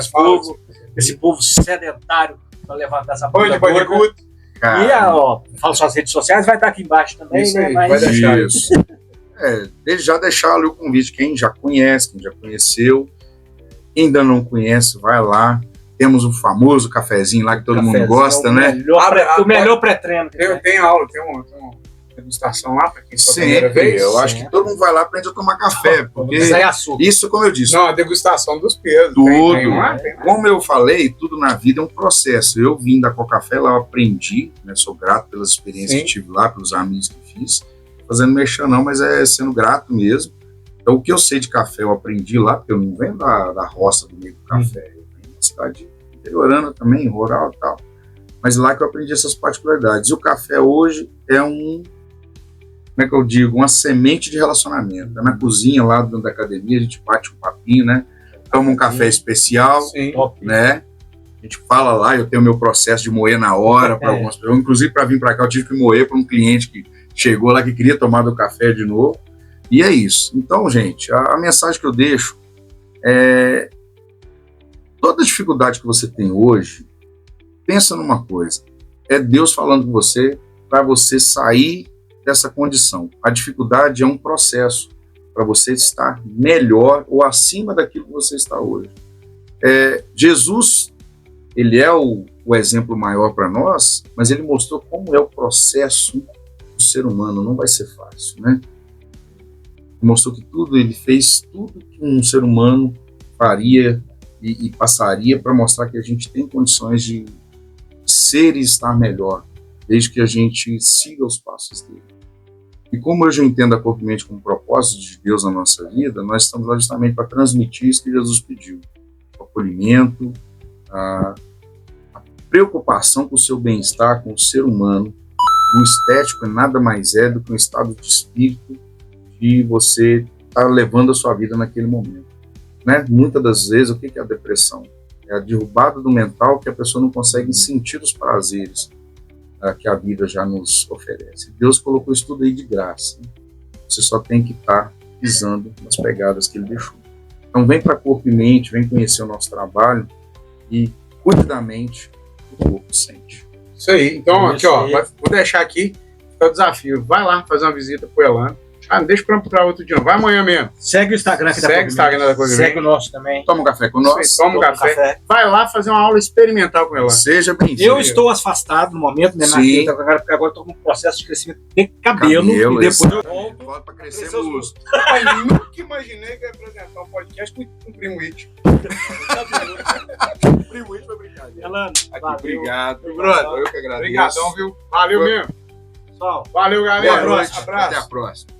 esse povo sedentário, para levantar essa banda. E fala suas redes sociais, vai estar aqui embaixo também, isso né? Aí, vai deixar isso. Desde já deixar ali o convite, quem já conhece, quem já conheceu, quem ainda não conhece, vai lá. Temos o famoso cafezinho lá que todo mundo gosta, né? O melhor pré-treino. Tem aula, tem uma degustação lá para quem for a Sempre, primeira vez. eu acho que todo mundo vai lá aprender a tomar café, porque isso, como eu disse, não, a degustação dos pesos. tudo, Tem lá. como eu falei, tudo na vida é um processo. Eu vim da Cocafé, lá eu aprendi, né, sou grato pelas experiências que tive lá, pelos amigos que fiz, fazendo mexer não, mas é sendo grato mesmo. Então o que eu sei de café eu aprendi lá, porque eu não venho da roça do meio do café, eu venho da cidade interiorana também, rural e tal, mas lá que eu aprendi essas particularidades. E o café hoje é como é que eu digo, uma semente de relacionamento. Na cozinha lá dentro da academia, a gente bate um papinho, né? Toma um café especial, né? A gente fala lá, eu tenho o meu processo de moer na hora para algumas pessoas. Inclusive, para vir para cá, eu tive que moer para um cliente que chegou lá que queria tomar do café de novo. E é isso. Então, gente, a mensagem que eu deixo é: toda dificuldade que você tem hoje, pensa numa coisa. É Deus falando com você para você sair dessa condição. A dificuldade é um processo para você estar melhor ou acima daquilo que você está hoje. Jesus, ele é o exemplo maior para nós, mas ele mostrou como é o processo do ser humano. Não vai ser fácil, né? Mostrou que ele fez tudo que um ser humano faria e passaria para mostrar que a gente tem condições de ser e estar melhor, desde que a gente siga os passos dele. E como hoje eu entendo a Corpo e Mente como propósito de Deus na nossa vida, nós estamos lá justamente para transmitir isso que Jesus pediu. O acolhimento, a preocupação com o seu bem-estar, com o ser humano. O estético nada mais é do que um estado de espírito que você está levando a sua vida naquele momento. Né? Muitas das vezes, o que é a depressão? É a derrubada do mental, que a pessoa não consegue sentir os prazeres que a vida já nos oferece. Deus colocou isso tudo aí de graça. Você só tem que estar pisando nas pegadas que Ele deixou. Então vem para Corpo e Mente, vem conhecer o nosso trabalho e cuide da mente, o corpo sente. Isso aí. Então, aqui, ó, vou deixar aqui o desafio. Vai lá fazer uma visita pro Elano. Não deixa para outro dia, não. Vai amanhã mesmo. Segue o Instagram aqui da Segue o Instagram da Corpo e Mente. Segue o nosso também. Toma um café com nós. Toma um café. Vai lá fazer uma aula experimental com o Elano. Seja bem-vindo. Eu estou afastado no momento, né? Porque agora estou com um processo de crescimento de cabelo e depois eu volto para crescer músculo. Eu nunca imaginei que ia apresentar um podcast com o Primo It. O Primo It foi brincadeira. Elano, obrigado. Brother, eu que agradeço. Obrigadão, viu? Valeu mesmo. Pessoal, valeu, galera. Boa noite. Abraço. Até a próxima.